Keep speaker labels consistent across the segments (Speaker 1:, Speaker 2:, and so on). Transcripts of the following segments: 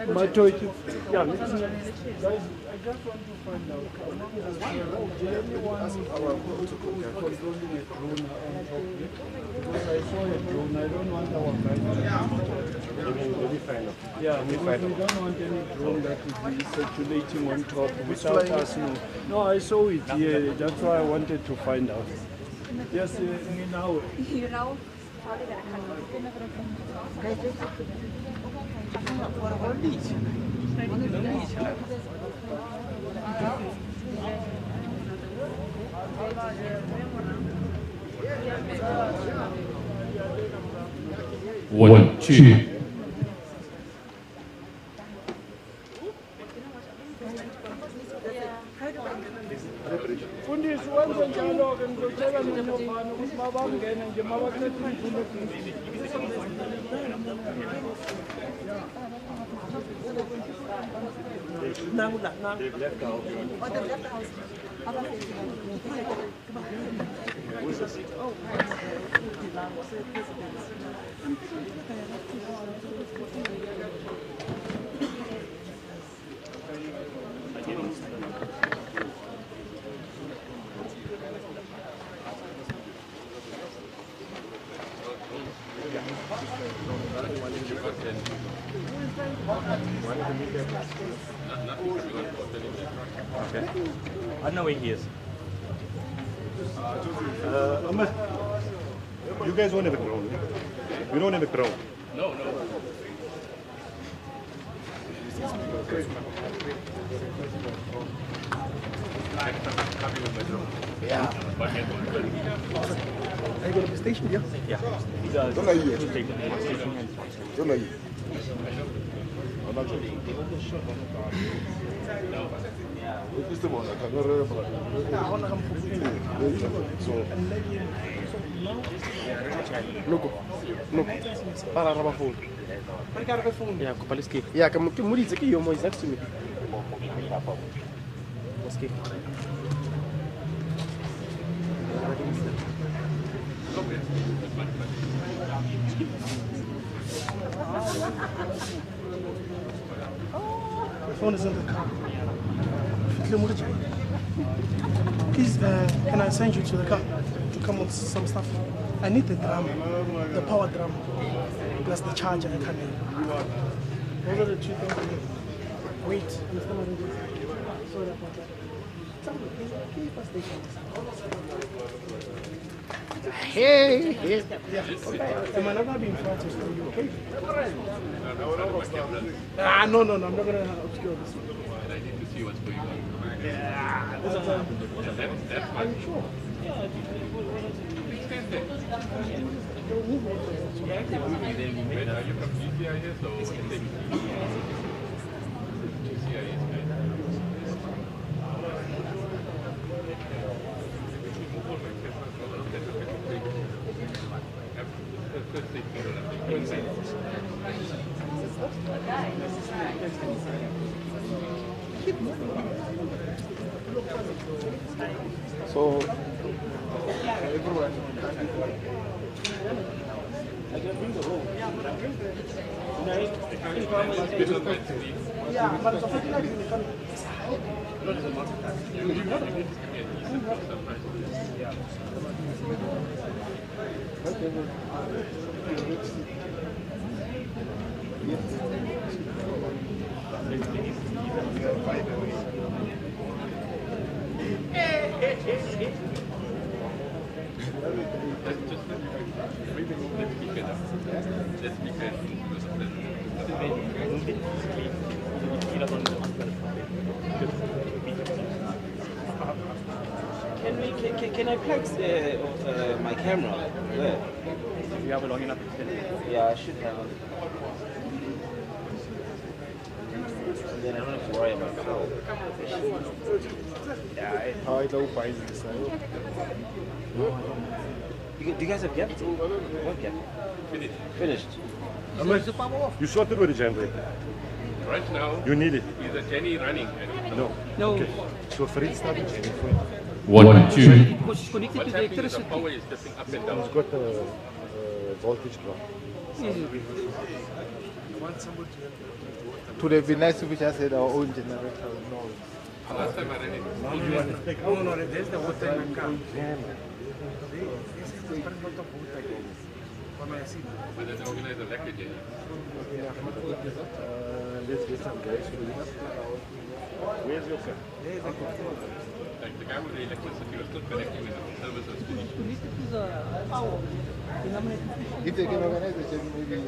Speaker 1: My choice, yeah, listen, guys, I just want to find out, did anyone controlling a drone on top? Because I saw a drone, I don't want our guys. Yeah, because we don't want any drone that will be circulating on top without us knowing. No, I saw it here, that's why I wanted to find out. Yes, you know.
Speaker 2: One, two.
Speaker 3: Okay. I know where he is.
Speaker 4: You guys won't have a drone. We don't have a drone.
Speaker 2: No, no.
Speaker 4: Yeah. Are you going to the station? Yeah.
Speaker 3: Yeah.
Speaker 4: Don't lie here. Don't lie here. I'm not sure. It's the one I can look. Para phone.
Speaker 3: Yeah, Kopaliski.
Speaker 4: Yeah, come to Muriz, you're more next to me.
Speaker 5: The phone is in the car. Please, can I send you to the car to come with some stuff? I need the drum, the power drum, plus the charger. I can't. Those are the two things I need. Wait, understand what it is? Sorry about that. Hey. Yeah. Am I not going to be in front of you? Okay? No, I'm not going to obscure this one.
Speaker 2: I need to see what's going on.
Speaker 5: Yeah.
Speaker 2: That's
Speaker 5: Are you sure? Yeah.
Speaker 2: Are you from GCIS or
Speaker 4: So,
Speaker 5: everywhere. I can bring the roll. Yeah, but it's a fucking idea.
Speaker 6: Can I plug my camera? Where?
Speaker 3: Do you have a long enough extension?
Speaker 6: Yeah, I should have. And then I don't have to worry about code. Yeah,
Speaker 4: I don't buy this.
Speaker 6: do you guys have gaps? What gap? Finished.
Speaker 4: You sorted with the generator.
Speaker 2: Right now,
Speaker 4: You need it.
Speaker 2: is a Jenny running?
Speaker 4: No.
Speaker 5: No,
Speaker 4: Okay. So for it, start with Jenny.
Speaker 2: 1, 2.
Speaker 5: because it's connected
Speaker 2: What's
Speaker 5: to the
Speaker 2: happening is the
Speaker 5: electricity.
Speaker 2: power is stepping up and down.
Speaker 4: It's got a voltage drop.
Speaker 7: It would be nice if we just had our own generator. No.
Speaker 2: Last time I ran it,
Speaker 1: No, there's the water in the car.
Speaker 2: but then organize a lekker Jenny.
Speaker 4: Let's get some guys for this. Where's your car?
Speaker 2: Like the guy with the electricity was still connecting with the service was finished.
Speaker 5: Connected to the power.
Speaker 7: If they can organize the gen, maybe.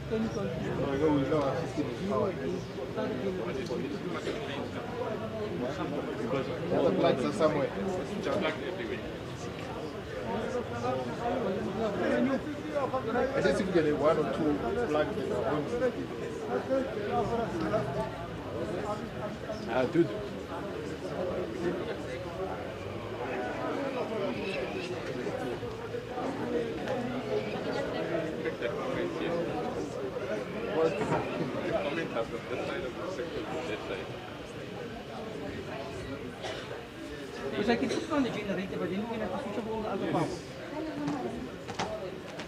Speaker 5: Then you can
Speaker 7: I know we know our system is power.
Speaker 2: But it's too much of clean stuff.
Speaker 7: The plugs are somewhere.
Speaker 2: It's just plugged everywhere.
Speaker 7: At least if we get one or two plugs in our own system.
Speaker 4: Dude.
Speaker 2: Check that comment here. The comment has from this side of the sector to that side.
Speaker 5: Because I can switch on the generator, but then you can have to switch off all the other power.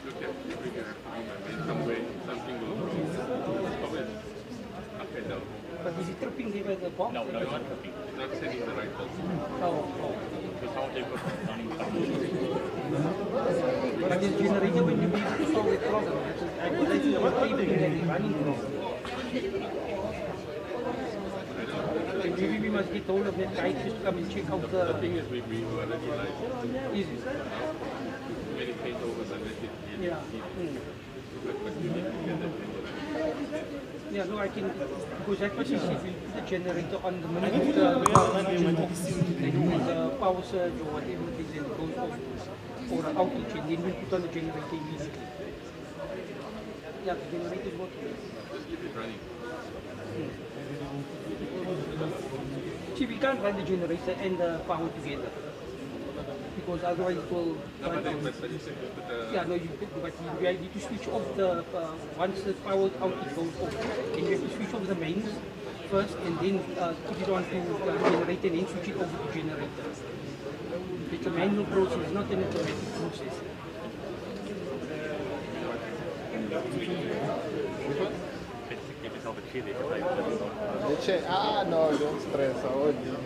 Speaker 2: Look at everything I have to do my main somewhere. Something will power is up and down.
Speaker 5: But is it tripping there by the box?
Speaker 3: No, it's not tripping.
Speaker 2: It's not setting the right pulse.
Speaker 5: Oh.
Speaker 3: Because how they put it running
Speaker 5: But this generator, when you use it, solve the problem. I could actually able to get it running problem. And maybe we must get hold of that guy just to come and check out
Speaker 2: The
Speaker 5: the...
Speaker 2: thing is, we were already like,
Speaker 5: Is it?
Speaker 2: many changeovers and let it be.
Speaker 5: Yeah.
Speaker 2: But you need to get that.
Speaker 5: Yeah, no, I can, because that's what you see, we put the generator on the minute the power surge or whatever it is, and it goes off or an outage, and then we put on the generator immediately. Yeah, the generator is working.
Speaker 2: Just keep it running.
Speaker 5: See, we can't run the generator and the power together, because otherwise it will
Speaker 2: No,
Speaker 5: run
Speaker 2: but
Speaker 5: out.
Speaker 2: you said you put the...
Speaker 5: Yeah, no, but you need to switch off the, once the power outage goes off, and you have to switch off the mains first, and then put it on to generator, and then switch it over to generator. It's a manual process, it's not an automatic process.
Speaker 3: Give yourself a chili if I
Speaker 7: The chair, no, don't stress. I won't need it.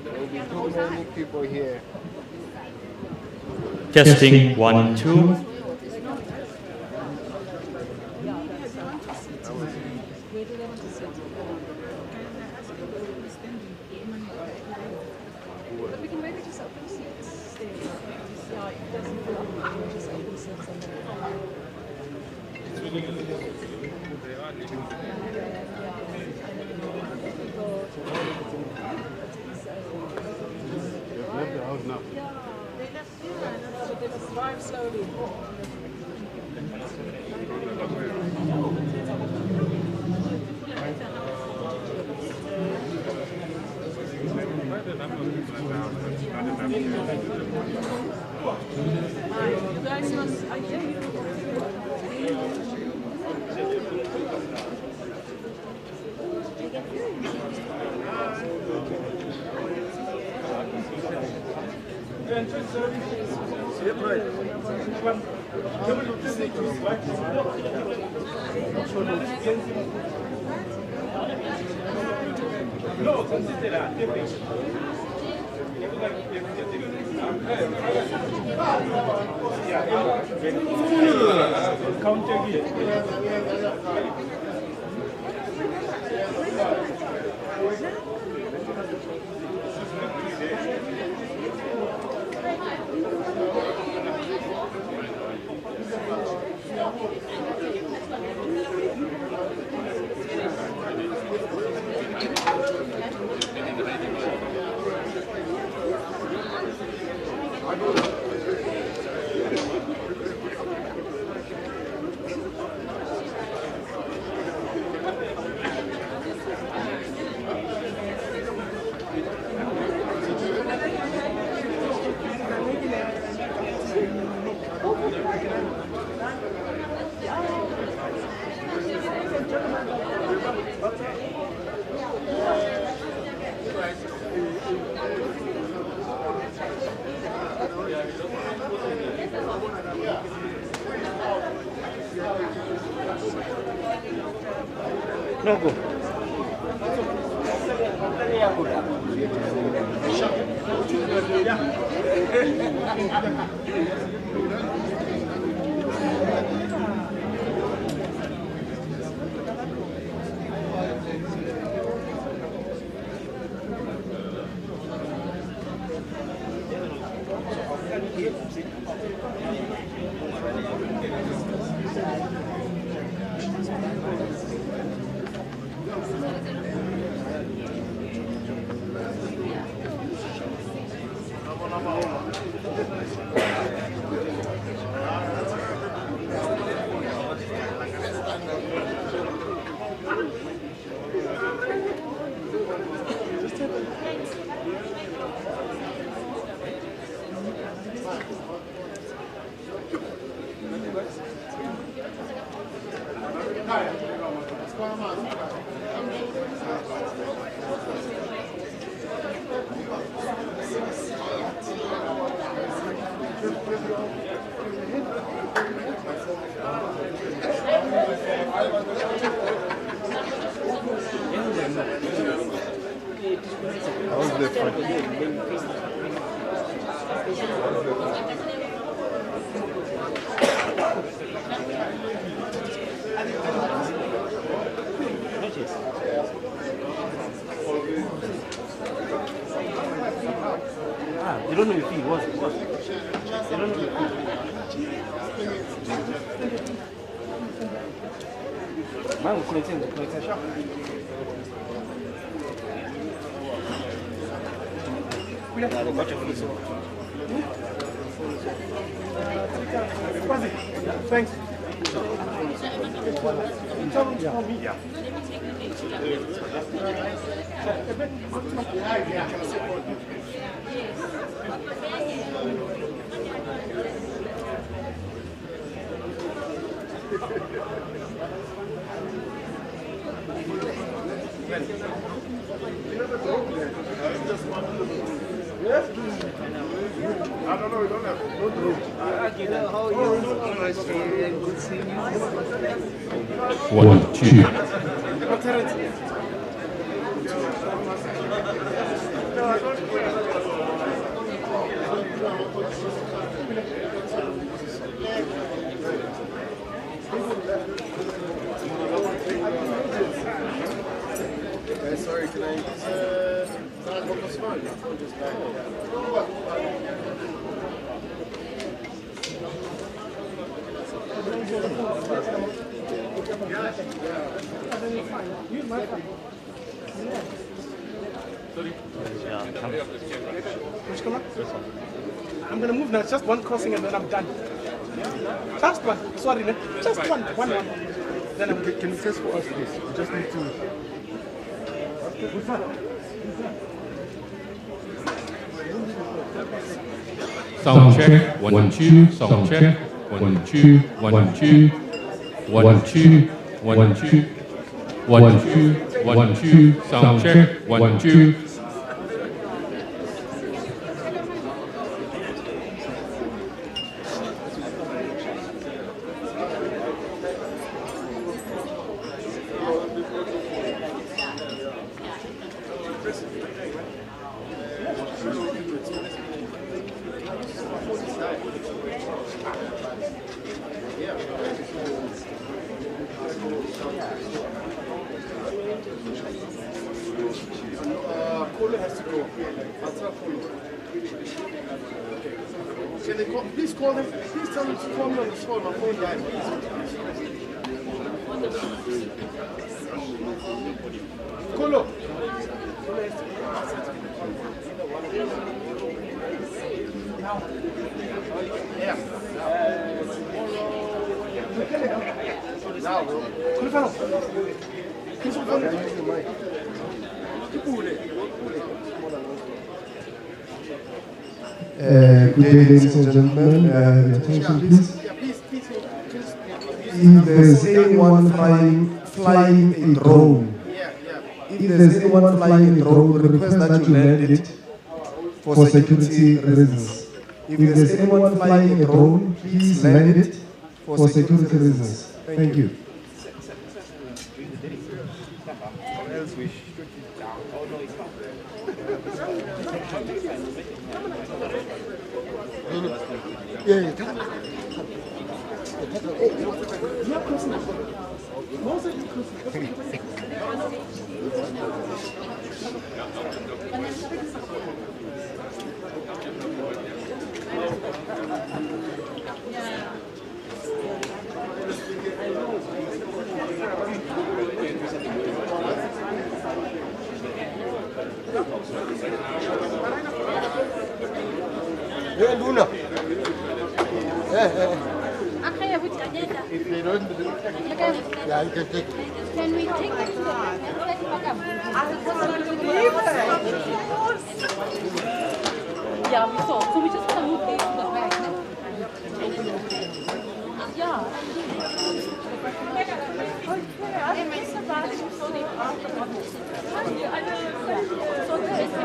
Speaker 7: There will be too many people here.
Speaker 3: Testing 1, 2.
Speaker 8: But we can maybe just open seats there. Yeah, it doesn't fill up. We can just open seats and
Speaker 4: They've left the house now.
Speaker 8: yeah, they left here, so they must drive slowly. You guys must, I tell you.
Speaker 6: No go. You don't know your fee, what? You don't know your fee. Mine was connecting shop.
Speaker 5: Thanks.
Speaker 6: Yeah.
Speaker 4: I don't know, we don't have no room.
Speaker 7: How are you? Nice to meet you. Good seeing you.
Speaker 2: 1, 2.
Speaker 7: Sorry, can I book a phone?
Speaker 5: Which color? I'm gonna move now. It's just one crossing and then I'm done. Just one. Sorry, man. Just one. Then I'm.
Speaker 4: Can you test for us, please? We just need to.
Speaker 2: Sound check. 1, 2. Sound check. 1, 2. 1, 2. 1, 2. 1, 2. 1, 2. 1, 2. Sound check. 1, 2.
Speaker 5: Can they call, please call them. Please tell them to call me on the phone. My phone died. Kolo. Yeah.
Speaker 9: Good day, ladies and gentlemen. Your attention, please. If there's anyone flying a drone, if there's anyone flying a drone, we request that you land it for security reasons. If there's anyone flying a drone, please land it for security reasons. Thank you.
Speaker 7: Hey, Luna.
Speaker 4: If they don't do yeah, you can take it.
Speaker 8: Can we take it to the back and take it back up? Yeah, we saw. So we just want to move these to the back. Yeah. Okay.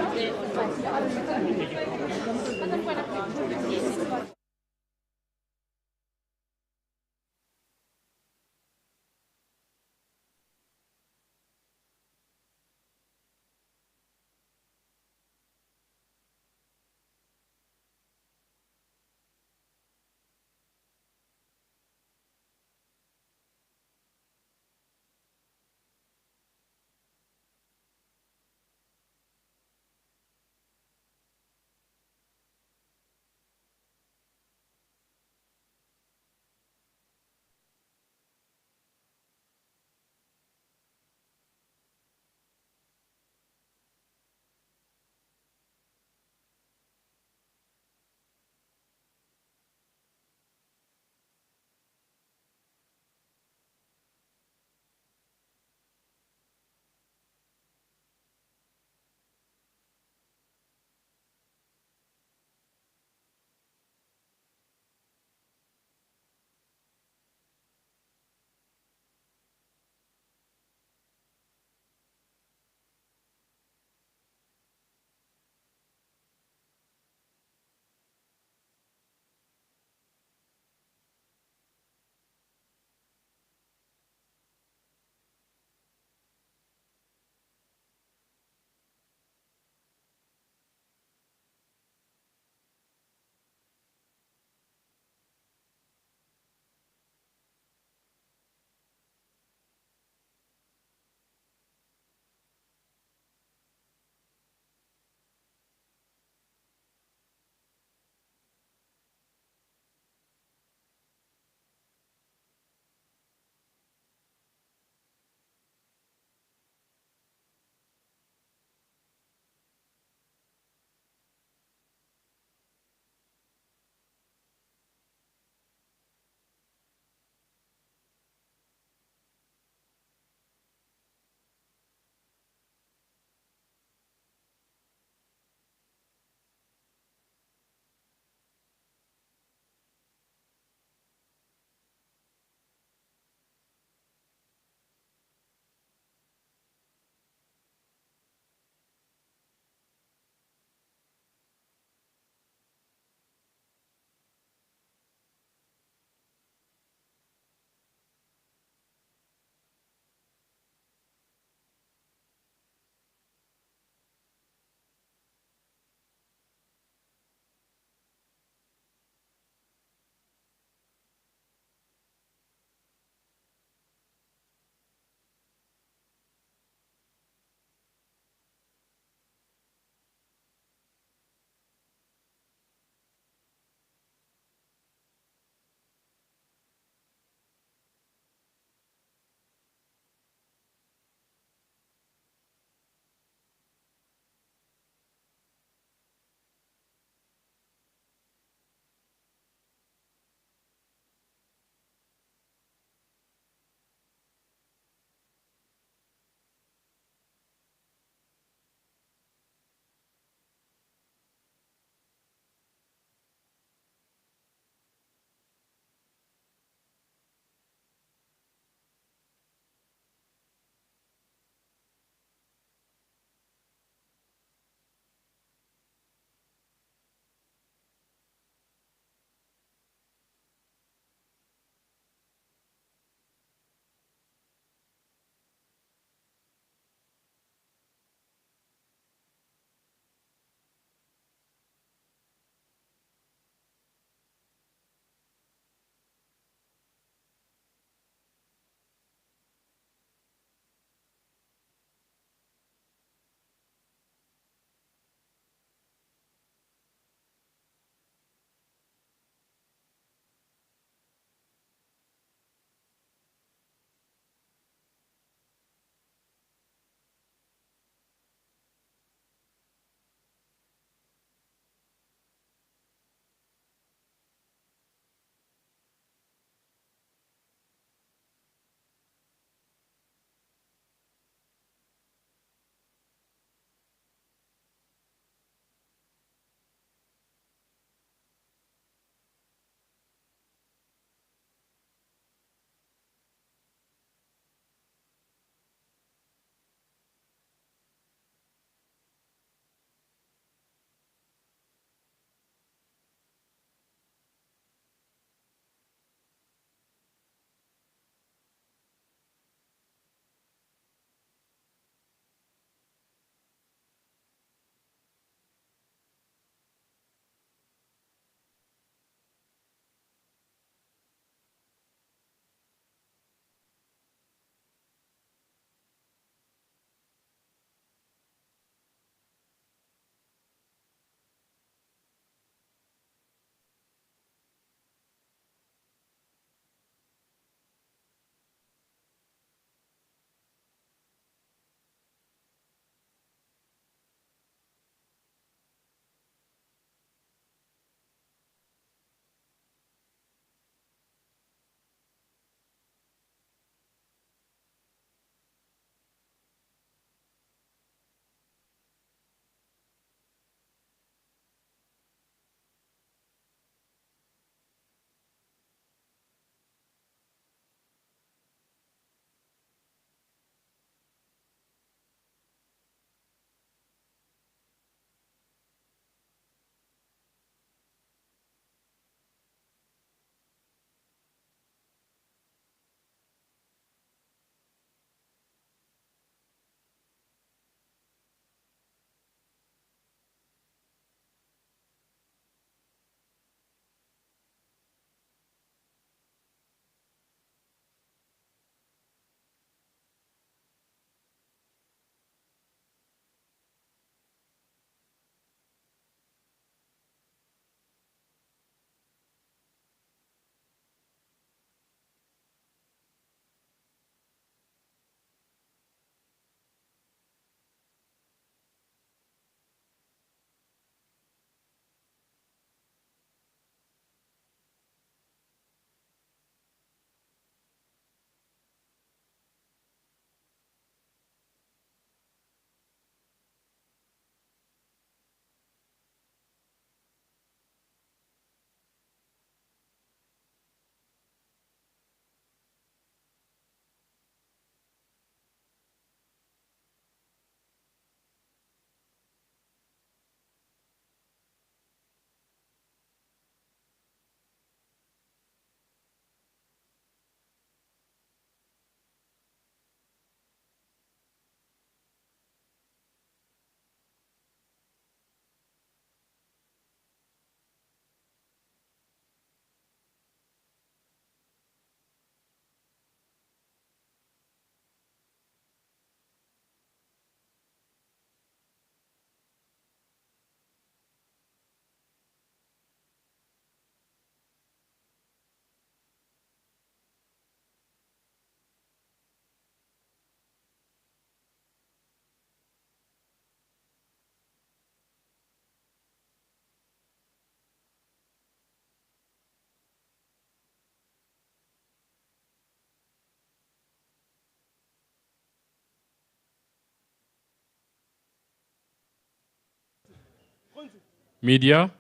Speaker 2: Media,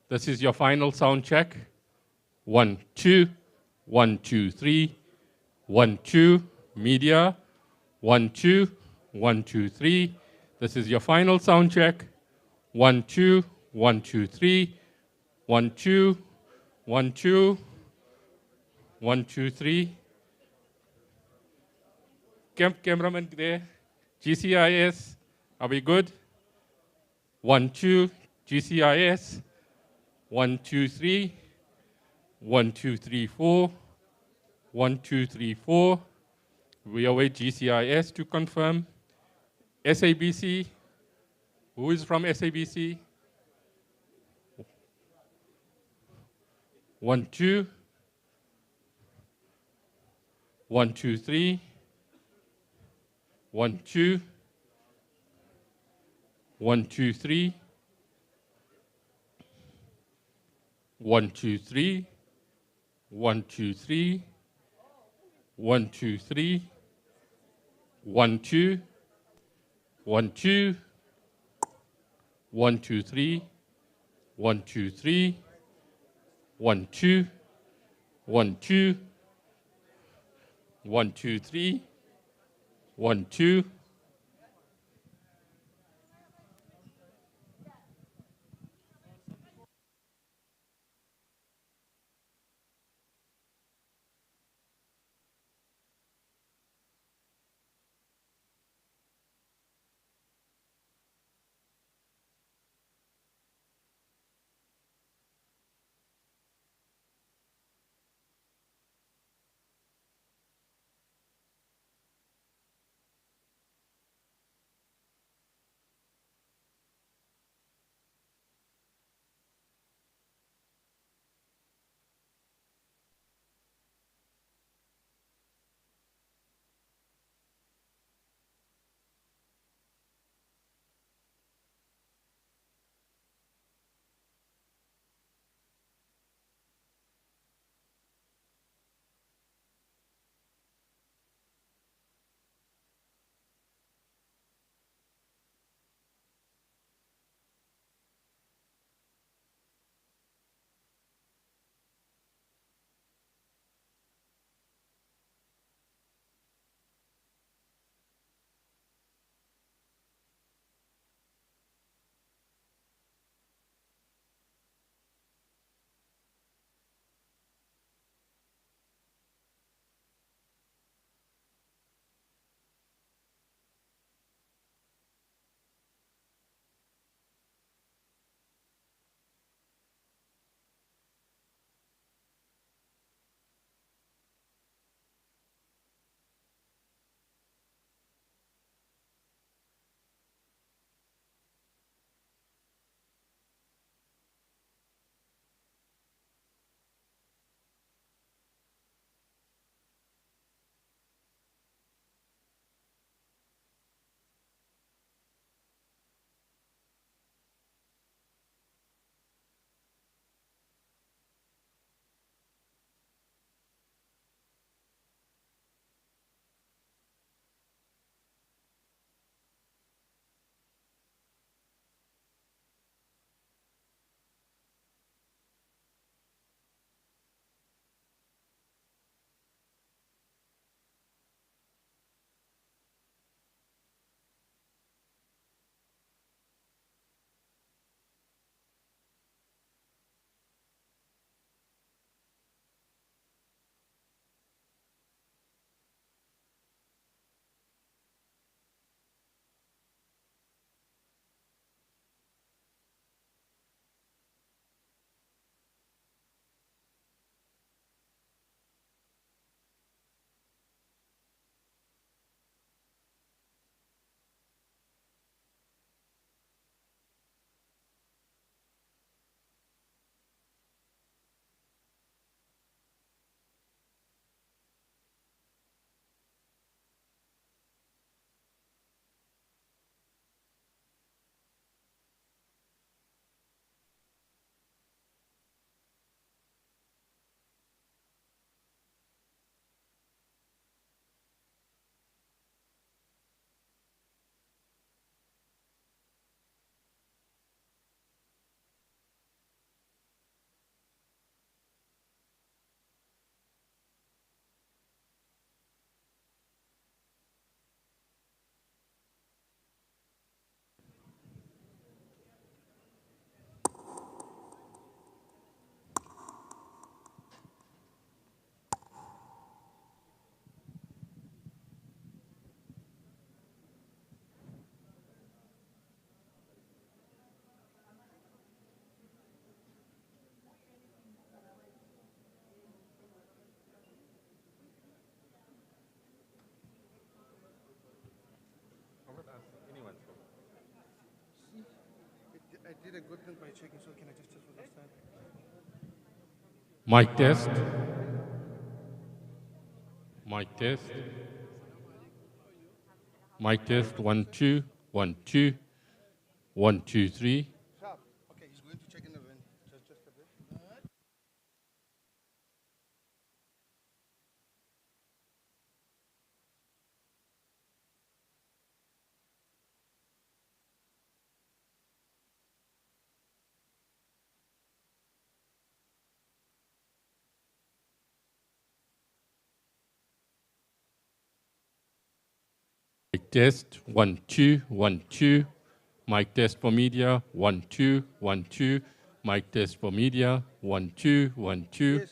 Speaker 2: this is your final sound check. 1, 2, 1, 2, 3, 1, 2. Media, 1, 2, 1, 2, 3. This is your final sound check. 1, 2, 1, 2, 3, 1, 2, 1, 2, 1, 2, 3. Cameraman there. GCIS, are we good? 1, 2, GCIS. 1, 2, 3. 1, 2, 3, 4. 1, 2, 3, 4. We await GCIS to confirm. SABC, who is from SABC? 1, 2. 1, 2, 3. 1, 2. 1, 2, 3. 1, 2, 3. 1, 2, 3. 1, 2, 3. 1, 2. 1, 2. 1, 2, 3. 1, 2, 3. 1, 2. 1, 2. 1, 2, 3. 1, 2.
Speaker 5: did a good thing by checking, so can I just test for this time?
Speaker 2: Mic test. Mic test. Mic test. 1, 2, 1, 2, 1, 2, 3.
Speaker 5: Okay, he's going to check in the van. Just a bit.
Speaker 2: Mic test. 1, 2, 1, 2. Mic test for media. 1, 2, 1, 2. Mic test for media. 1, 2, 1, 2.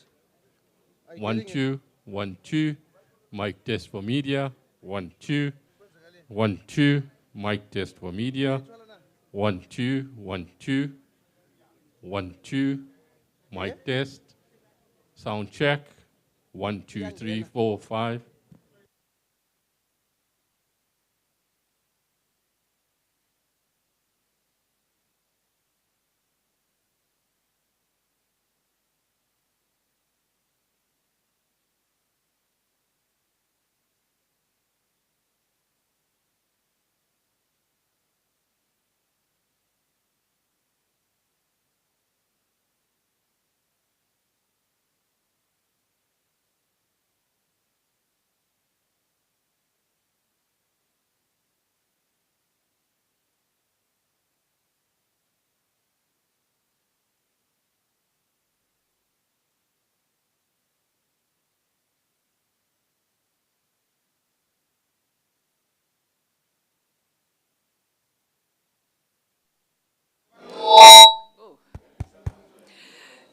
Speaker 2: 1, 2, 1, 2. Mic test for media. 1, 2, 1, 2. Mic test for media. 1, 2, 1, 2. 1, 2. Mic test. Sound check. 1, 2, 3, 4, 5.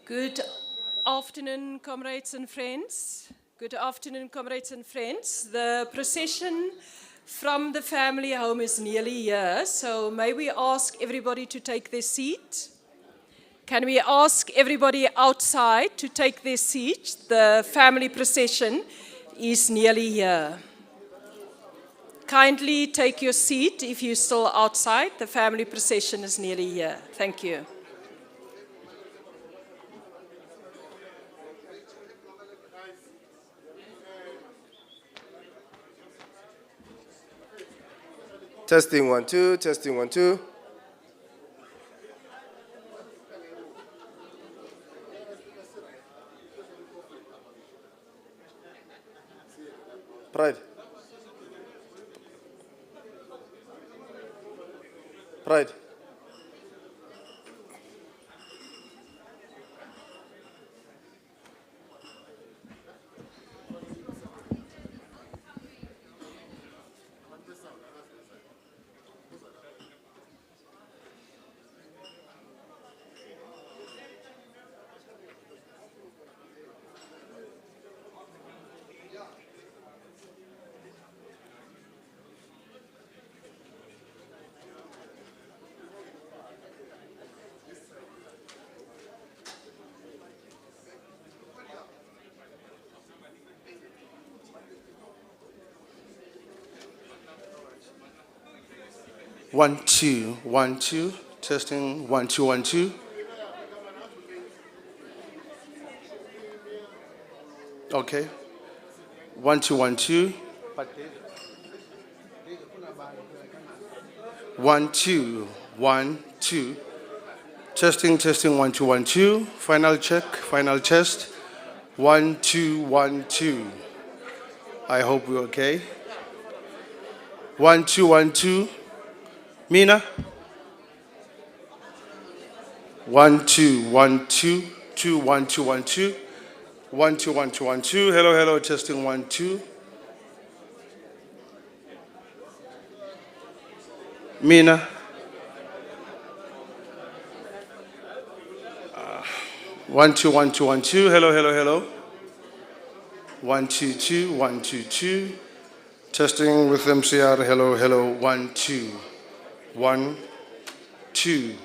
Speaker 8: Good afternoon, comrades and friends. Good afternoon, comrades and friends. The procession from the family home is nearly here, so may we ask everybody to take their seat? Can we ask everybody outside to take their seat? The family procession is nearly here. Kindly take your seat if you're still outside. The family procession is nearly here. Thank you.
Speaker 10: Testing 1, 2, testing 1, 2. Pride. Pride.
Speaker 5: One, two, 1, 2. Testing 1, 2, 1, 2. Okay. 1, 2, 1, 2. 1, 2, 1, 2. Testing 1, 2, 1, 2. Final check, final test. 1, 2, 1, 2. I hope we're okay. 1, 2, 1, 2. Mina. 1, 2, 1, 2. 2, 1, 2, 1, 2. 1, 2, 1, 2, 1, 2. Hello, hello. Testing 1, 2. Mina. 1, 2, 1, 2, 1, 2. Hello, hello, hello. 1, 2, 2, 1, 2, 2. Testing with MCR. Hello, hello. 1, 2. 1, 2.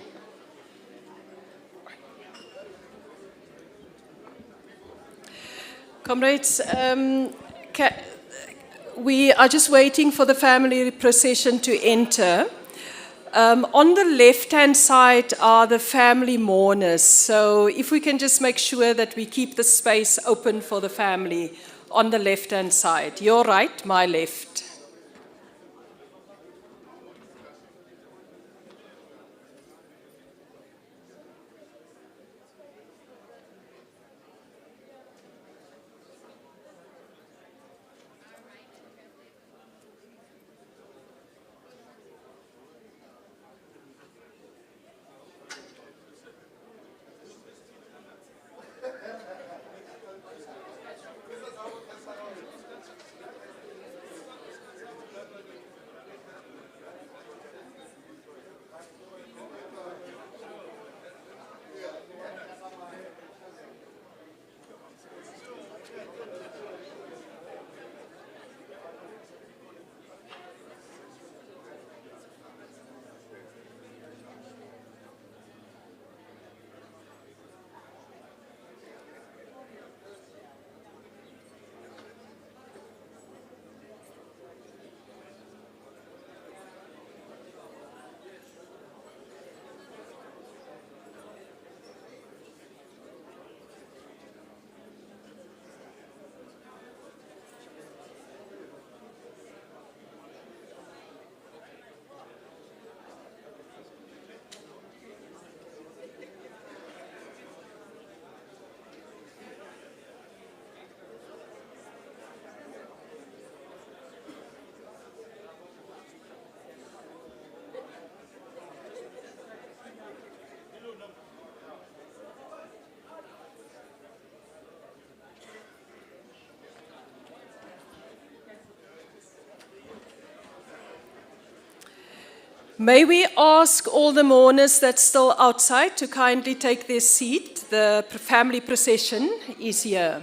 Speaker 8: Comrades, we are just waiting for the family procession to enter. On the left-hand side are the family mourners. So if we can just make sure that we keep the space open for the family on the left-hand side. Your right, my left. May we ask all the mourners that's still outside to kindly take their seat. The family procession is here.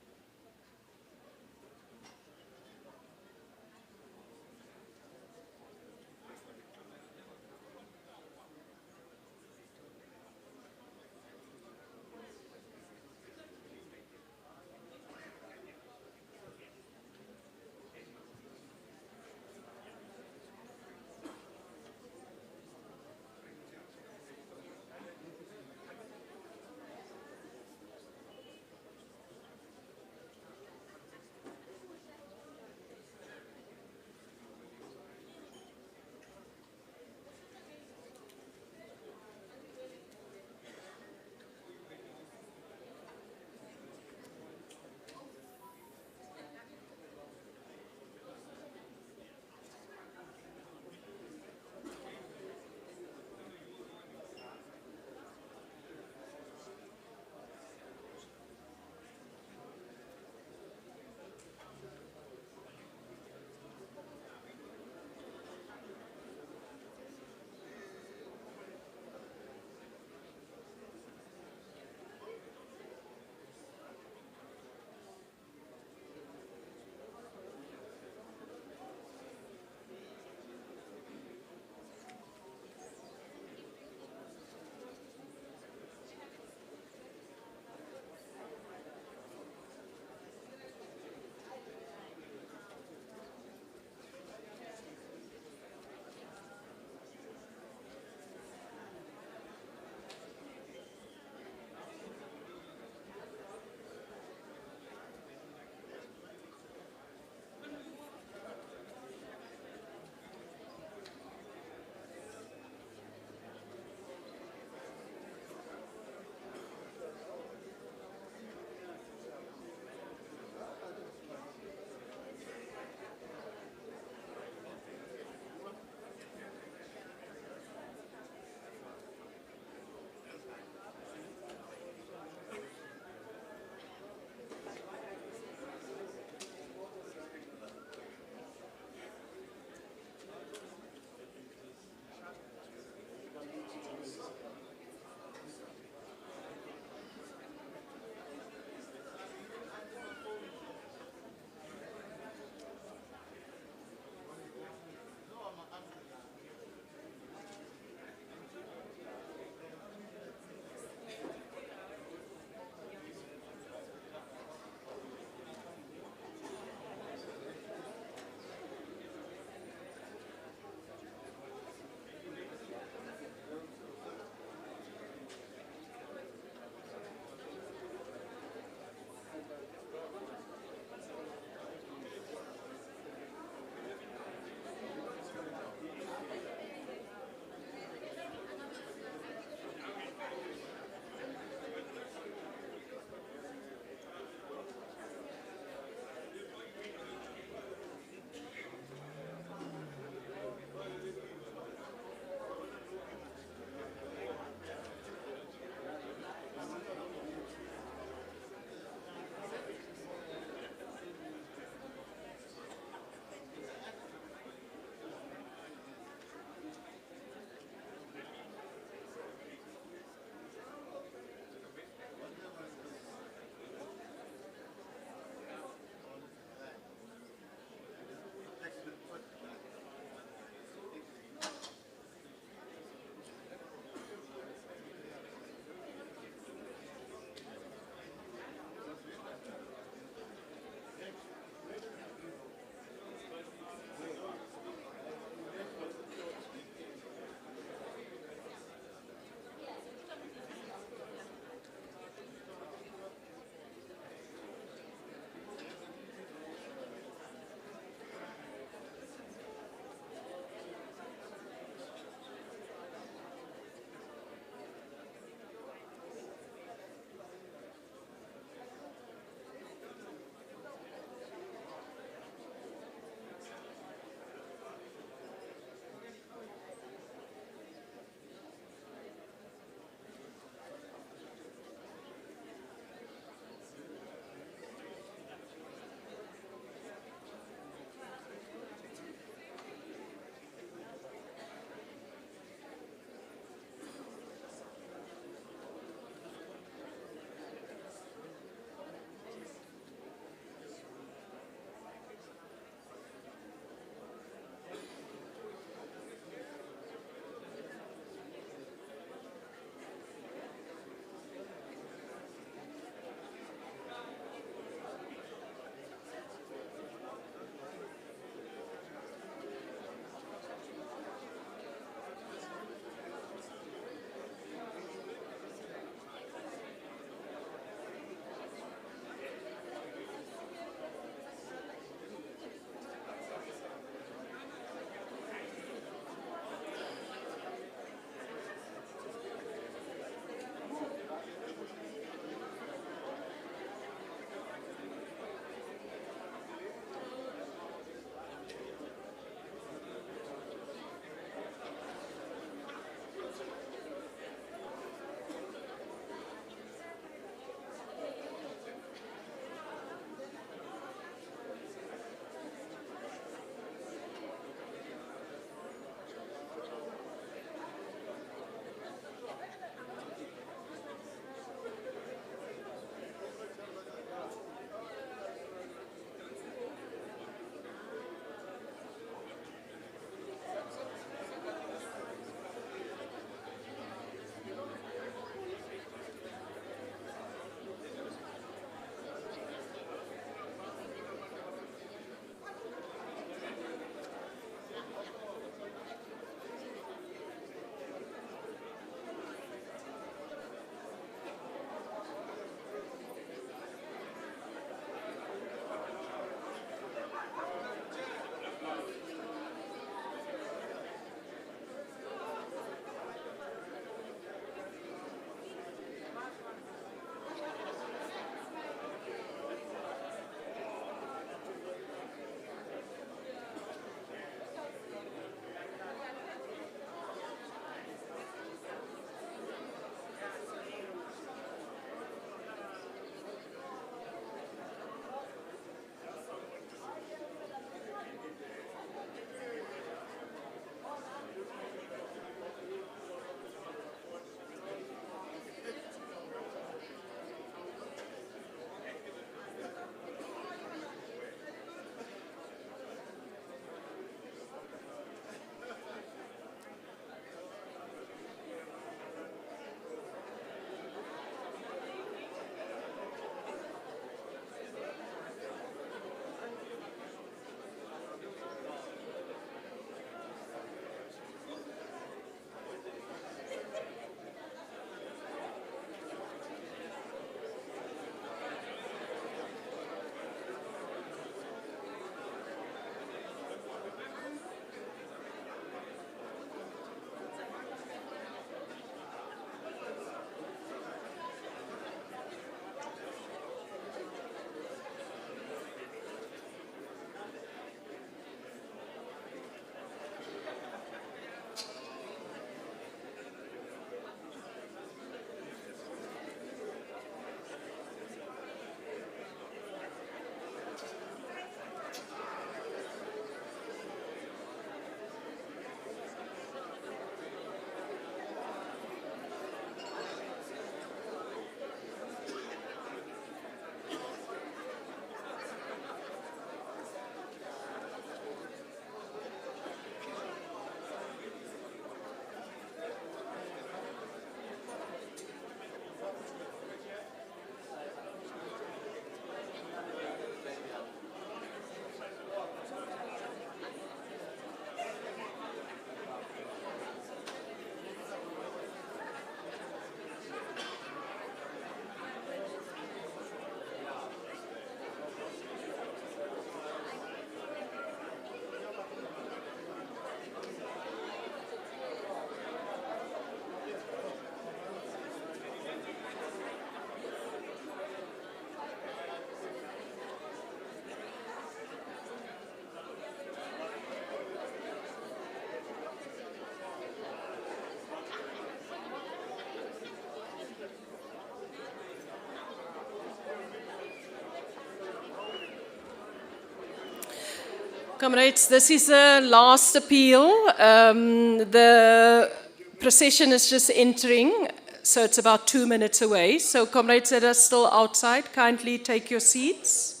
Speaker 8: Comrades, this is the last appeal. The procession is just entering, so it's about 2 minutes away. So comrades that are still outside, kindly take your seats.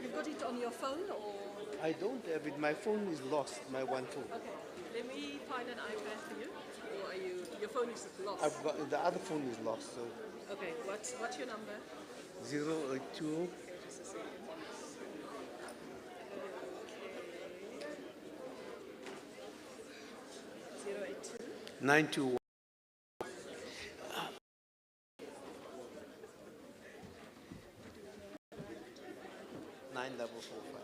Speaker 8: You've got it on your phone or?
Speaker 6: I don't have it. My phone is lost, my one phone.
Speaker 8: Okay, let me find an iPad for you. Or are you, your phone is lost?
Speaker 6: I've got, the other phone is lost, so.
Speaker 8: Okay, what's your number?
Speaker 6: 082.
Speaker 8: Okay, just a second. 082.
Speaker 6: 921. 9445.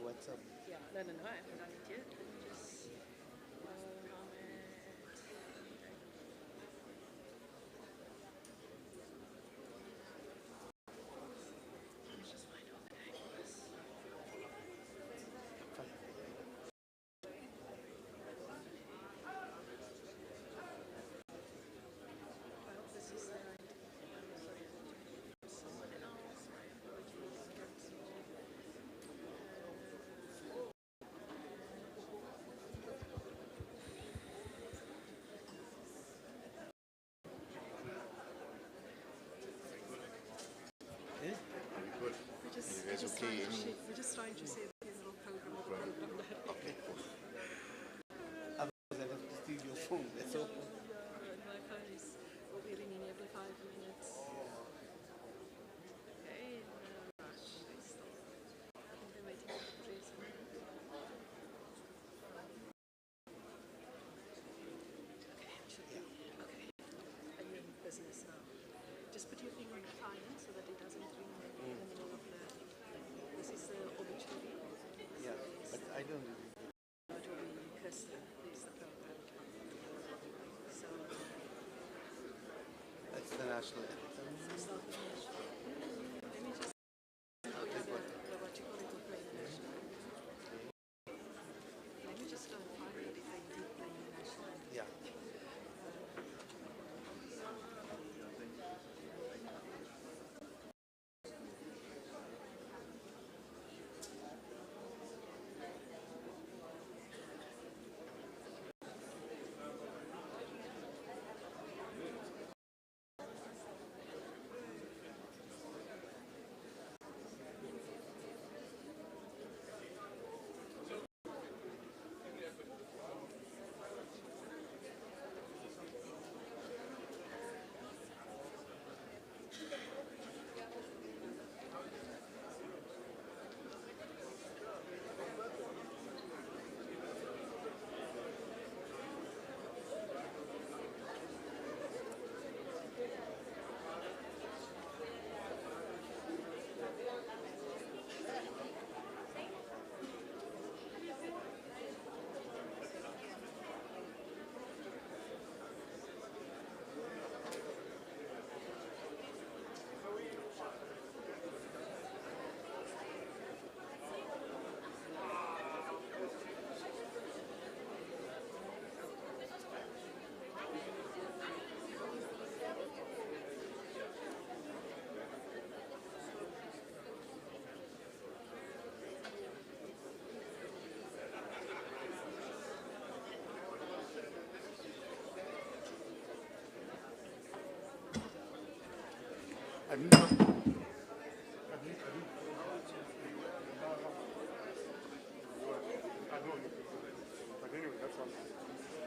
Speaker 6: WhatsApp.
Speaker 8: Yeah, no, I haven't done it yet. Let me just, we're just trying to say the little program of the program.
Speaker 6: Okay. Otherwise, I have to steal your phone. That's all.
Speaker 8: My phone will be ringing every 5 minutes. Okay, no rush. I think they're waiting for the president. Okay, should be. Okay. Are you in business now? Just put your finger on the client so that it doesn't ring in the middle of the. This is the obituary.
Speaker 6: Yeah, but I don't do it.
Speaker 8: It will be Kirsten, who's the program. So,
Speaker 6: That's the national anthem.
Speaker 8: it's not the national. Let me just. Oh, yeah, what you call it, will play the national. Let me just find it if they did play the national.
Speaker 6: Yeah.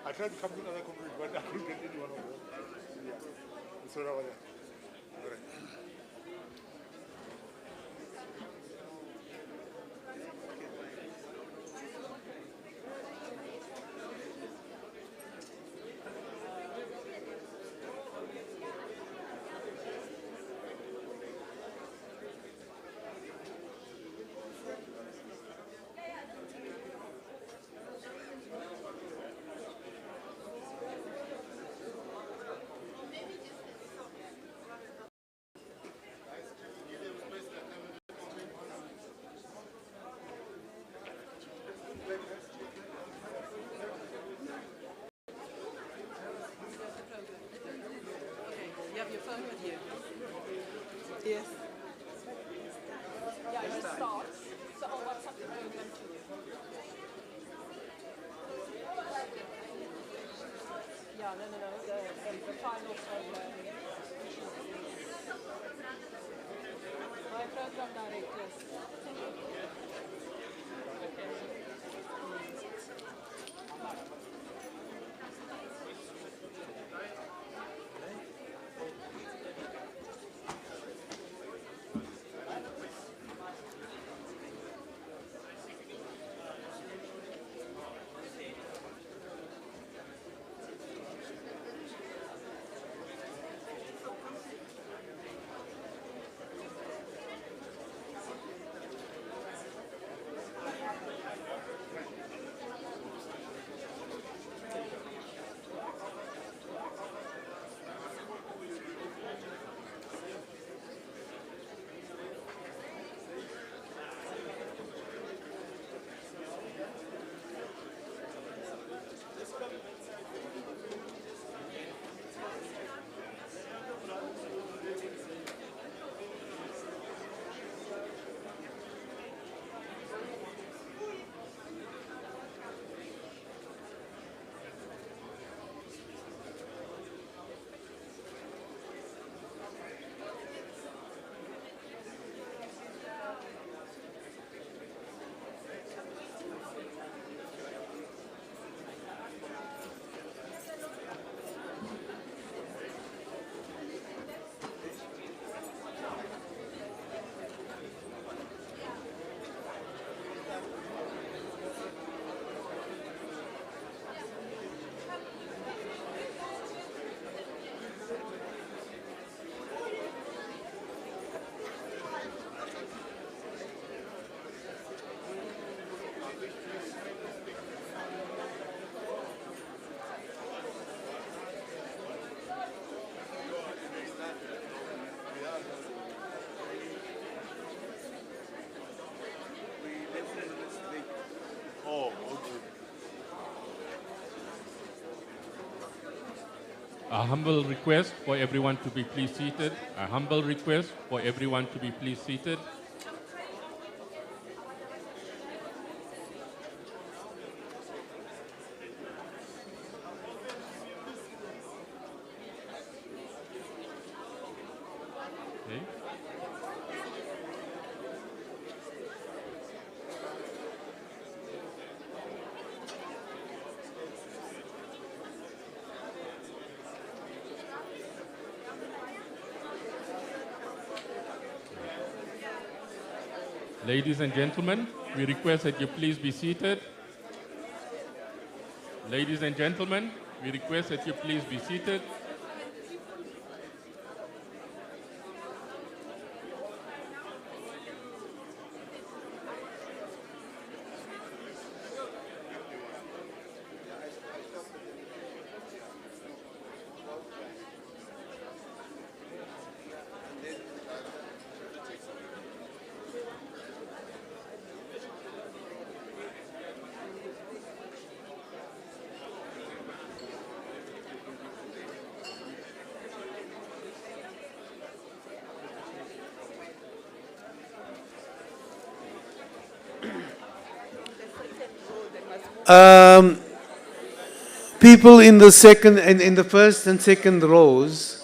Speaker 4: I tried to come to another concrete, but I couldn't get any one of them. Yeah. So that was it. All right.
Speaker 8: your phone with you? Yes. Yeah, it starts. So I'll WhatsApp the program to you. Yeah, no. The final program. My program directors.
Speaker 2: A humble request for everyone to be please seated. A humble request for everyone to be please seated. Okay. Ladies and gentlemen, we request that you please be seated. Ladies and gentlemen, we request that you please be seated.
Speaker 1: People in the second and in the first and second rows,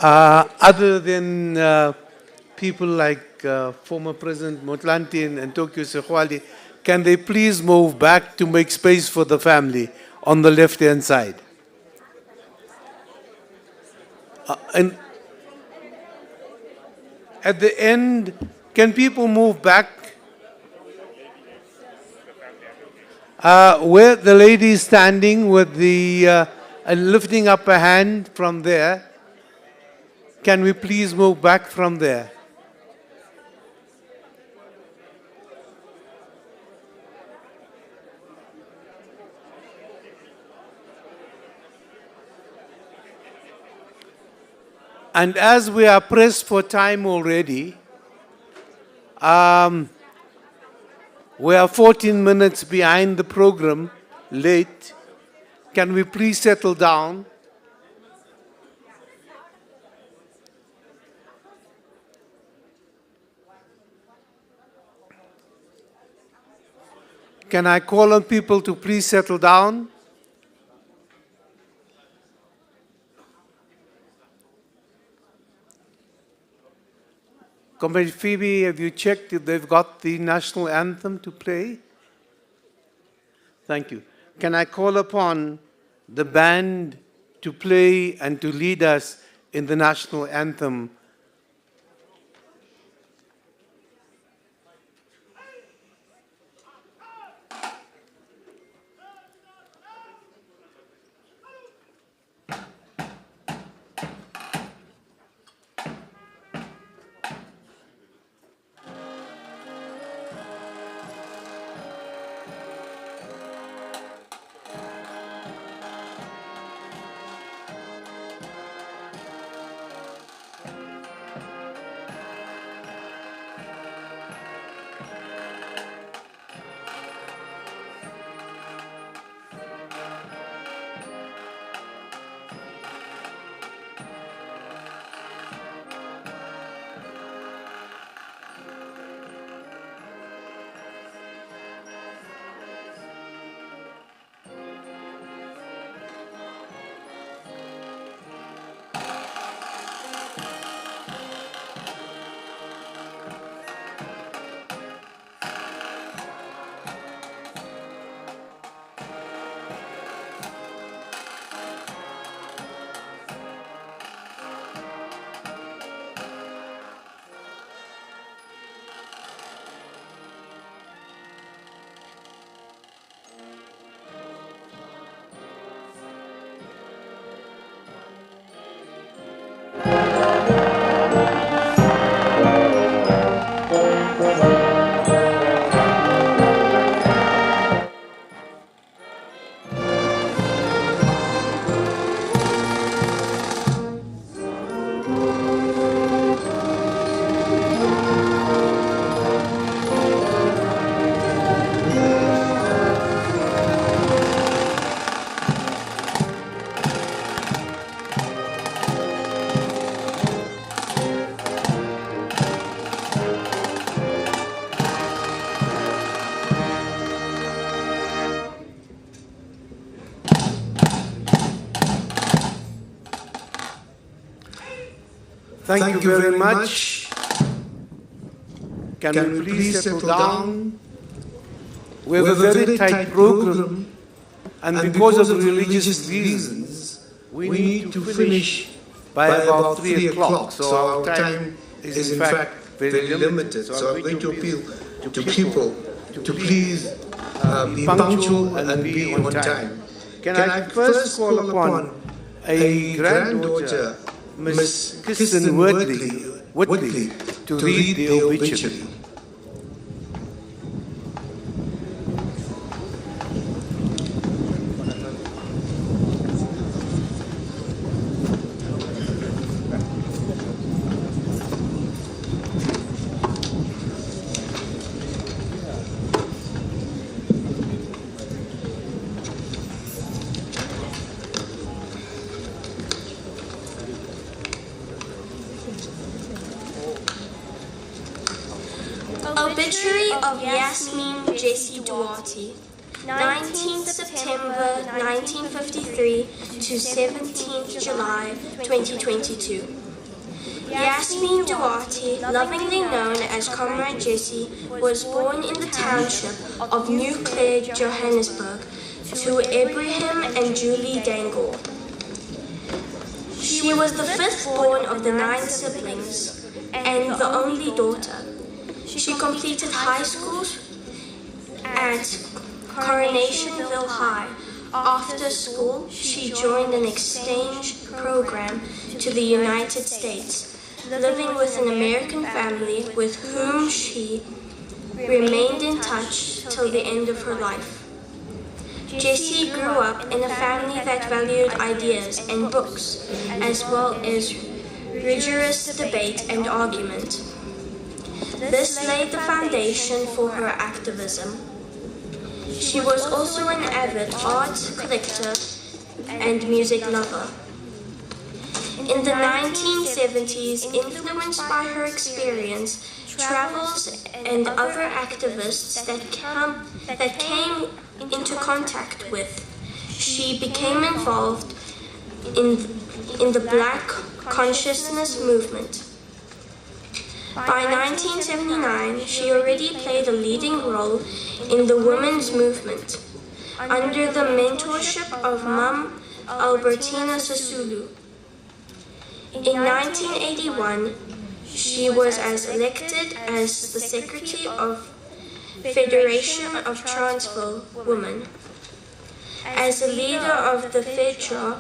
Speaker 1: other than people like former President Motlanthe and Tokyo Sekgwali, can they please move back to make space for the family on the left-hand side? And at the end, can people move back? Where the lady is standing with the lifting up a hand from there, can we please move back from there? And as we are pressed for time already, we are 14 minutes behind the program, late. Can we please settle down?
Speaker 11: Can I call on people to please settle down? Comrade Phoebe, have you checked if they've got the national anthem to play? Thank you. Can I call upon the band to play and to lead us in the national anthem? Thank you very much. Can we please settle down? We have a very tight program, and because of religious reasons, we need to finish by about 3 o'clock. So our time is in fact very limited. So I'm going to appeal to people to please be punctual and be on time. Can I first call upon a granddaughter, Miss Kirsten Woodley, to read the obituary.
Speaker 12: Obituary of Yasmin Jesse Duarte, 19th September 1953 to 17th July 2022. Yasmin Duarte, lovingly known as Comrade Jessie, was born in the township of New Clare, Johannesburg, to Abraham and Julie Dangle. She was the fifth born of the 9 siblings and the only daughter. She completed high school at Coronationville High. After school, she joined an exchange program to the United States, living with an American family with whom she remained in touch till the end of her life. Jessie grew up in a family that valued ideas and books, as well as rigorous debate and argument. This laid the foundation for her activism. She was also an avid art collector and music lover. In the 1970s, influenced by her experience, travels and other activists that that came into contact with, she became involved in the Black consciousness movement. By 1979, she already played a leading role in the women's movement under the mentorship of Mum Albertina Sisulu. In 1981, she was elected as the Secretary of Federation of Transvaal Women. As the leader of the FEDTRAW,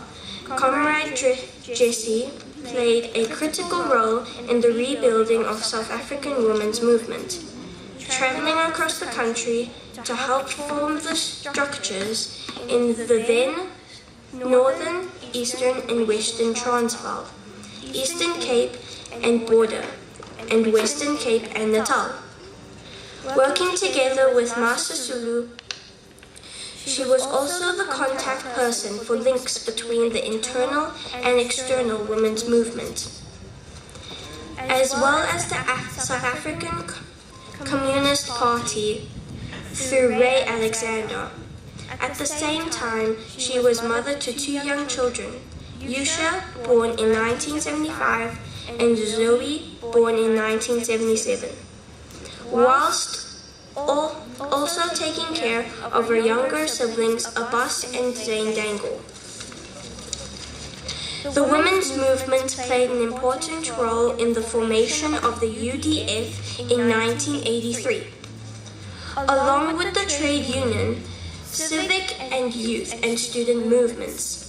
Speaker 12: Comrade Jessie played a critical role in the rebuilding of South African women's movement, traveling across the country to help form the structures in the then Northern, Eastern and Western Transvaal, Eastern Cape and Border, and Western Cape and Natal. Working together with Master Sisulu, she was also the contact person for links between the internal and external women's movement, as well as the South African Communist Party through Ray Alexander. At the same time, she was mother to 2 young children, Yusha, born in 1975, and Zoe, born in 1977, whilst also taking care of her younger siblings, Abbas and Zain Dangle. The women's movement played an important role in the formation of the UDF in 1983. Along with the trade union, civic and youth and student movements.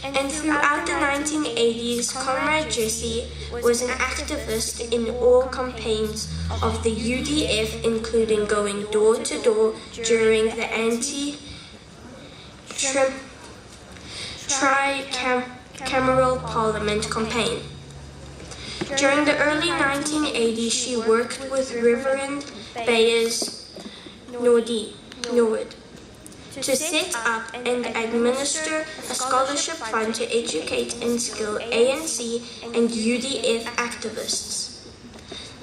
Speaker 12: And throughout the 1980s, Comrade Jessie was an activist in all campaigns of the UDF, including going door to door during the tri-cameral parliament campaign. During the early 1980s, she worked with Reverend Bayers Norwood to set up and administer a scholarship fund to educate and skill ANC and UDF activists,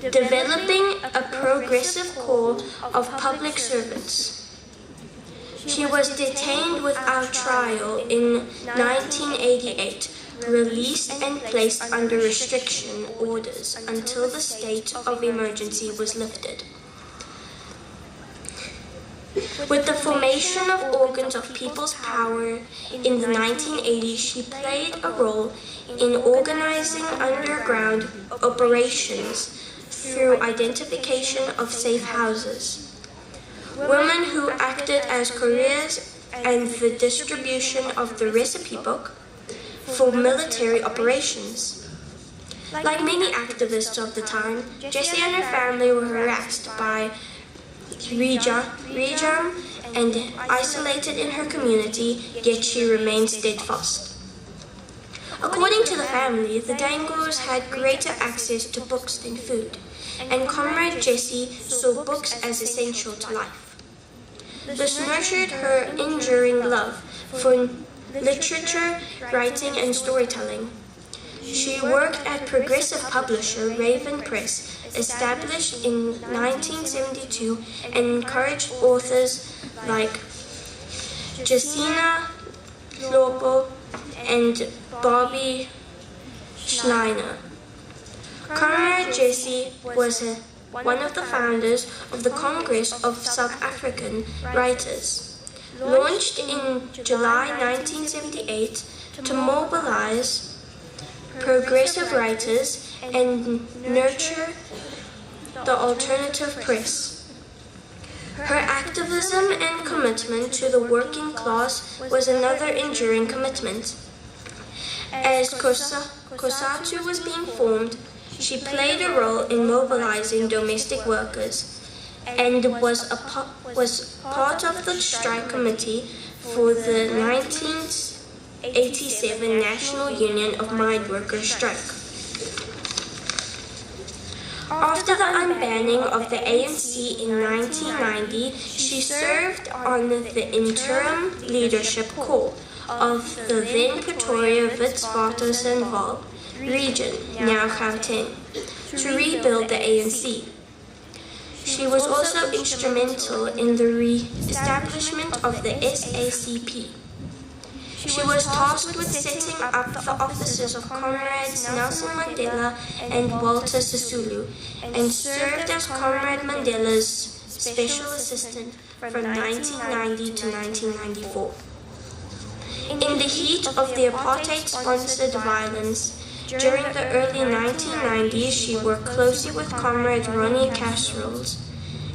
Speaker 12: developing a progressive core of public servants. She was detained without trial in 1988, released and placed under restriction orders until the state of emergency was lifted. With the formation of organs of People's Power in the 1980s, she played a role in organizing underground operations through identification of safe houses, women who acted as couriers, and the distribution of the recipe book for military operations. Like many activists of the time, Jessie and her family were harassed by regime and isolated in her community, yet she remained steadfast. According to the family, the Dangles had greater access to books than food, and Comrade Jessie saw books as essential to life. This nurtured her enduring love for literature, writing, and storytelling. She worked at progressive publisher Raven Press, established in 1972, and encouraged authors like Jacina Lopo and Bobby Schleiner. Comrade Jessie was one of the founders of the Congress of South African Writers, launched in July 1978 to mobilize progressive writers and nurture the alternative press. Her activism and commitment to the working class was another enduring commitment. As COSATU was being formed, she played a role in mobilizing domestic workers and was part of the strike committee for the 1987 National Union of Mine Workers strike. After the unbanning of the ANC in 1990, she served on the interim leadership corps of the then Pretoria Witwatersrand region, now Gauteng, to rebuild the ANC. She was also instrumental in the re-establishment of the SACP. She was tasked with setting up the offices of Comrades Nelson Mandela and Walter Sisulu, and served as Comrade Mandela's special assistant from 1990 to 1994. In the heat of the apartheid-sponsored violence, during the early 1990s, she worked closely with Comrade Ronnie Casseroles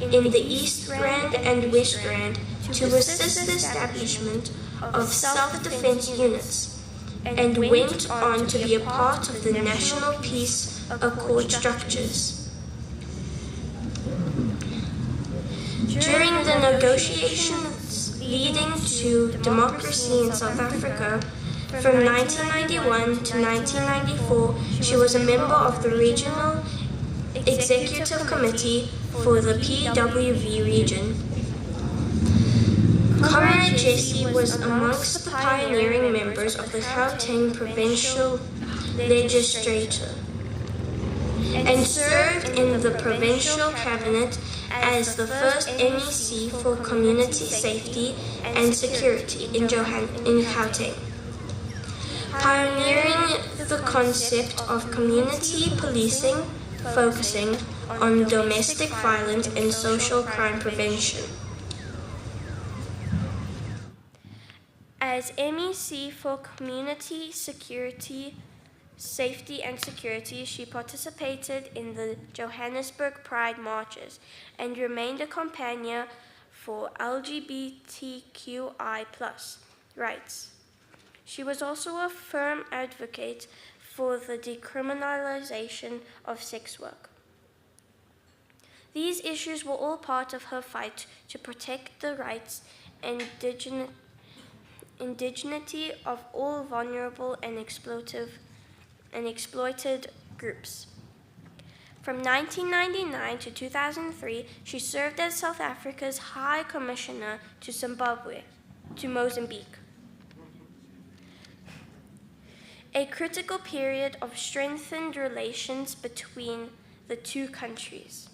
Speaker 12: in the East Rand and West Rand to assist the establishment of self-defense units, and went on to be a part of the National Peace Accord structures. During the negotiations leading to democracy in South Africa, from 1991 to 1994, she was a member of the Regional Executive Committee for the PWV region. Comrade Jessie was amongst the pioneering members of the Gauteng Provincial Legislature and served in the Provincial Cabinet as the first MEC for Community Safety and Security in Gauteng, pioneering the concept of community policing, focusing on domestic violence and social crime prevention. As MEC for Community Security, Safety and Security, she participated in the Johannesburg Pride marches and remained a companion for LGBTQI+ rights. She was also a firm advocate for the decriminalization of sex work. These issues were all part of her fight to protect the rights and indigeneity of all vulnerable and exploited groups. From 1999 to 2003, she served as South Africa's High Commissioner to Mozambique. A critical period of strengthened relations between the two countries.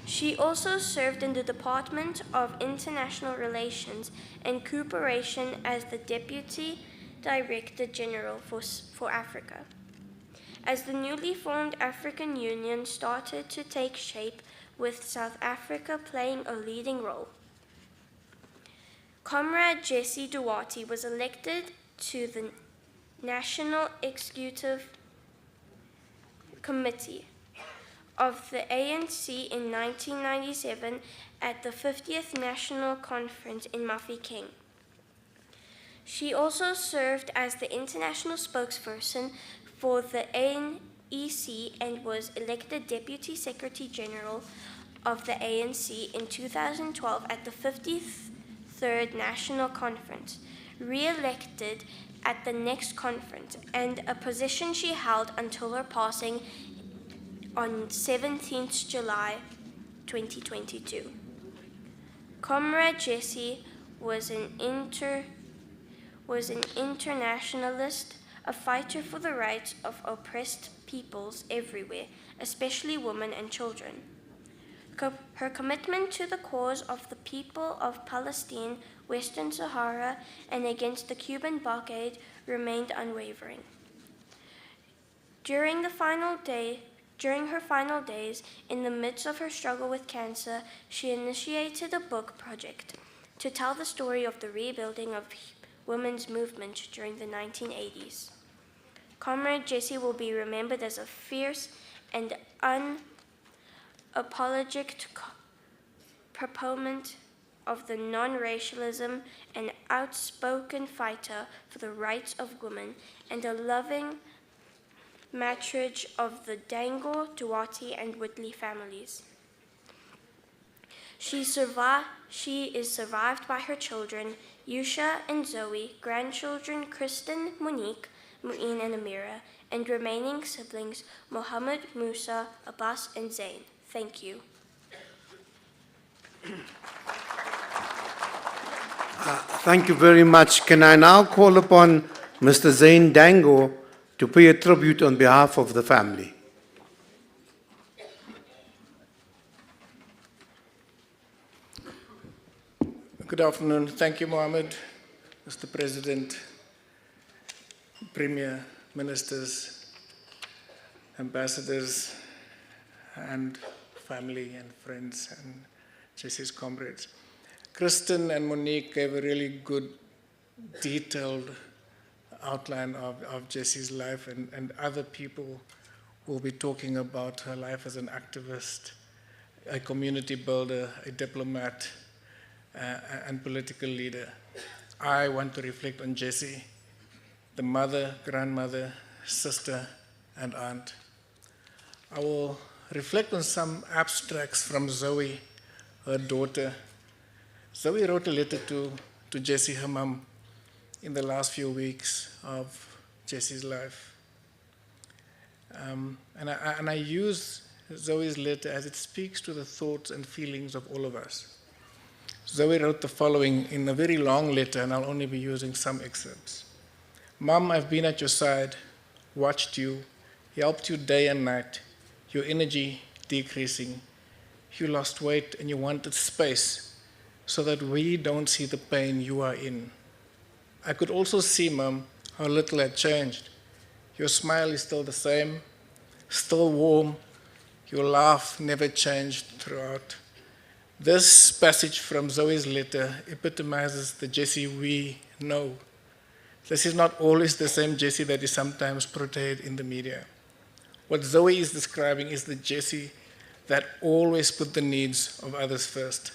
Speaker 12: She also served in the Department of International Relations and Cooperation as the Deputy Director General for Africa. As the newly formed African Union started to take shape, with South Africa playing a leading role, Comrade Jesse Duarte was elected to the National Executive Committee of the ANC in 1997 at the 50th National Conference in Mafeking. She also served as the international spokesperson for the ANEC and was elected Deputy Secretary General of the ANC in 2012 at the 53rd National Conference, re-elected at the next conference, and a position she held until her passing on 17th July 2022. Comrade Jessie was an internationalist, a fighter for the rights of oppressed peoples everywhere, especially women and children. Her commitment to the cause of the people of Palestine, Western Sahara, and against the Cuban blockade remained unwavering. During her final days, in the midst of her struggle with cancer, she initiated a book project to tell the story of the rebuilding of women's movement during the 1980s. Comrade Jessie will be remembered as a fierce and unapologetic proponent of the non-racialism, an outspoken fighter for the rights of women, and a loving matriarch of the Dango, Duarte, and Whitley families. She is survived by her children, Yusha and Zoe, grandchildren Kristen, Monique, Mu'in, and Amira, and remaining siblings Mohammed, Musa, Abbas, and Zain. Thank you.
Speaker 11: Thank you very much. Can I now call upon Mr. Zain Dango to pay a tribute on behalf of the family?
Speaker 13: Good afternoon. Thank you, Mohammed, Mr. President, Premier, Ministers, Ambassadors, and family and friends and Jesse's comrades. Kristen and Monique gave a really good, detailed outline of Jesse's life, and other people will be talking about her life as an activist, a community builder, a diplomat, and political leader. I want to reflect on Jessie, the mother, grandmother, sister, and aunt. I will reflect on some abstracts from Zoe, her daughter. Zoe wrote a letter to Jessie, her mum, in the last few weeks of Jesse's life. And I use Zoe's letter as it speaks to the thoughts and feelings of all of us. Zoe wrote the following in a very long letter, and I'll only be using some excerpts. Mum, I've been at your side, watched you, helped you day and night, your energy decreasing. You lost weight and you wanted space so that we don't see the pain you are in. I could also see, Mum, how little had changed. Your smile is still the same, still warm. Your laugh never changed throughout. This passage from Zoe's letter epitomizes the Jessie we know. This is not always the same Jessie that is sometimes portrayed in the media. What Zoe is describing is the Jessie that always put the needs of others first.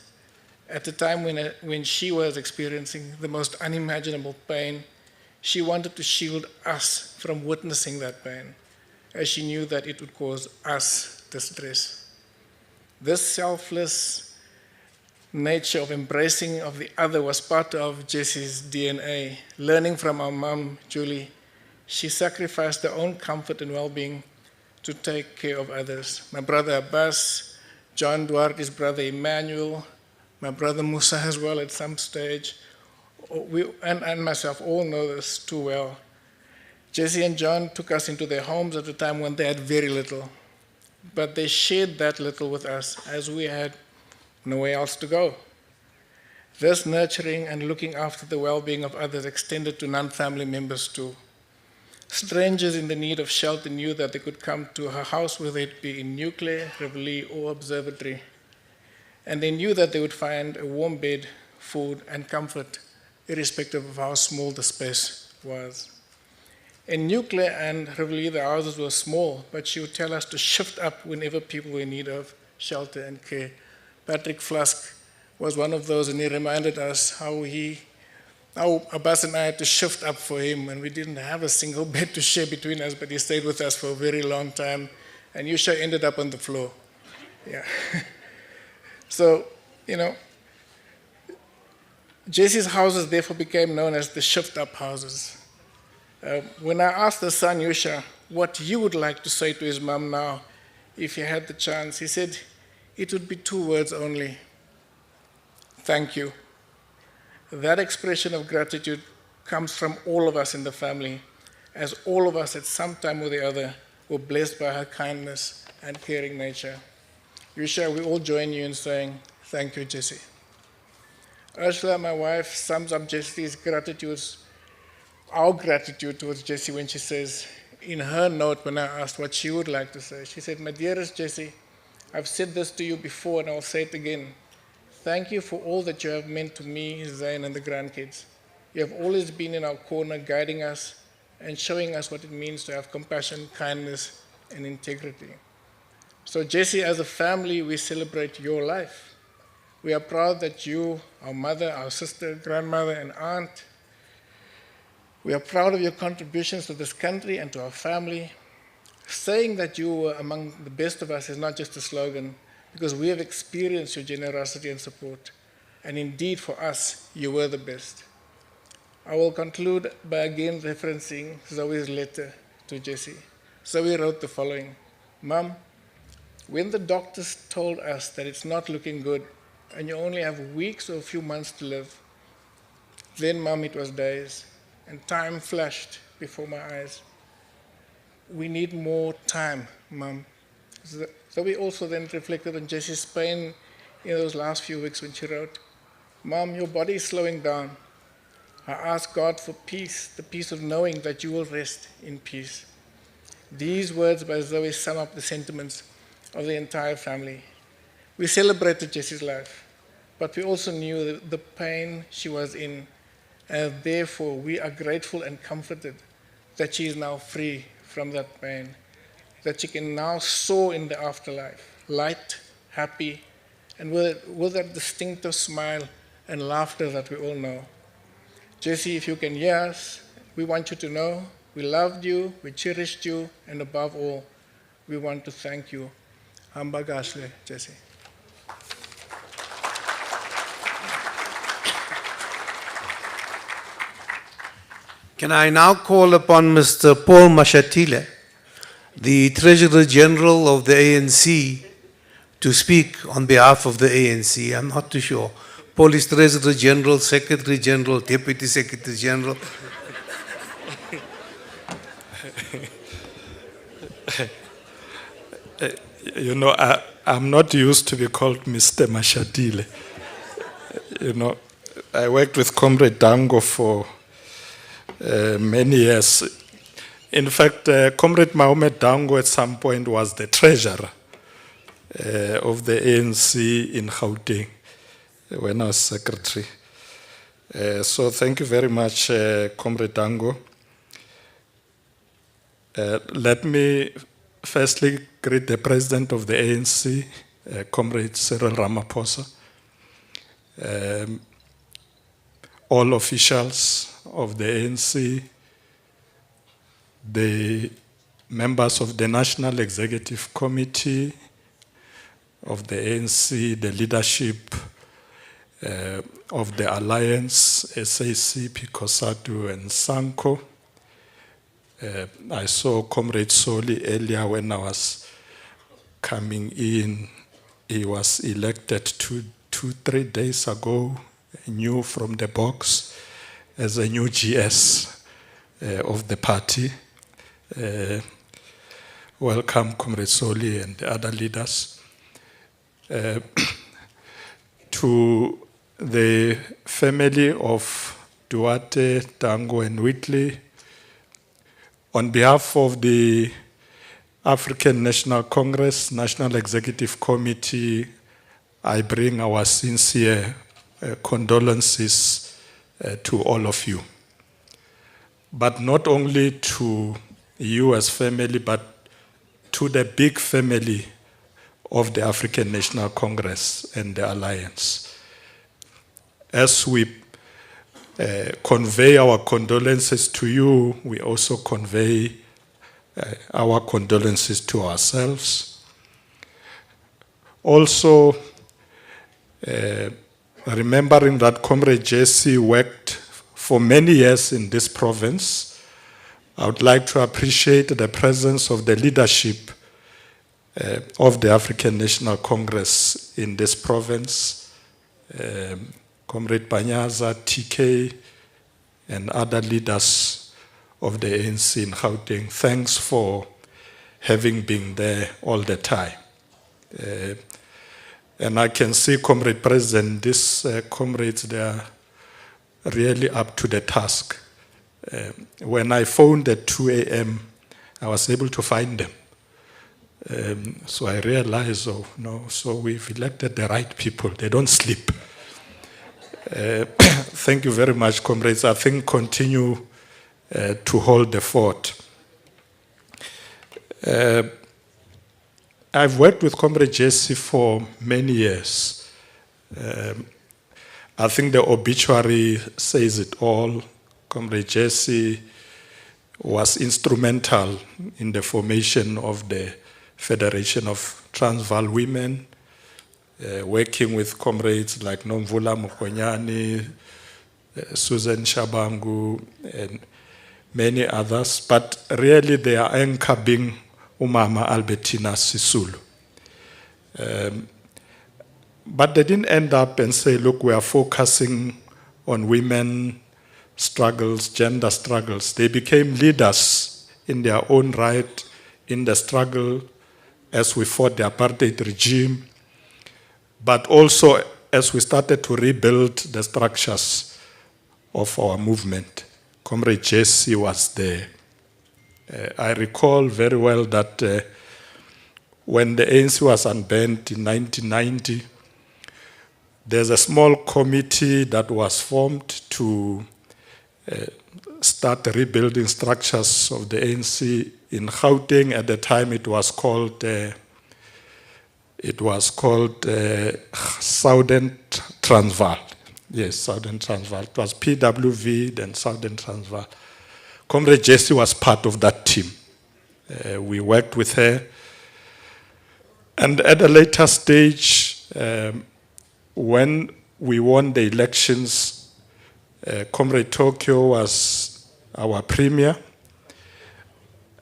Speaker 13: At a time when she was experiencing the most unimaginable pain, she wanted to shield us from witnessing that pain, as she knew that it would cause us distress. This selfless nature of embracing of the other was part of Jessie's DNA. Learning from our mom, Julie, she sacrificed her own comfort and well-being to take care of others. My brother Abbas, John Duarte's brother Emmanuel, my brother Musa as well at some stage, and myself all know this too well. Jessie and John took us into their homes at a time when they had very little, but they shared that little with us as we had nowhere else to go. This nurturing and looking after the well-being of others extended to non-family members too. Strangers in the need of shelter knew that they could come to her house, whether it be in Nuclear, Reveille, or Observatory, and they knew that they would find a warm bed, food, and comfort, irrespective of how small the space was. In Nuclear and Reveille, the houses were small, but she would tell us to shift up whenever people were in need of shelter and care. Patrick Flask was one of those, and he reminded us how Abbas and I had to shift up for him, and we didn't have a single bed to share between us, but he stayed with us for a very long time, and Yusha ended up on the floor. Yeah. So, Jesse's houses therefore became known as the shift-up houses. When I asked the son, Yusha, what you would like to say to his mom now, if he had the chance, he said, it would be 2 words only. Thank you. That expression of gratitude comes from all of us in the family, as all of us at some time or the other were blessed by her kindness and caring nature. Yusha, we all join you in saying, thank you, Jessie. Ursula, my wife, sums up Jessie's our gratitude towards Jessie when she says, in her note when I asked what she would like to say, she said, my dearest Jessie, I've said this to you before and I'll say it again. Thank you for all that you have meant to me, Zayn, and the grandkids. You have always been in our corner, guiding us and showing us what it means to have compassion, kindness, and integrity. So Jessie, as a family, we celebrate your life. We are proud that you, our mother, our sister, grandmother, and aunt, we are proud of your contributions to this country and to our family. Saying that you were among the best of us is not just a slogan, because we have experienced your generosity and support. And indeed, for us, you were the best. I will conclude by again referencing Zoe's letter to Jessie. Zoe wrote the following, Mom, when the doctors told us that it's not looking good and you only have weeks or a few months to live, then, Mom, it was days, and time flashed before my eyes. We need more time, Mom. Zoe also then reflected on Jessie's pain in those last few weeks when she wrote, Mom, your body is slowing down. I ask God for peace, the peace of knowing that you will rest in peace. These words by Zoe sum up the sentiments of the entire family. We celebrated Jessie's life, but we also knew the pain she was in, and therefore we are grateful and comforted that she is now free from that pain, that she can now soar in the afterlife, light, happy, and with that distinctive smile and laughter that we all know. Jessie, if you can hear us, we want you to know we loved you, we cherished you, and above all, we want to thank you. Hamba kahle, Jessie.
Speaker 11: Can I now call upon Mr. Paul Mashatile, the Treasurer General of the ANC, to speak on behalf of the ANC? I'm not too sure. Paul is Treasurer General, Secretary General, Deputy Secretary General.
Speaker 14: You know, I'm not used to be called Mr. Mashatile. You know, I worked with Comrade Dango for many years. In fact, Comrade Mohamed Dango at some point was the treasurer of the ANC in Gauteng when I was secretary. So thank you very much, Comrade Dango. Let me firstly greet the President of the ANC, Comrade Cyril Ramaphosa, all officials of the ANC, the members of the National Executive Committee of the ANC, the leadership of the Alliance, SAC, Picosatu, and Sanko. I saw Comrade Soli earlier when I was coming in. He was elected 3 days ago, new from the box, as a new GS of the party. Welcome, Comrade Soli and the other leaders. To the family of Duarte, Tango, and Whitley, on behalf of the African National Congress, National Executive Committee, I bring our sincere condolences to all of you. But not only to you as family, but to the big family of the African National Congress and the Alliance. As we convey our condolences to you, we also convey our condolences to ourselves. Also, remembering that Comrade Jesse worked for many years in this province, I would like to appreciate the presence of the leadership of the African National Congress in this province, Comrade Banyaza, TK, and other leaders of the ANC in Gauteng. Thanks for having been there all the time. And I can see, Comrade President, these comrades, they are really up to the task. When I phoned at 2 a.m., I was able to find them. So I realized, oh no, so we've elected the right people. They don't sleep. Thank you very much, comrades. I think continue to hold the fort. I've worked with Comrade Jesse for many years. I think the obituary says it all. Comrade Jesse was instrumental in the formation of the Federation of Transvaal Women, working with comrades like Nomvula Mokonyani, Susan Shabangu, and many others, but really their anchor being Umama Albertina Sisulu. But they didn't end up and say, look, we are focusing on women struggles, gender struggles. They became leaders in their own right in the struggle as we fought the apartheid regime, but also as we started to rebuild the structures of our movement, Comrade Jesse was there. I recall very well that when the ANC was unbanned in 1990, there's a small committee that was formed to start rebuilding structures of the ANC in Gauteng. At the time, it was called Southern Transvaal. Yes, Southern Transvaal. It was PWV, then Southern Transvaal. Comrade Jessie was part of that team. We worked with her. And at a later stage, when we won the elections, Comrade Tokyo was our premier,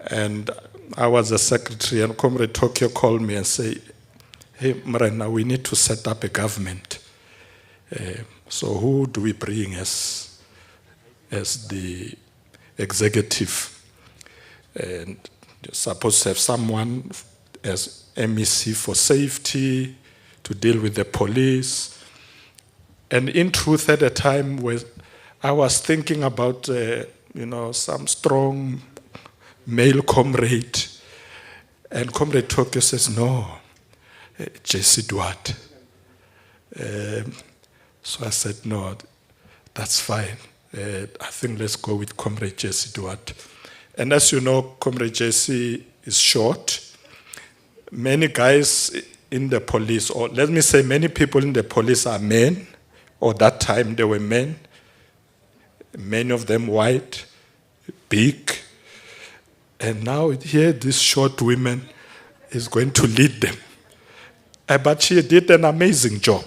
Speaker 14: and I was the secretary, and Comrade Tokyo called me and said, "Hey, Mrena, we need to set up a government. So who do we bring as the executive? And you're supposed to have someone as MEC for safety, to deal with the police." And in truth, at a time where I was thinking about, some strong male comrade, and Comrade Tokyo says, "No, Jesse Duarte." So I said, "No, that's fine. I think let's go with Comrade Jesse Duarte." And as you know, Comrade Jesse is short. Many guys in the police, or let me say many people in the police are men, or that time they were men, many of them white, big, and now here this short woman is going to lead them. But she did an amazing job.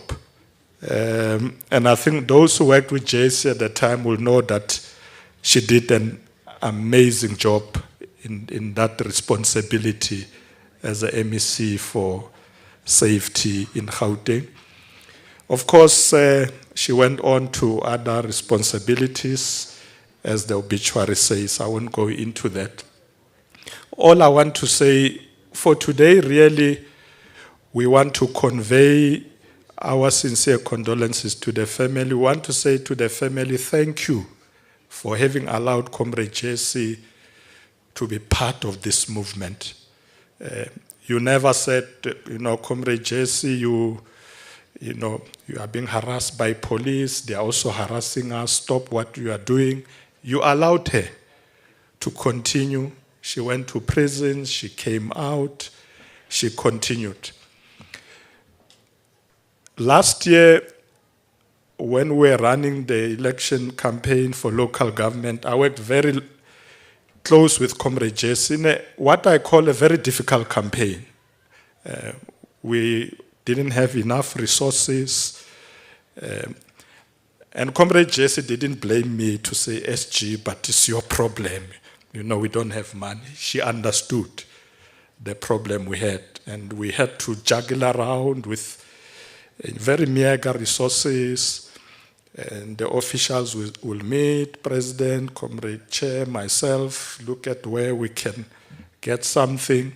Speaker 14: And I think those who worked with Jessie at the time will know that she did an amazing job in that responsibility as a MEC for safety in Gauteng. Of course, she went on to other responsibilities, as the obituary says. I won't go into that. All I want to say for today, really, we want to convey our sincere condolences to the family. We want to say to the family, thank you for having allowed Comrade Jessie to be part of this movement. You never said, Comrade Jessie, you are being harassed by police. They are also harassing us. Stop what you are doing. You allowed her to continue. She went to prison. She came out. She continued. Last year, when we were running the election campaign for local government, I worked very close with Comrade Jessie in what I call a very difficult campaign. We didn't have enough resources. And Comrade Jessie didn't blame me to say, SG, but it's your problem. We don't have money. She understood the problem we had. And we had to juggle around with very meager resources. And the officials will meet, President, Comrade Chair, myself, look at where we can get something.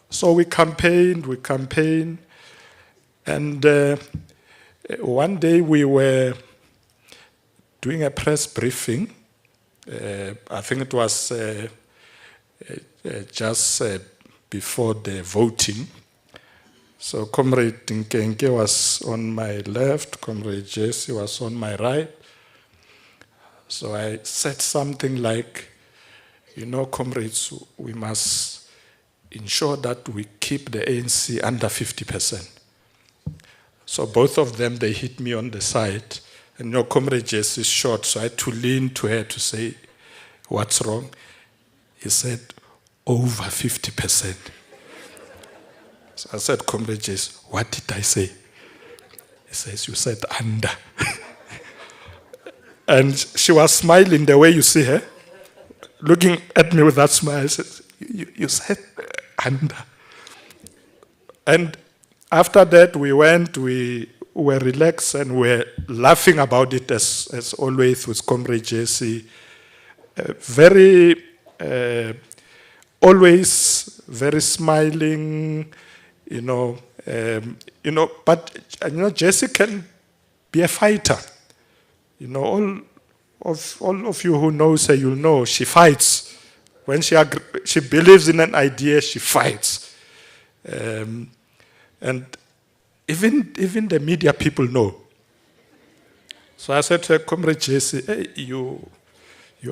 Speaker 14: So we campaigned. And one day we were doing a press briefing. I think it was just before the voting. So Comrade Nkenke was on my left, Comrade Jessie was on my right. So I said something like, comrades, we must ensure that we keep the ANC under 50%. So both of them, they hit me on the side. And Comrade Jessie is short, so I had to lean to her to say, what's wrong? He said, over 50%. So I said, Comrade Jessie, what did I say? He says, you said under. And she was smiling the way you see her, looking at me with that smile. She says, you said under. And after that, we were relaxed and we were laughing about it as always with Comrade Jessie. Always very smiling, But Jessie can be a fighter. All of you who knows her, you'll know she fights. When she believes in an idea, she fights. And even the media people know. So I said to her, Comrade Jessie, hey, you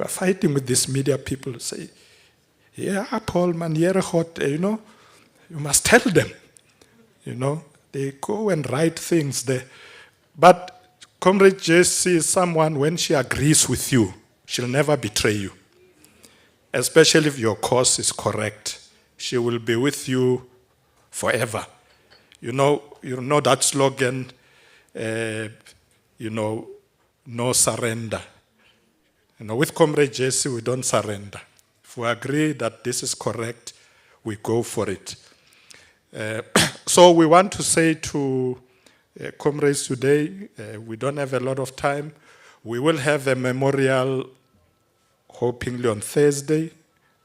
Speaker 14: are fighting with these media people. Say, yeah, Paul, man, you must tell them. They go and write things there. But Comrade Jessie is someone, when she agrees with you, she'll never betray you. Especially if your cause is correct. She will be with you forever. You know that slogan, no surrender. With Comrade Jessie, we don't surrender. If we agree that this is correct, we go for it. So we want to say to comrades today, we don't have a lot of time. We will have a memorial, hopefully on Thursday,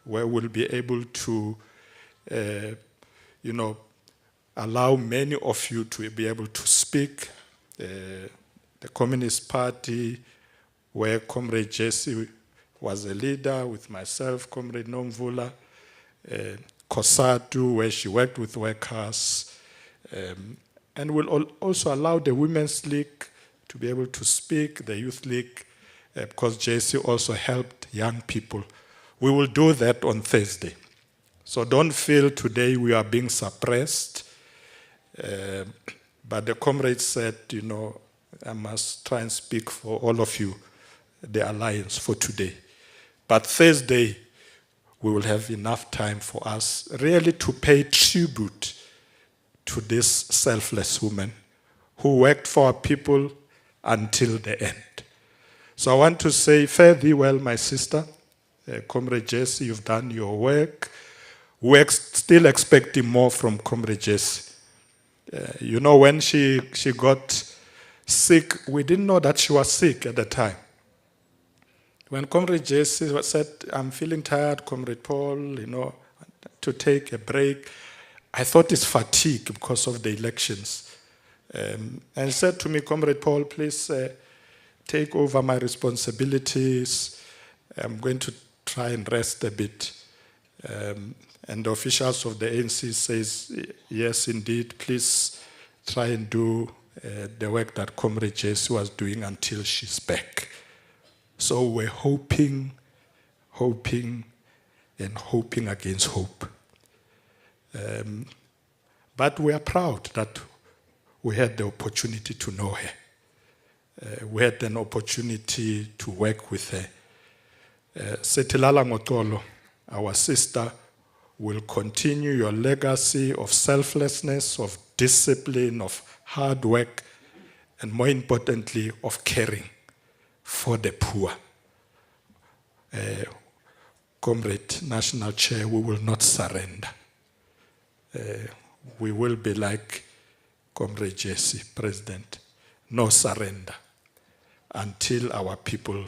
Speaker 14: where we'll be able to, allow many of you to be able to speak. The Communist Party, where Comrade Jessie was a leader, with myself, Comrade Nomvula, COSATU, where she worked with workers, and we'll also allow the Women's League to be able to speak, the Youth League, because Jessie also helped young people. We will do that on Thursday. So don't feel today we are being suppressed. But the comrades said, I must try and speak for all of you, the Alliance, for today. But Thursday, we will have enough time for us really to pay tribute to this selfless woman who worked for our people until the end. So I want to say, fare thee well, my sister. Comrade Jessie, you've done your work. We're still expecting more from Comrade Jessie. When she got sick, we didn't know that she was sick at the time. When Comrade Jessie said, I'm feeling tired, Comrade Paul, to take a break, I thought it's fatigue because of the elections. And he said to me, Comrade Paul, please take over my responsibilities. I'm going to try and rest a bit. And the officials of the ANC says, yes, indeed, please try and do the work that Comrade Jessie was doing until she's back. So we're hoping against hope. But we are proud that we had the opportunity to know her. We had an opportunity to work with her. Setilala Ngotolo, our sister, will continue your legacy of selflessness, of discipline, of hard work, and more importantly, of caring for the poor. Comrade National Chair, we will not surrender. We will be like Comrade Jessie, President, no surrender until our people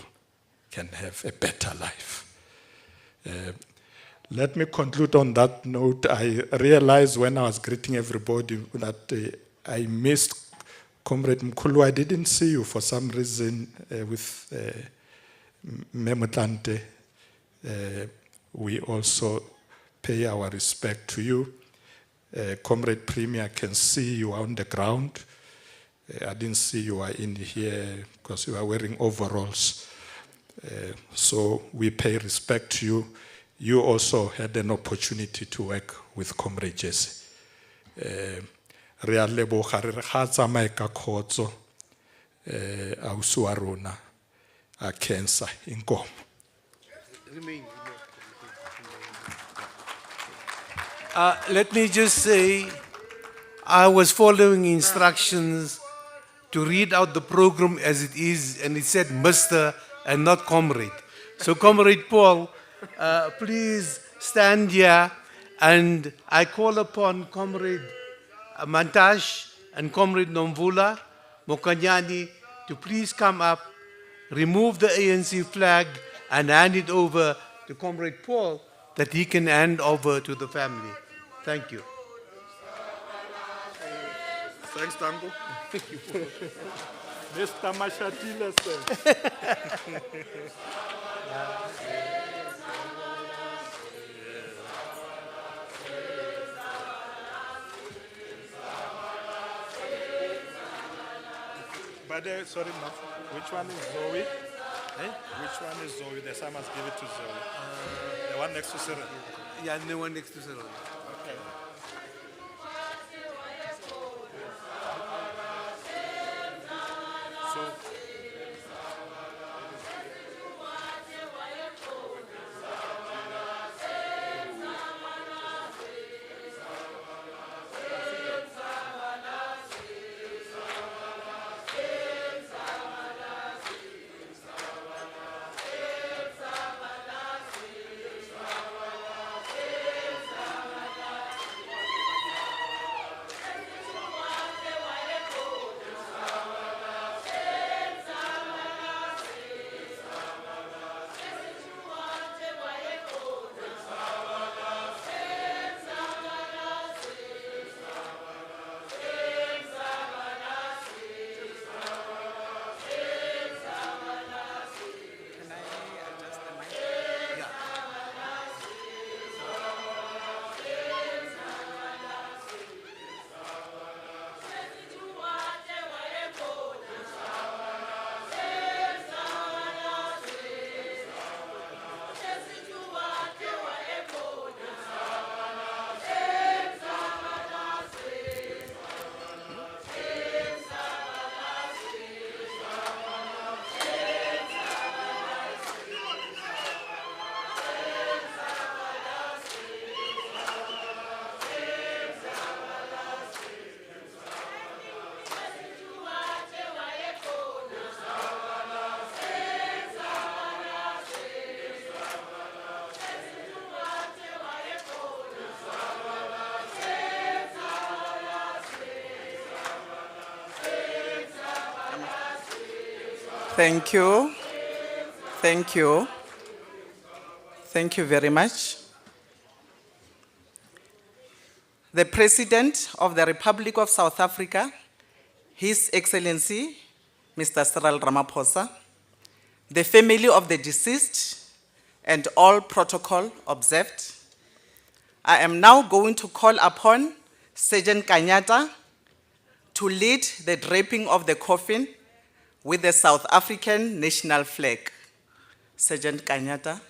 Speaker 14: can have a better life. Let me conclude on that note. I realized when I was greeting everybody that I missed Comrade Mkhulu. I didn't see you for some reason with Memotlante. We also pay our respect to you. Comrade Premier, I can see you on the ground. I didn't see you are in here because you are wearing overalls. So we pay respect to you. You also had an opportunity to work with Comrade Jessie. Re a leboga re ga tsamaye ka khotso ausi wa rona a cancer inkomo.
Speaker 11: Let me just say, I was following instructions to read out the program as it is, and it said Mr. and not Comrade. So Comrade Paul, please stand here, and I call upon Comrade Mantash and Comrade Nomvula Mokanyani to please come up, remove the ANC flag, and hand it over to Comrade Paul that he can hand over to the family. Thank you.
Speaker 14: Thanks, Tango. Mr. Mashatile, sir. But sorry, Mom. Which one is Zoe? Eh? Which one is Zoe? The son must give it to Zoe. The one next to Cyril.
Speaker 11: Yeah, the one next to Cyril.
Speaker 14: Okay. So.
Speaker 15: Thank you. Thank you. Thank you very much. The President of the Republic of South Africa, His Excellency, Mr. Cyril Ramaphosa, the family of the deceased, and all protocol observed, I am now going to call upon Sergeant Kanyata to lead the draping of the coffin with the South African national flag. Sergeant Kanyata.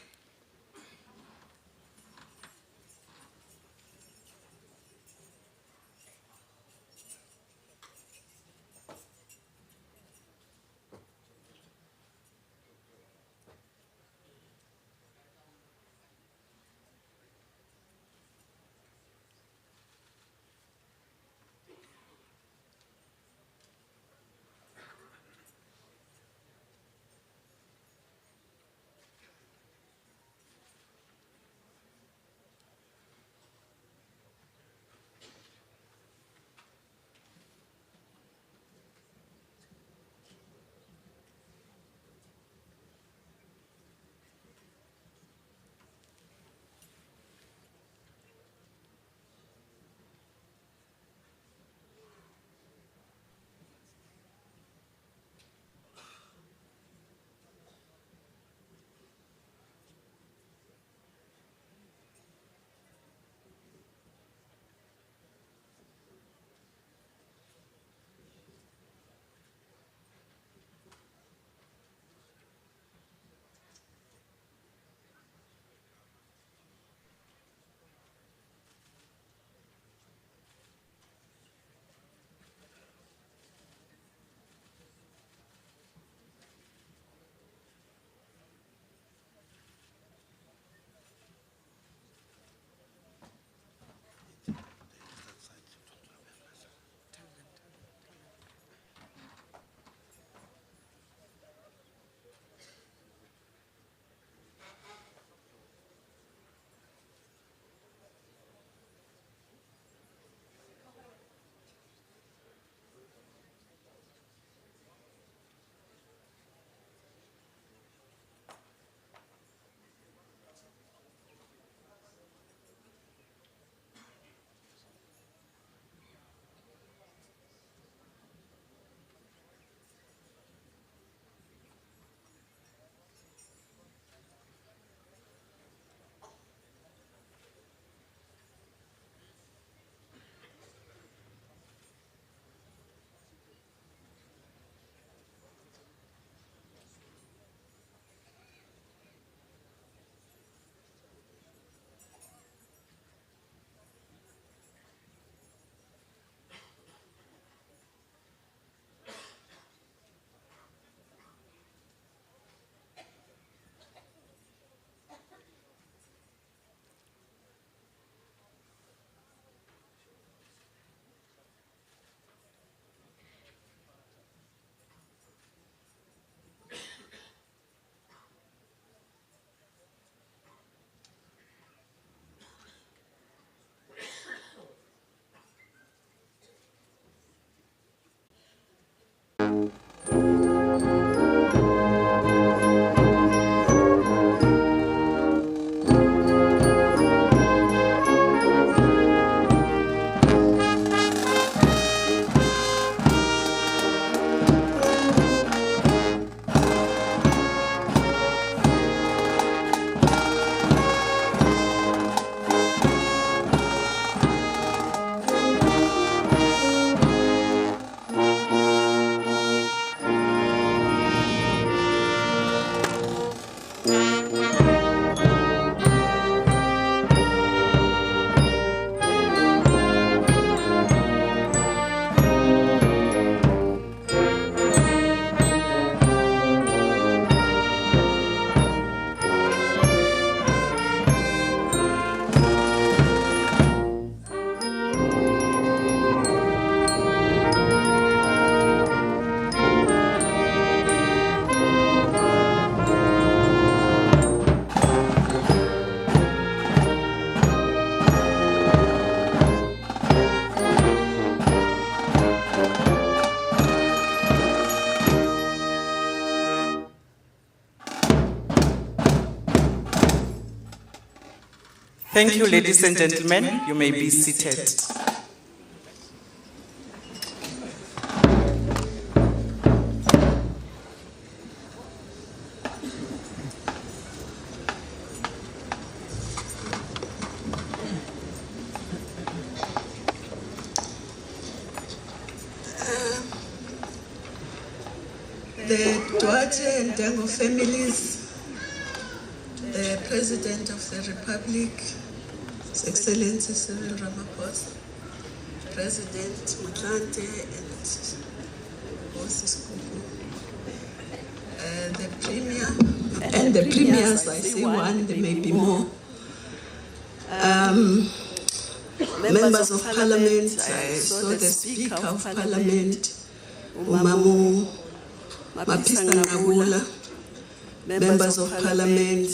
Speaker 15: Thank you, ladies and gentlemen. You may be seated.
Speaker 16: The Duarte and Dango families, the President of the Republic, His Excellency Cyril Ramaphosa, President Motlanthe and Moses Kuku, the Premier, and the Premiers, I see one, there may be more. Members of Parliament, I saw the Speaker of Parliament, Umamu Mapisa Ngabula, members of Parliament,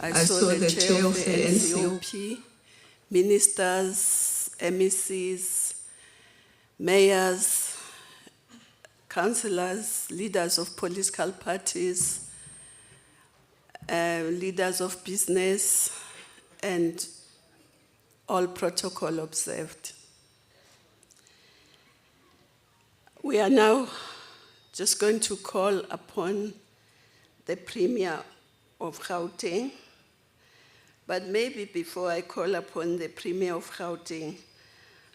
Speaker 16: I saw the chair of the NCOP, ministers, MECs, mayors, councillors, leaders of political parties, leaders of business, and all protocol observed. We are now just going to call upon the Premier of Gauteng, but maybe before I call upon the Premier of Gauteng,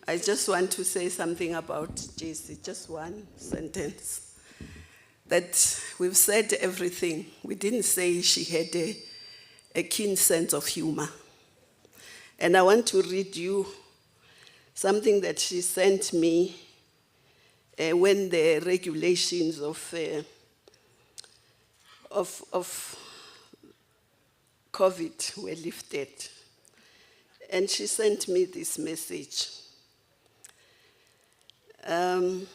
Speaker 16: I just want to say something about Jessie, just one sentence. That we've said everything. We didn't say she had a keen sense of humor. And I want to read you something that she sent me when the regulations of COVID were lifted. And she sent me this message. And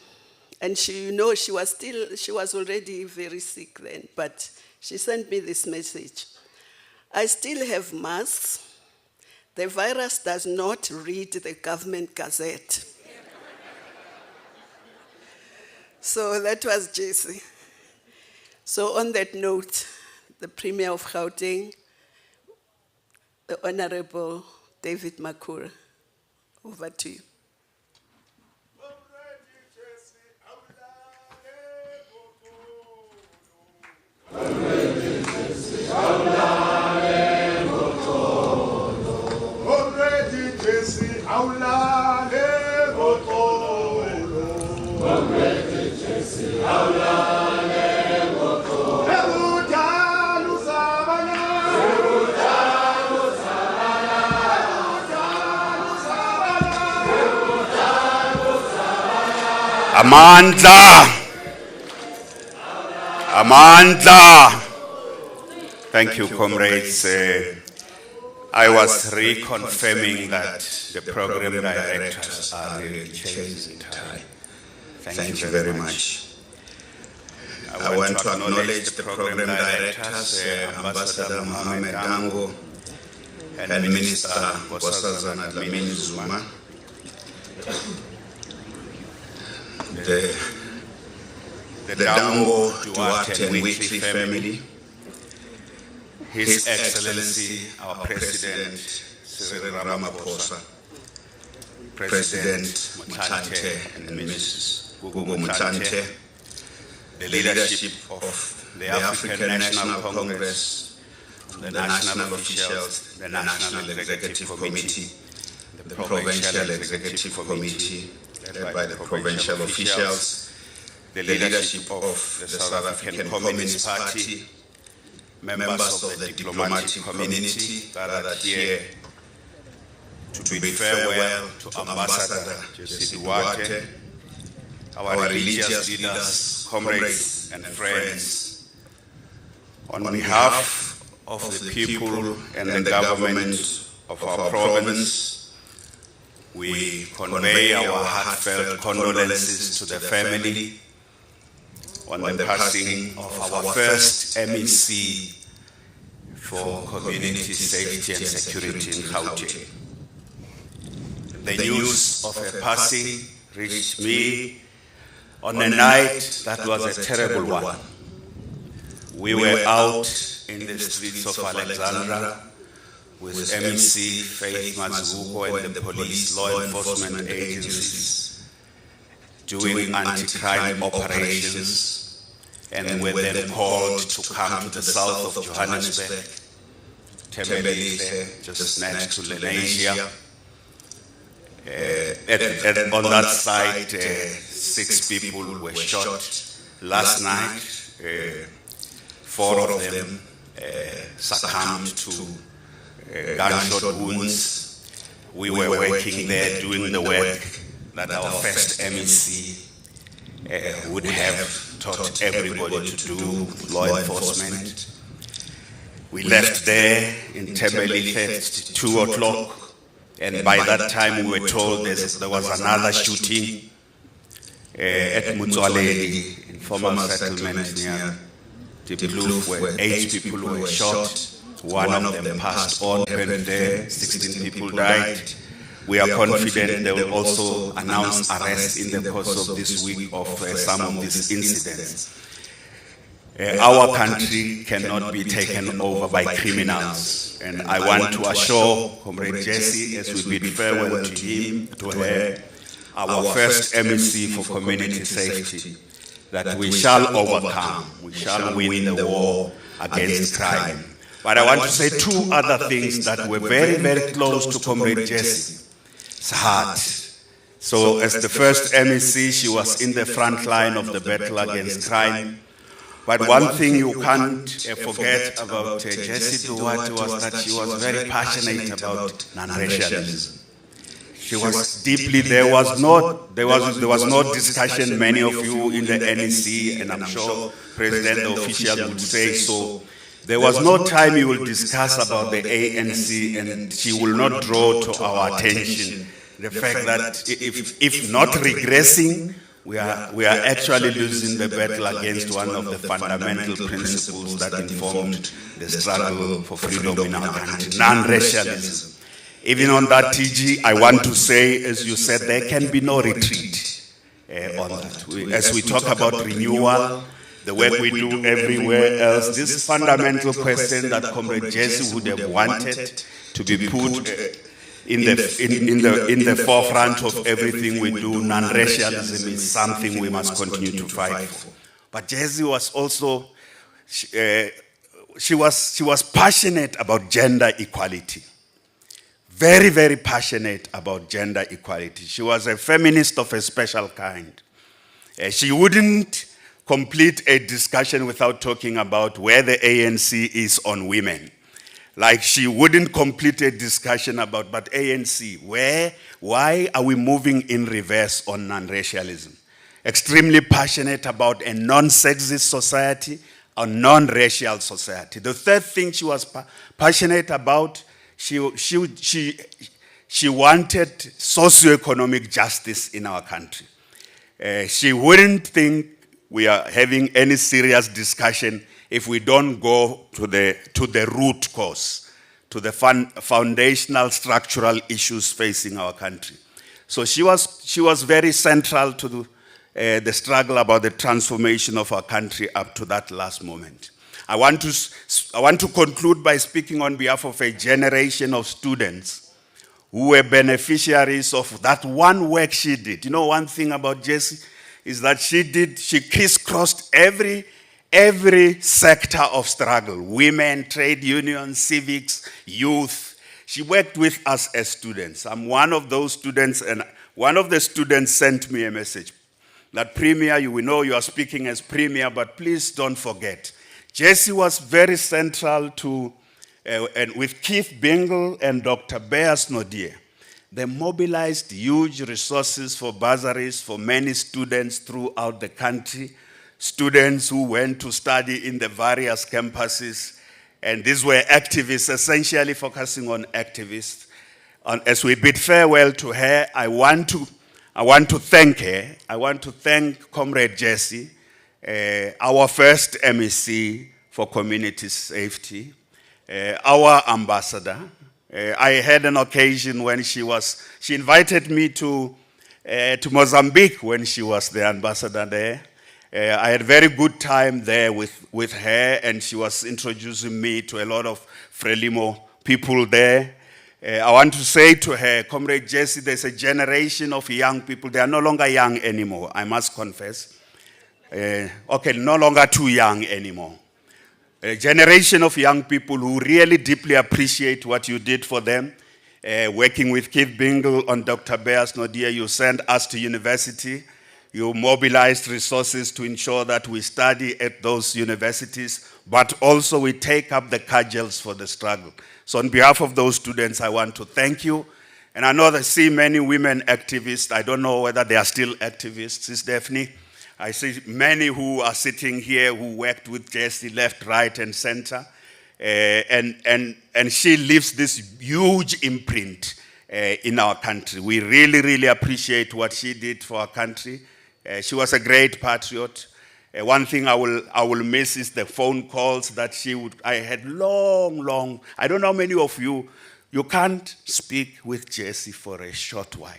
Speaker 16: she, you know, she was already very sick then, but she sent me this message. I still have masks. The virus does not read the government gazette. So that was Jessie. So on that note, the Premier of Gauteng, the Honorable David Makura, over to you.
Speaker 17: Amandla. Thank you, comrades. I was reconfirming that the program directors are really chasing time. Thank you very much. I want to acknowledge the program directors, Ambassador Mohamed Dango and Minister Bosazana Dlamini Zuma. The Dango, Duarte and Whitley family, His Excellency, our President Cyril Ramaphosa, President Motlanthe and Mrs. Gugu Motlanthe, the leadership of the African National Congress, the national officials, the National Executive Committee, the Provincial Executive Committee, led by the provincial officials, the leadership of the South African Communist Party, members of the diplomatic community gathered here to bid farewell to Ambassador Jesse Duarte, our religious leaders, comrades and friends. On behalf of the people and the government of our province, we convey our heartfelt condolences to the family on the passing of our first MEC for Community Safety and Security in Gauteng. The news of her passing reached me on a night that was a terrible one. We were out in the streets of Alexandra with MEC, Faith Mazuko, and the police law enforcement agencies doing anti-crime operations, and were then called to come to the south of Johannesburg, Tembelihle, just next to Lenasia. On that site, 6 people were shot last night. 4 of them succumbed to gunshot wounds. We were working there doing the work that our first MEC would have taught everybody to do, law enforcement. We left there in Tembelihle at 2 o'clock. And by that time, we were told there was another shooting at Mutswaledi, informal settlement near Diepkloof, where 8 people were shot. 1 of them passed on, happened there, 16 people died. We are confident they will also announce arrests in the course of this week of some of these incidents. Our country cannot be taken over by criminals. And I want to assure Comrade Jesse, as we bid farewell to him, to her, our first MEC for community safety, that we shall overcome, we shall win the war against crime. But I want to say 2 other things that were very, very close to Comrade Jesse's heart. So as the first MEC, she was in the front line of the battle against crime. But one thing you can't forget about Jesse Duarte was that she was very passionate about non-racialism. She was deeply, there was no discussion, many of you in the NEC, and I'm sure President the official would say so. There was no time you will discuss about the ANC and she will not draw to our attention the fact that if not regressing, we are actually losing the battle against one of the fundamental principles that informed the struggle for freedom in our country, non-racialism. Even on that TG, I want to say, as you said, there can be no retreat on that. As we talk about renewal, the work we do everywhere else, this fundamental question that Comrade Jesse would have wanted to be put in the forefront of everything we do, non-racialism is something we must continue to fight for. But Jessie was also, she was passionate about gender equality. Very, very passionate about gender equality. She was a feminist of a special kind. She wouldn't complete a discussion without talking about where the ANC is on women. Like she wouldn't complete a discussion about, but ANC, why are we moving in reverse on non-racialism? Extremely passionate about a non-sexist society, a non-racial society. The third thing she was passionate about, she wanted socioeconomic justice in our country. She wouldn't think we are having any serious discussion if we don't go to the root cause, to the foundational structural issues facing our country. So she was very central to the struggle about the transformation of our country up to that last moment. I want to conclude by speaking on behalf of a generation of students who were beneficiaries of that one work she did. You know, one thing about Jessie is that she crisscrossed every sector of struggle: women, trade unions, civics, youth. She worked with us as students. I'm one of those students, and one of the students sent me a message that, Premier, we know you are speaking as Premier, but please don't forget, Jessie was very central to, and with Keith Bingle and Dr. Beas Nodie, they mobilized huge resources for bursaries for many students throughout the country, students who went to study in the various campuses. And these were activists, essentially focusing on activists. And as we bid farewell to her, I want to thank her. I want to thank Comrade Jessie, our first MEC for community safety, our ambassador. I had an occasion when she invited me to Mozambique when she was the ambassador there. I had a very good time there with her, and she was introducing me to a lot of Frelimo people there. I want to say to her, Comrade Jessie, there's a generation of young people. They are no longer young anymore, I must confess. Okay, no longer too young anymore. A generation of young people who really deeply appreciate what you did for them. Working with Keith Bingle on Dr. Bear's Nodia, you sent us to university. You mobilized resources to ensure that we study at those universities, but also we take up the cudgels for the struggle. So on behalf of those students, I want to thank you. And I know that I see many women activists. I don't know whether they are still activists, Sis Daphne. I see many who are sitting here who worked with Jessie left, right, and center. And she leaves this huge imprint in our country. We really, really appreciate what she did for our country. She was a great patriot. One thing I will miss is the phone calls that I had long, I don't know how many of you can't speak with Jessie for a short while.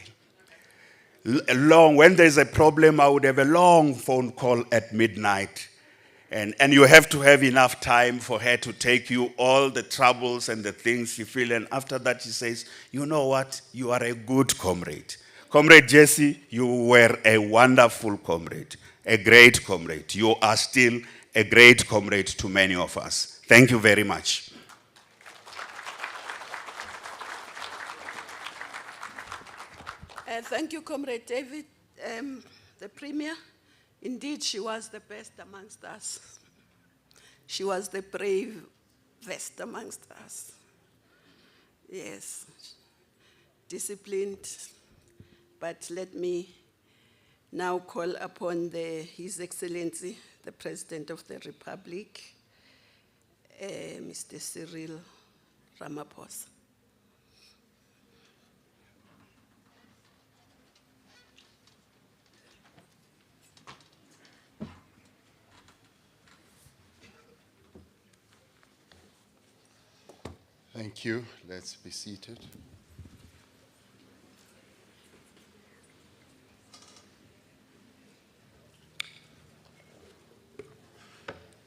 Speaker 17: When there's a problem, I would have a long phone call at midnight. And you have to have enough time for her to take you all the troubles and the things you feel. And after that, she says, you know what? You are a good comrade. Comrade Jessie, you were a wonderful comrade, a great comrade. You are still a great comrade to many of us. Thank you very much.
Speaker 16: Thank you, Comrade David, the Premier. Indeed, she was the best amongst us. She was the bravest amongst us. Yes, disciplined. But let me now call upon His Excellency, the President of the Republic, Mr. Cyril Ramaphosa.
Speaker 7: Thank you. Let's be seated.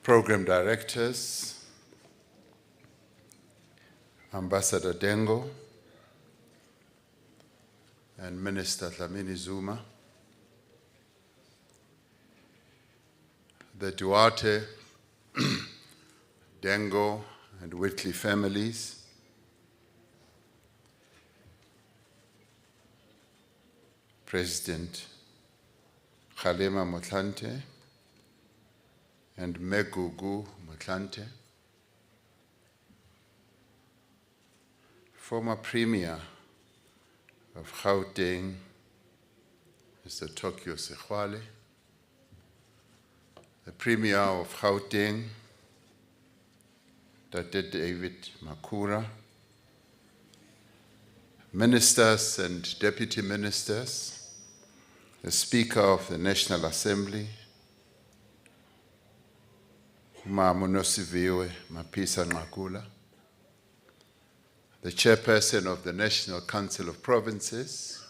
Speaker 7: Program directors, Ambassador Dengo, and Minister Dlamini Zuma, the Duarte, Dengo, and Whitley families, President Kgalema Motlanthe and Megugu Motlanthe, former Premier of Gauteng, Mr. Tokyo Sexwale, the Premier of Gauteng, Dr. David Makura, ministers and deputy ministers, the Speaker of the National Assembly, Munosiviwe Mapisa Nqakula, the Chairperson of the National Council of Provinces,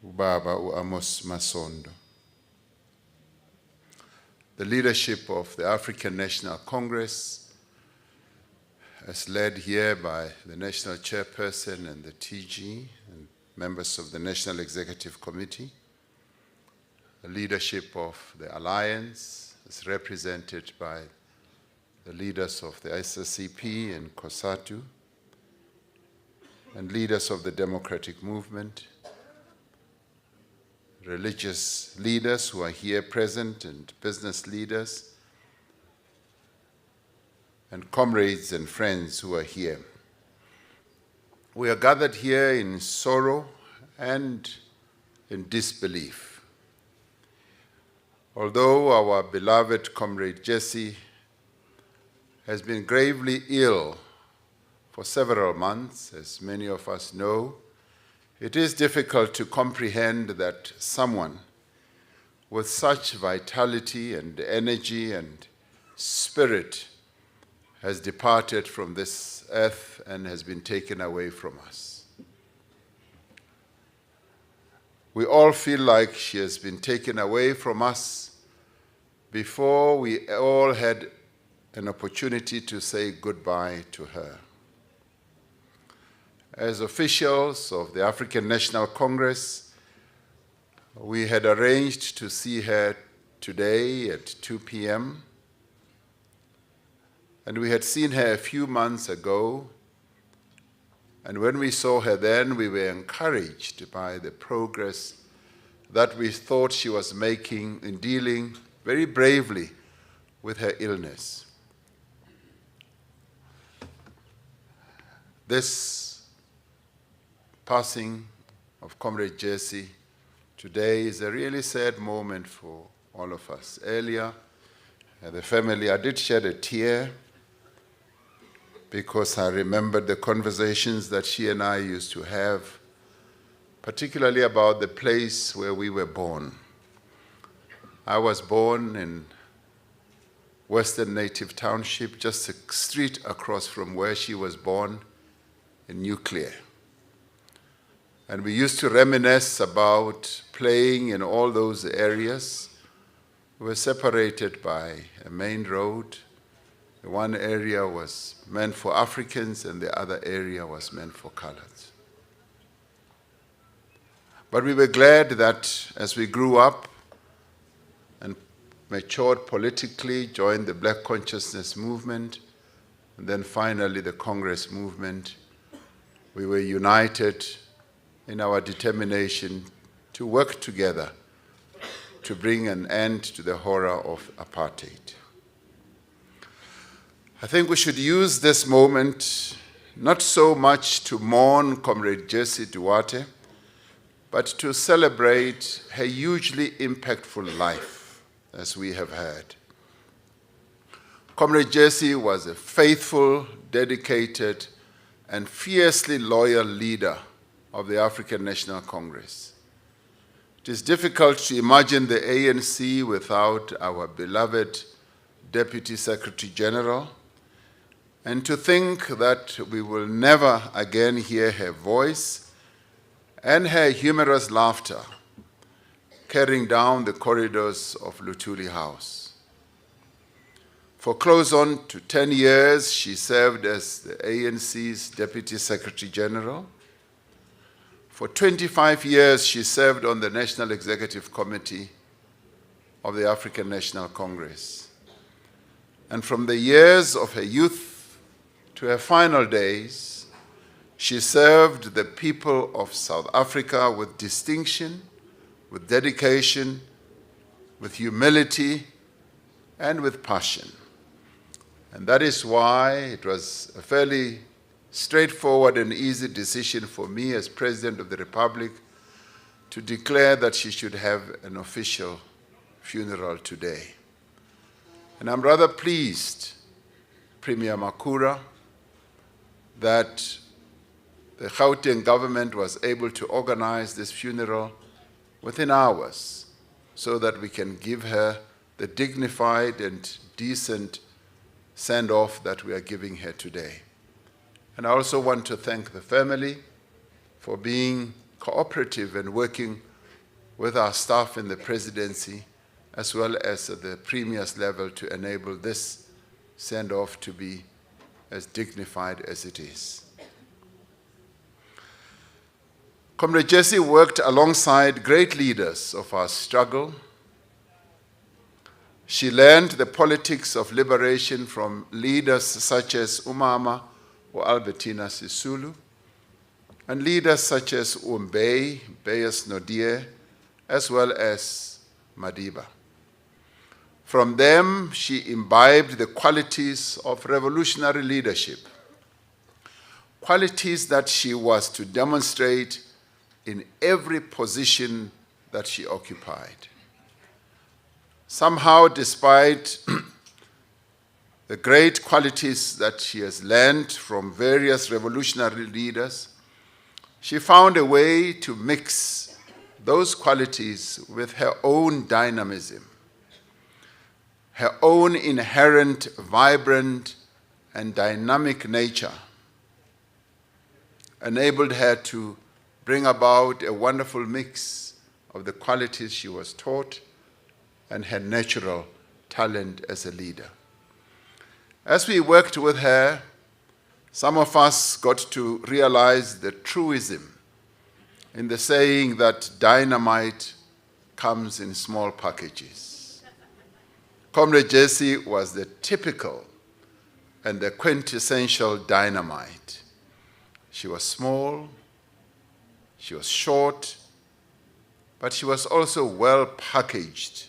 Speaker 7: Ubaba Amos Masondo, the leadership of the African National Congress, as led here by the National Chairperson and the TG, and members of the National Executive Committee, the leadership of the Alliance, as represented by the leaders of the SSCP and COSATU, and leaders of the Democratic Movement, religious leaders who are here present, and business leaders, and comrades and friends who are here. We are gathered here in sorrow and in disbelief. Although our beloved Comrade Jessie has been gravely ill for several months, as many of us know, it is difficult to comprehend that someone with such vitality and energy and spirit has departed from this earth and has been taken away from us. We all feel like she has been taken away from us before we all had an opportunity to say goodbye to her. As officials of the African National Congress, we had arranged to see her today at 2 p.m. And we had seen her a few months ago. And when we saw her then, we were encouraged by the progress that we thought she was making in dealing very bravely with her illness. This passing of Comrade Jesse today is a really sad moment for all of us. Earlier, the family, I did shed a tear because I remembered the conversations that she and I used to have, particularly about the place where we were born. I was born in Western Native Township, just a street across from where she was born in Nuclear. And we used to reminisce about playing in all those areas. We were separated by a main road. One area was meant for Africans and the other area was meant for coloreds. But we were glad that as we grew up and matured politically, joined the Black Consciousness movement, and then finally the Congress movement, we were united in our determination to work together to bring an end to the horror of apartheid. I think we should use this moment not so much to mourn Comrade Jesse Duarte, but to celebrate her hugely impactful life, as we have heard. Comrade Jesse was a faithful, dedicated, and fiercely loyal leader of the African National Congress. It is difficult to imagine the ANC without our beloved Deputy Secretary General, and to think that we will never again hear her voice and her humorous laughter carrying down the corridors of Luthuli House. For close on to 10 years, she served as the ANC's Deputy Secretary General. For 25 years, she served on the National Executive Committee of the African National Congress. And from the years of her youth to her final days, she served the people of South Africa with distinction, with dedication, with humility, and with passion. And that is why it was a fairly straightforward and easy decision for me as President of the Republic to declare that she should have an official funeral today. And I'm rather pleased, Premier Makura, that the Gauteng government was able to organize this funeral within hours so that we can give her the dignified and decent send-off that we are giving her today. And I also want to thank the family for being cooperative and working with our staff in the presidency as well as at the Premier's level to enable this send-off to be as dignified as it is. Comrade Jesse worked alongside great leaders of our struggle. She learned the politics of liberation from leaders such as Umama or Albertina Sisulu, and leaders such as Umbey, Beyers Nodie, as well as Madiba. From them, she imbibed the qualities of revolutionary leadership, qualities that she was to demonstrate in every position that she occupied. Somehow, despite the great qualities that she has learned from various revolutionary leaders, she found a way to mix those qualities with her own dynamism, her own inherent, vibrant, and dynamic nature enabled her to bring about a wonderful mix of the qualities she was taught and her natural talent as a leader. As we worked with her, some of us got to realize the truism in the saying that dynamite comes in small packages. Comrade Jessie was the typical and the quintessential dynamite. She was small, she was short, but she was also well packaged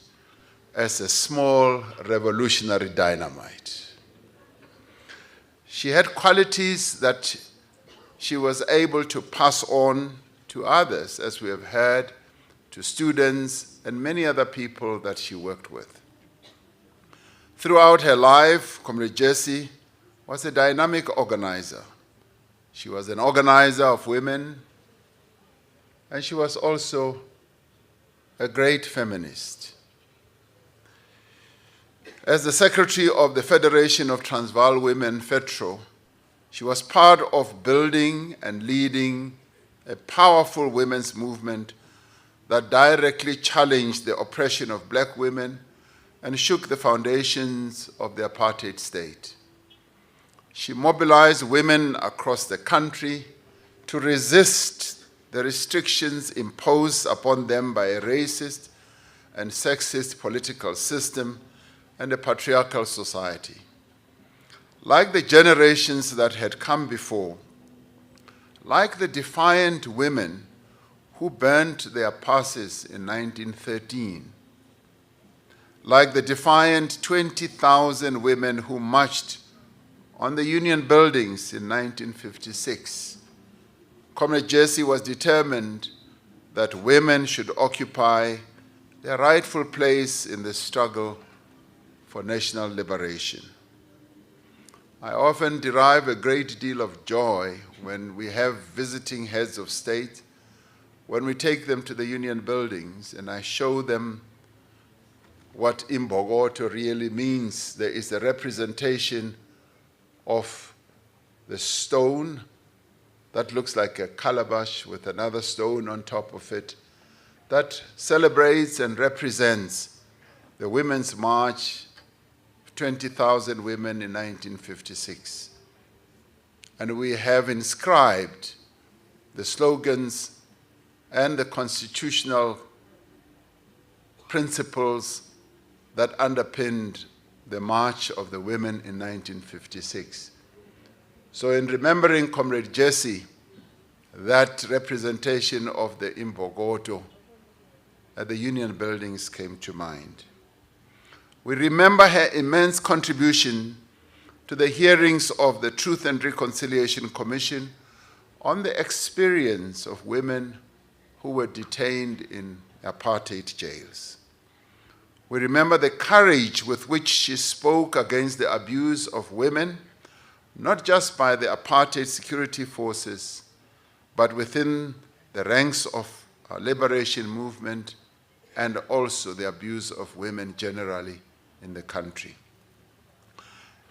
Speaker 7: as a small revolutionary dynamite. She had qualities that she was able to pass on to others, as we have heard, to students and many other people that she worked with. Throughout her life, Comrade Jessie was a dynamic organizer. She was an organizer of women, and she was also a great feminist. As the secretary of the Federation of Transvaal Women, FEDTRAW, she was part of building and leading a powerful women's movement that directly challenged the oppression of black women and shook the foundations of the apartheid state. She mobilized women across the country to resist the restrictions imposed upon them by a racist and sexist political system and a patriarchal society. Like the generations that had come before, like the defiant women who burnt their passes in 1913, like the defiant 20,000 women who marched on the Union buildings in 1956, Comrade Jessie was determined that women should occupy their rightful place in the struggle for national liberation. I often derive a great deal of joy when we have visiting heads of state, when we take them to the Union buildings and I show them what Imbogoto really means. There is a representation of the stone that looks like a calabash with another stone on top of it that celebrates and represents the Women's March, 20,000 women in 1956. And we have inscribed the slogans and the constitutional principles that underpinned the March of the Women in 1956. So in remembering Comrade Jessie, that representation of the Imbogoto at the Union buildings came to mind. We remember her immense contribution to the hearings of the Truth and Reconciliation Commission on the experience of women who were detained in apartheid jails. We remember the courage with which she spoke against the abuse of women, not just by the apartheid security forces, but within the ranks of our liberation movement and also the abuse of women generally in the country.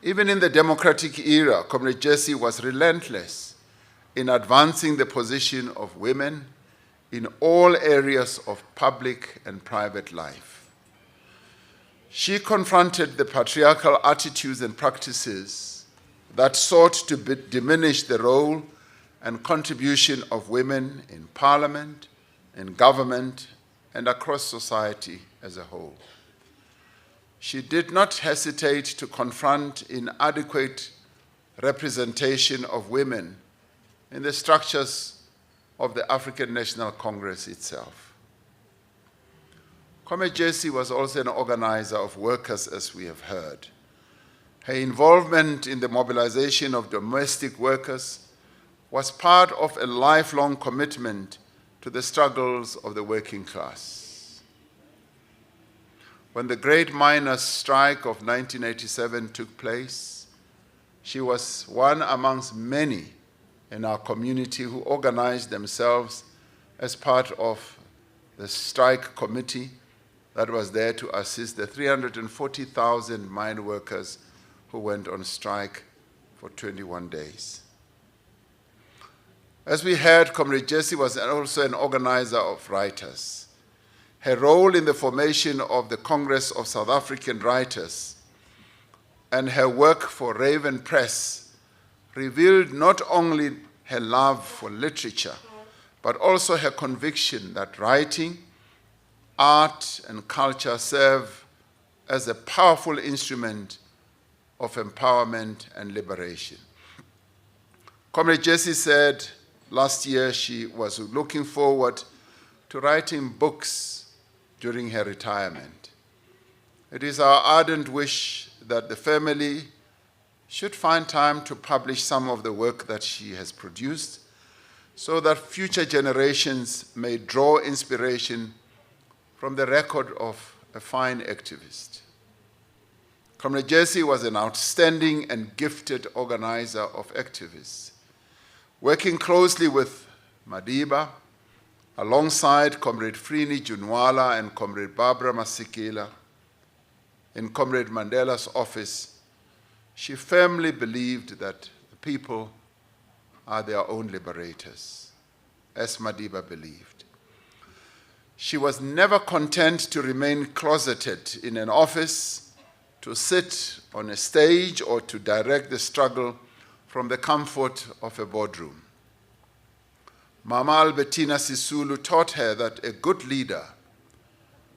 Speaker 7: Even in the democratic era, Comrade Jessie was relentless in advancing the position of women in all areas of public and private life. She confronted the patriarchal attitudes and practices that sought to diminish the role and contribution of women in parliament, in government, and across society as a whole. She did not hesitate to confront inadequate representation of women in the structures of the African National Congress itself. Comrade Jessie was also an organizer of workers, as we have heard. Her involvement in the mobilization of domestic workers was part of a lifelong commitment to the struggles of the working class. When the great miners' strike of 1987 took place, she was one amongst many in our community who organized themselves as part of the strike committee that was there to assist the 340,000 mine workers who went on strike for 21 days. As we heard, Comrade Jessie was also an organizer of writers. Her role in the formation of the Congress of South African Writers and her work for Raven Press revealed not only her love for literature, but also her conviction that writing, art, and culture serve as a powerful instrument of empowerment and liberation. Comrade Jessie said last year she was looking forward to writing books during her retirement. It is our ardent wish that the family should find time to publish some of the work that she has produced so that future generations may draw inspiration from the record of a fine activist. Comrade Jessie was an outstanding and gifted organizer of activists, working closely with Madiba, alongside Comrade Frini Junwala and Comrade Barbara Masikela. In Comrade Mandela's office, she firmly believed that the people are their own liberators, as Madiba believed. She was never content to remain closeted in an office, to sit on a stage, or to direct the struggle from the comfort of a boardroom. Mama Albertina Sisulu taught her that a good leader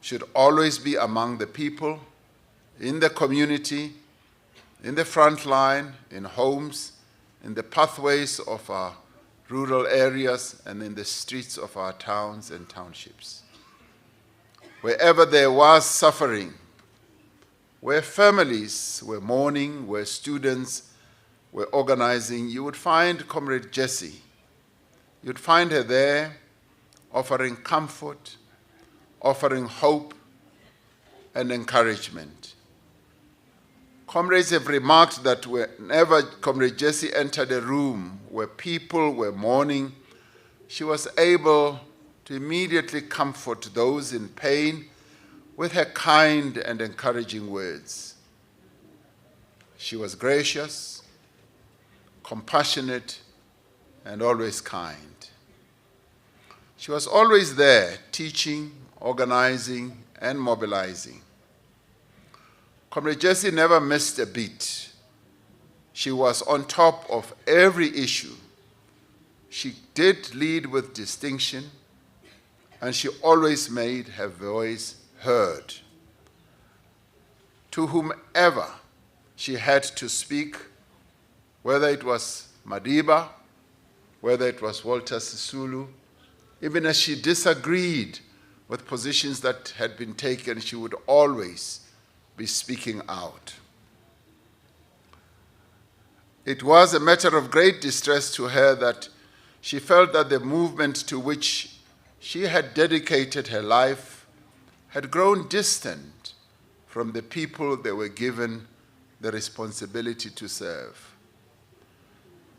Speaker 7: should always be among the people, in the community, in the front line, in homes, in the pathways of our rural areas, and in the streets of our towns and townships. Wherever there was suffering, where families were mourning, where students were organizing, you would find Comrade Jessie. You'd find her there offering comfort, offering hope and encouragement. Comrades have remarked that whenever Comrade Jessie entered a room where people were mourning, she was able to immediately comfort those in pain with her kind and encouraging words. She was gracious, compassionate, and always kind. She was always there, teaching, organizing, and mobilizing. Comrade Jessie never missed a beat. She was on top of every issue. She did lead with distinction, and she always made her voice heard. To whomever she had to speak, whether it was Madiba, whether it was Walter Sisulu, even as she disagreed with positions that had been taken, she would always be speaking out. It was a matter of great distress to her that she felt that the movement to which she had dedicated her life had grown distant from the people they were given the responsibility to serve.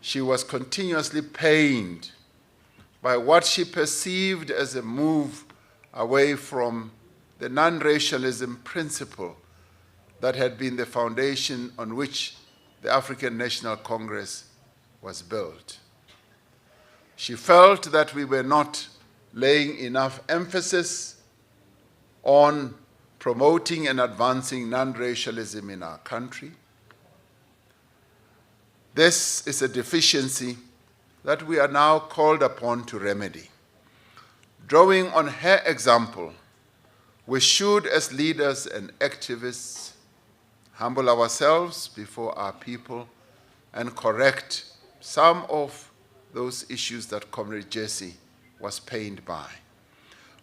Speaker 7: She was continuously pained by what she perceived as a move away from the non-racialism principle that had been the foundation on which the African National Congress was built. She felt that we were not laying enough emphasis on promoting and advancing non-racialism in our country. This is a deficiency that we are now called upon to remedy. Drawing on her example, we should, as leaders and activists, humble ourselves before our people and correct some of those issues that Comrade Jessie was pained by.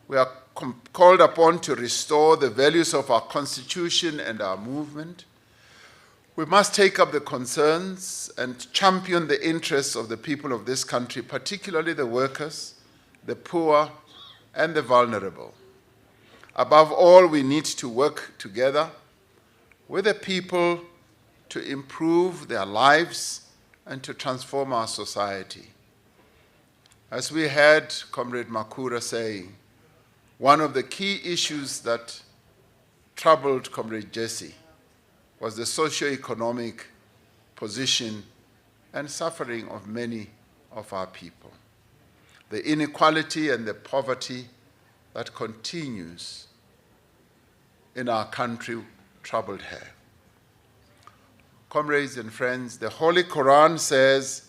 Speaker 7: We are called upon to restore the values of our Constitution and our movement. We must take up the concerns and champion the interests of the people of this country, particularly the workers, the poor, and the vulnerable. Above all, we need to work together with the people to improve their lives and to transform our society. As we had Comrade Makura saying, one of the key issues that troubled Comrade Jessie was the socio-economic position and suffering of many of our people. The inequality and the poverty that continues in our country troubled her. Comrades and friends, the Holy Quran says,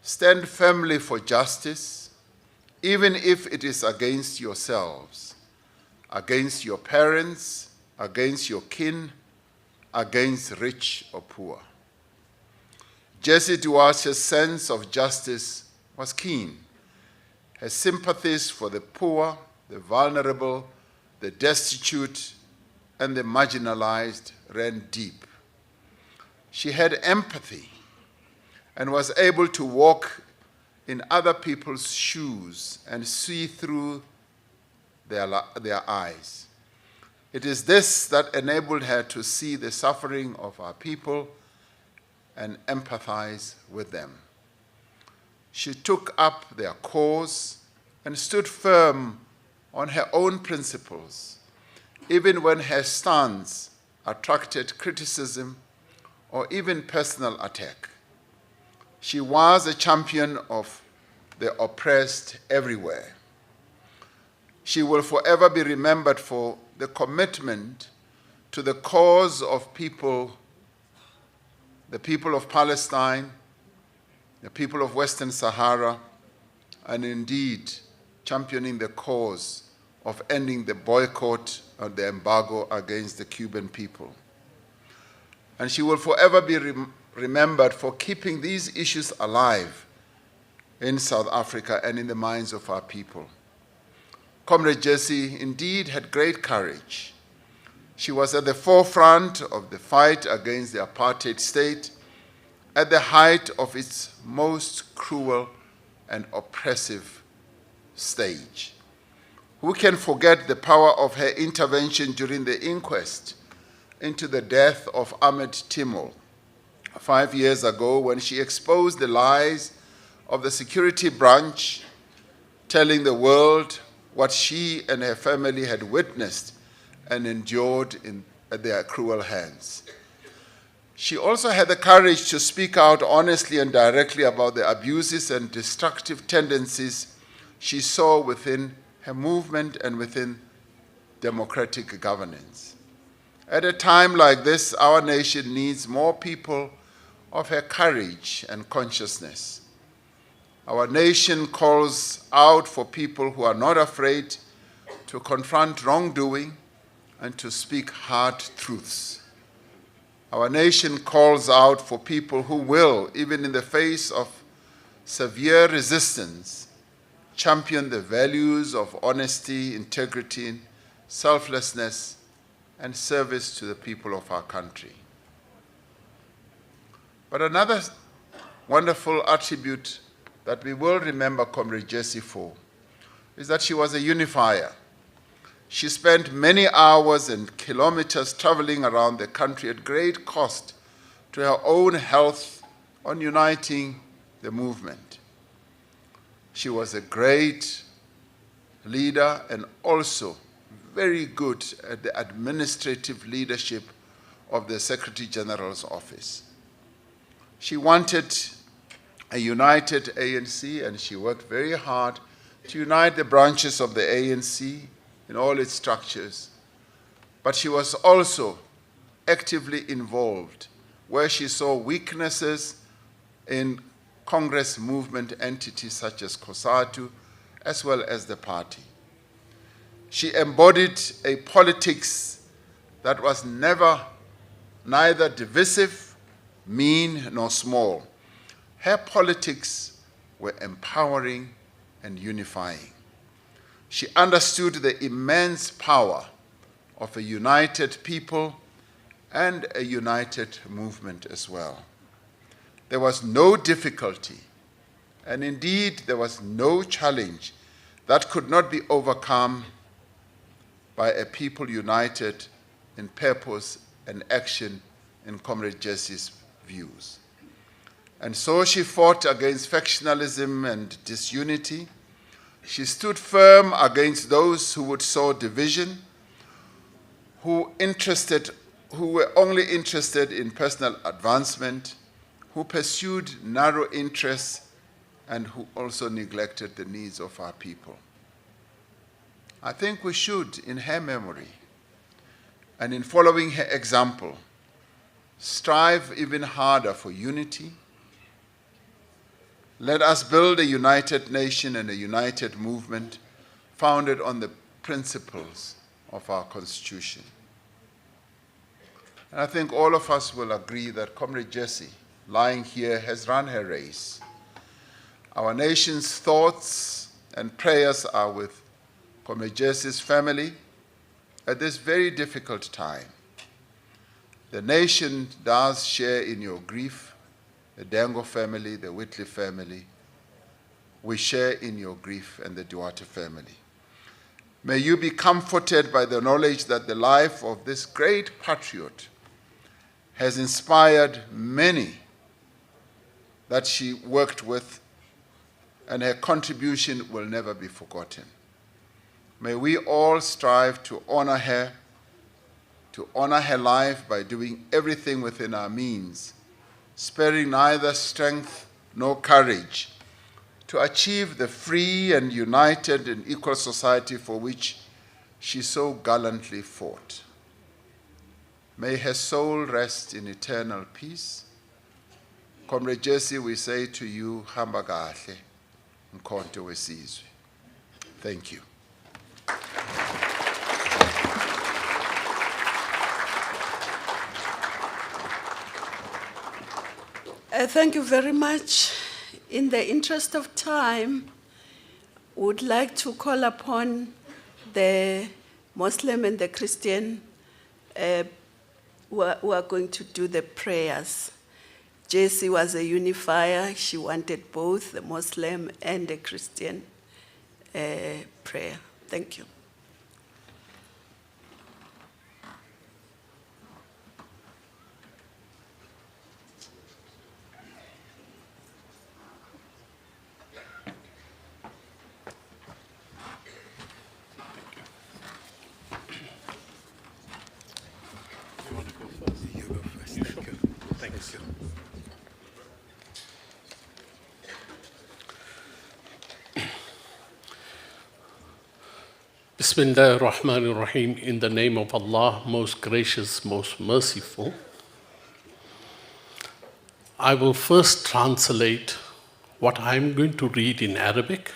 Speaker 7: stand firmly for justice, even if it is against yourselves, against your parents, against your kin, against rich or poor. Jesse Duarte's sense of justice was keen. Her sympathies for the poor, the vulnerable, the destitute, and the marginalized ran deep. She had empathy and was able to walk in other people's shoes and see through their eyes. It is this that enabled her to see the suffering of our people and empathize with them. She took up their cause and stood firm on her own principles, even when her stance attracted criticism or even personal attack. She was a champion of the oppressed everywhere. She will forever be remembered for the commitment to the cause of people, the people of Palestine, the people of Western Sahara, and indeed championing the cause of ending the boycott or the embargo against the Cuban people. And she will forever be remembered for keeping these issues alive in South Africa and in the minds of our people. Comrade Jessie indeed had great courage. She was at the forefront of the fight against the apartheid state at the height of its most cruel and oppressive stage. Who can forget the power of her intervention during the inquest into the death of Ahmed Timol 5 years ago, when she exposed the lies of the security branch, telling the world what she and her family had witnessed and endured at their cruel hands. She also had the courage to speak out honestly and directly about the abuses and destructive tendencies she saw within her movement and within democratic governance. At a time like this, our nation needs more people of her courage and consciousness. Our nation calls out for people who are not afraid to confront wrongdoing and to speak hard truths. Our nation calls out for people who will, even in the face of severe resistance, champion the values of honesty, integrity, selflessness, and service to the people of our country. But another wonderful attribute that we will remember Comrade Jessie for is that she was a unifier. She spent many hours and kilometers traveling around the country at great cost to her own health on uniting the movement. She was a great leader and also very good at the administrative leadership of the Secretary General's office. She wanted a united ANC, and she worked very hard to unite the branches of the ANC in all its structures. But she was also actively involved where she saw weaknesses in Congress movement entities such as COSATU, as well as the party. She embodied a politics that was neither divisive, mean, nor small. Her politics were empowering and unifying. She understood the immense power of a united people and a united movement as well. There was no difficulty, and indeed there was no challenge that could not be overcome by a people united in purpose and action in Comrade Jessie's views. And so she fought against factionalism and disunity. She stood firm against those who would sow division, who were only interested in personal advancement, who pursued narrow interests, and who also neglected the needs of our people. I think we should, in her memory, and in following her example, strive even harder for unity. Let us build a united nation and a united movement founded on the principles of our Constitution. And I think all of us will agree that Comrade Jessie, lying here, has run her race. Our nation's thoughts and prayers are with Comrade Jessie's family at this very difficult time. The nation does share in your grief, the Dango family, the Whitley family. We share in your grief, and the Duarte family. May you be comforted by the knowledge that the life of this great patriot has inspired many that she worked with, and her contribution will never be forgotten. May we all strive to honor her life by doing everything within our means, sparing neither strength nor courage, to achieve the free and united and equal society for which she so gallantly fought. May her soul rest in eternal peace. Comrade Jessie, we say to you, hamba kahle, mkhonto wesizwe. Thank you.
Speaker 16: Thank you very much. In the interest of time, would like to call upon the Muslim and the Christian who are going to do the prayers. Jessie was a unifier. She wanted both the Muslim and the Christian prayer. Thank you.
Speaker 18: Bismillah ar-Rahman ar-Rahim, in the name of Allah, most gracious, most merciful. I will first translate what I'm going to read in Arabic,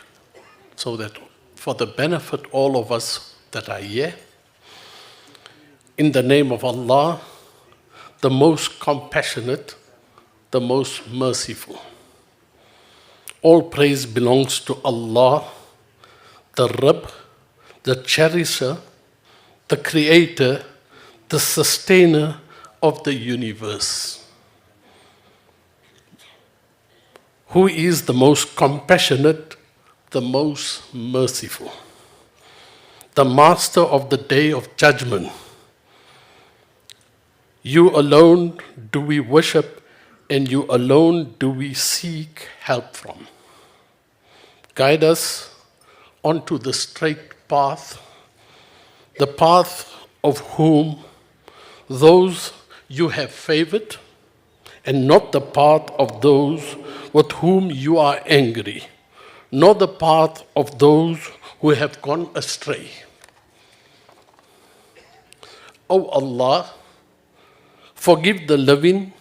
Speaker 18: so that for the benefit all of us that are here. In the name of Allah, the most compassionate, the most merciful. All praise belongs to Allah, the Rabb, the cherisher, the creator, the sustainer of the universe, who is the most compassionate, the most merciful, the master of the day of judgment. You alone do we worship, and you alone do we seek help from. Guide us onto the straight path, the path of whom those you have favored, and not the path of those with whom you are angry, nor the path of those who have gone astray. O Allah, forgive the living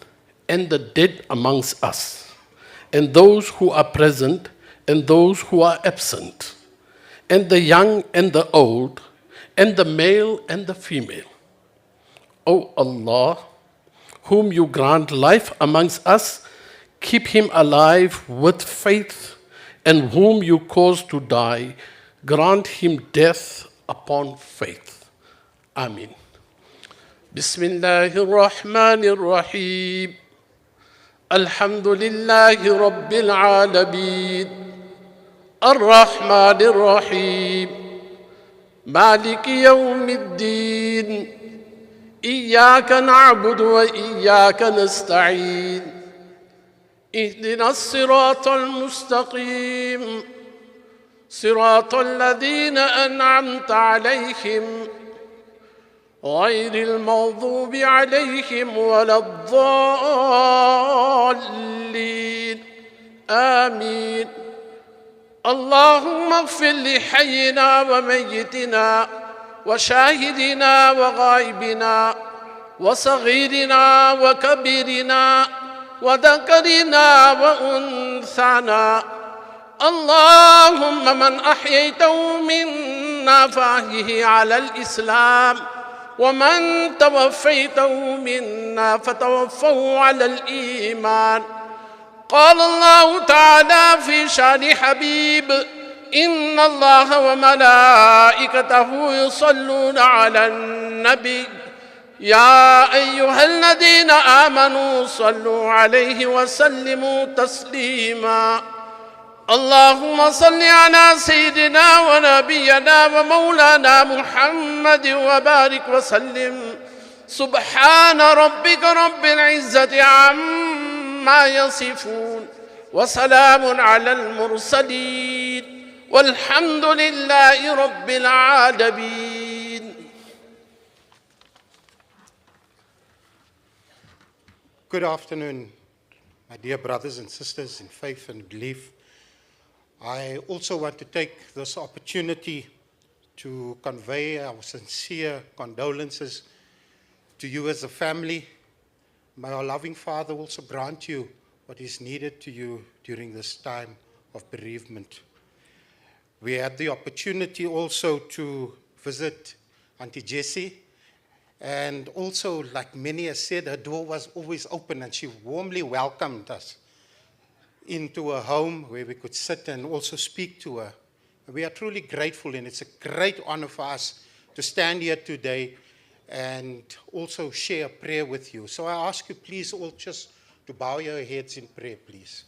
Speaker 18: and the dead amongst us, and those who are present and those who are absent, and the young and the old, and the male and the female. O Allah, whom you grant life amongst us, keep him alive with faith, and whom you cause to die, grant him death upon faith. Amin. Bismillahir Rahmanir Rahim. Alhamdulillahi Rabbil Alameen. الرحمن الرحيم مالك يوم الدين إياك نعبد وإياك نستعين اهدنا الصراط المستقيم صراط الذين أنعمت عليهم غير المغضوب عليهم ولا الضالين آمين. اللهم اغفر لحينا وميتنا وشاهدنا وغائبنا وصغيرنا وكبيرنا وذكرنا وأنثانا. اللهم من أحييته منا فأحيه على الإسلام، ومن توفيته منا فتوفه على الإيمان. قال الله تعالى في شان حبيب: إن الله وملائكته يصلون على النبي يا أيها الذين آمنوا صلوا عليه وسلموا تسليما. اللهم صل على سيدنا ونبينا ومولانا محمد وبارك وسلم. سبحان ربك رب العزة عما يصفون، وسلام على المرسلين، والحمد لله رب العالمين.
Speaker 19: Good afternoon, my dear brothers and sisters in faith and belief. I also want to take this opportunity to convey our sincere condolences to you as a family. May our loving Father also grant you what is needed to you during this time of bereavement. We had the opportunity also to visit Auntie Jessie, and also, like many have said, her door was always open and she warmly welcomed us into her home where we could sit and also speak to her. We are truly grateful, and it's a great honor for us to stand here today and also share a prayer with you. So I ask you please all just to bow your heads in prayer, please.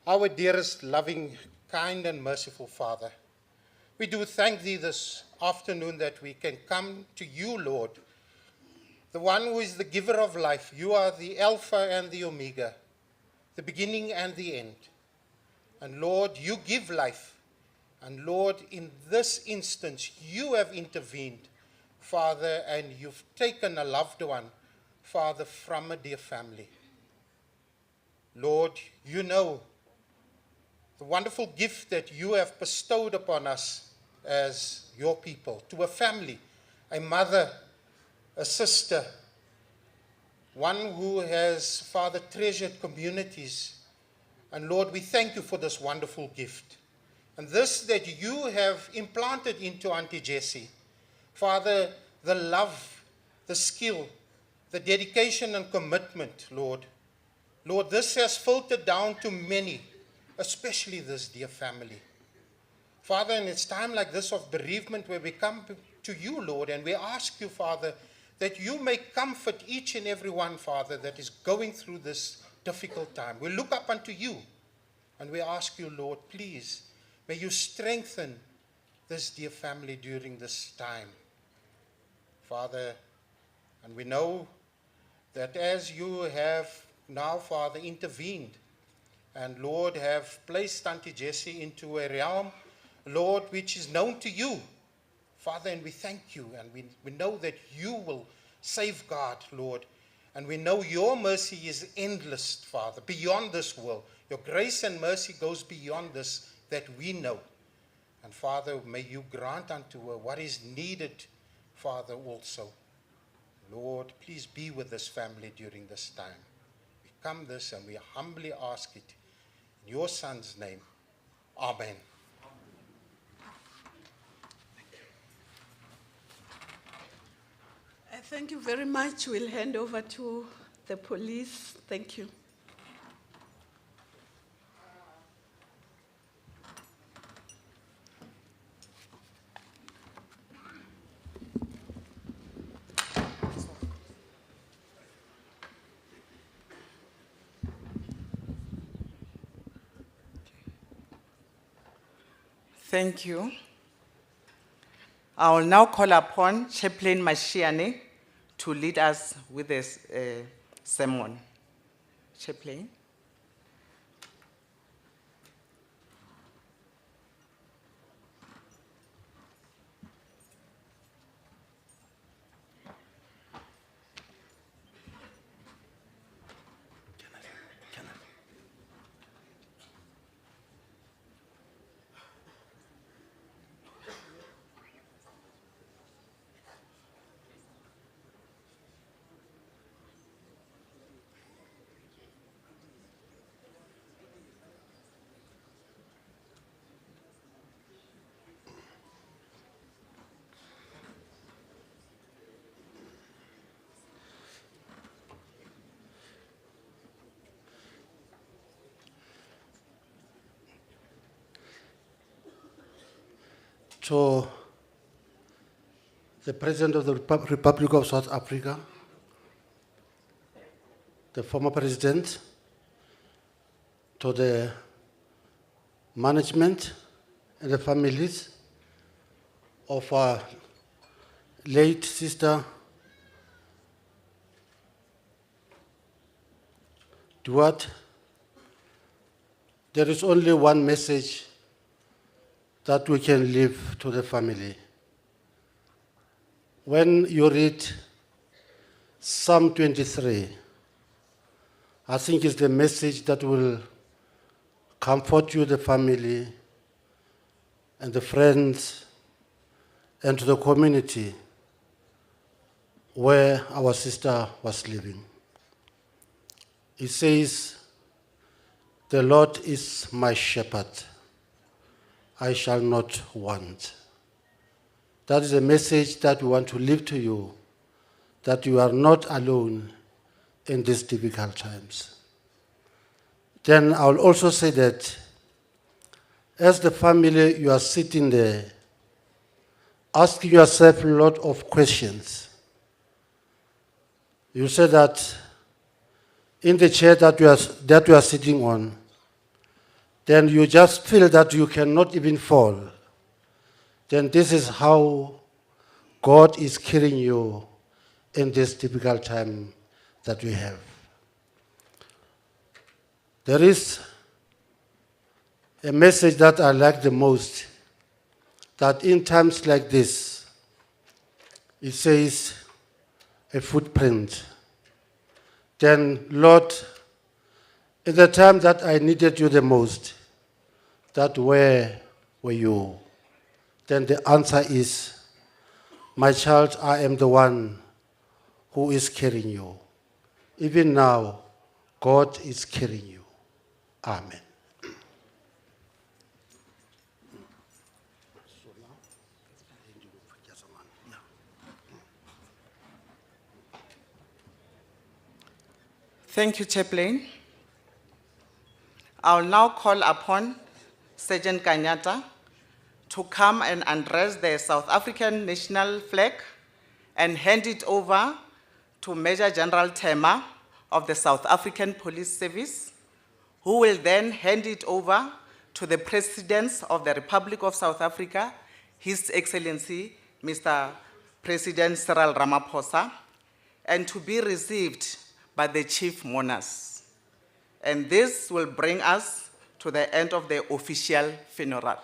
Speaker 19: Our dearest, loving, kind and merciful Father, we do thank Thee this afternoon that we can come to You, Lord, the one who is the giver of life. You are the Alpha and the Omega, the beginning and the end. And Lord, You give life. And Lord, in this instance, You have intervened, Father, and You've taken a loved one, Father, from a dear family. Lord, You know the wonderful gift that You have bestowed upon us as Your people, to a family, a mother, a sister, one who has, Father, treasured communities. And Lord, we thank You for this wonderful gift. And this that You have implanted into Auntie Jessie, Father, the love, the skill, the dedication and commitment, Lord. Lord, this has filtered down to many, especially this dear family. Father, and it's time like this of bereavement where we come to You, Lord, and we ask You, Father, that You may comfort each and every one, Father, that is going through this difficult time. We look up unto You, and we ask You, Lord, please, may You strengthen this dear family during this time, Father. And we know that as You have now, Father, intervened, and Lord, have placed Auntie Jessie into a realm, Lord, which is known to You, Father, and we thank You, and we know that You will safeguard, Lord, and we know Your mercy is endless, Father, beyond this world. Your grace and mercy goes beyond this that we know. And Father, may You grant unto her what is needed, Father, also. Lord, please be with this family during this time. We come this and we humbly ask it in Your Son's name. Amen.
Speaker 16: Thank you very much. We'll hand over to the police. Thank you.
Speaker 15: Thank you. I will now call upon Chaplain Mashiane to lead us with this sermon. Chaplain.
Speaker 20: to the President of the Republic of South Africa, the former President, to the management and the families of our late sister Duarte. There is only one message that we can leave to the family. When you read Psalm 23, I think it's the message that will comfort you, the family, and the friends, and to the community where our sister was living. It says, "The Lord is my shepherd, I shall not want." That is a message that we want to leave to you, that you are not alone in these difficult times. Then I will also say that as the family, you are sitting there, asking yourself a lot of questions. You say that in the chair that you are sitting on, then you just feel that you cannot even fall. Then this is how God is carrying you in this difficult time that we have. There is a message that I like the most, that in times like this, it says a footprint. Then, Lord, in the time that I needed you the most, that where were you? Then the answer is, my child, I am the one who is carrying you. Even now, God is carrying you. Amen.
Speaker 15: Thank you, Chaplain. I will now call upon Sergeant Kanyata to come and undress the South African national flag and hand it over to Major General Tema of the South African Police Service, who will then hand it over to the President of the Republic of South Africa, His Excellency, Mr. President Cyril Ramaphosa, and to be received by the Chief Mourners. And this will bring us to the end of the official funeral.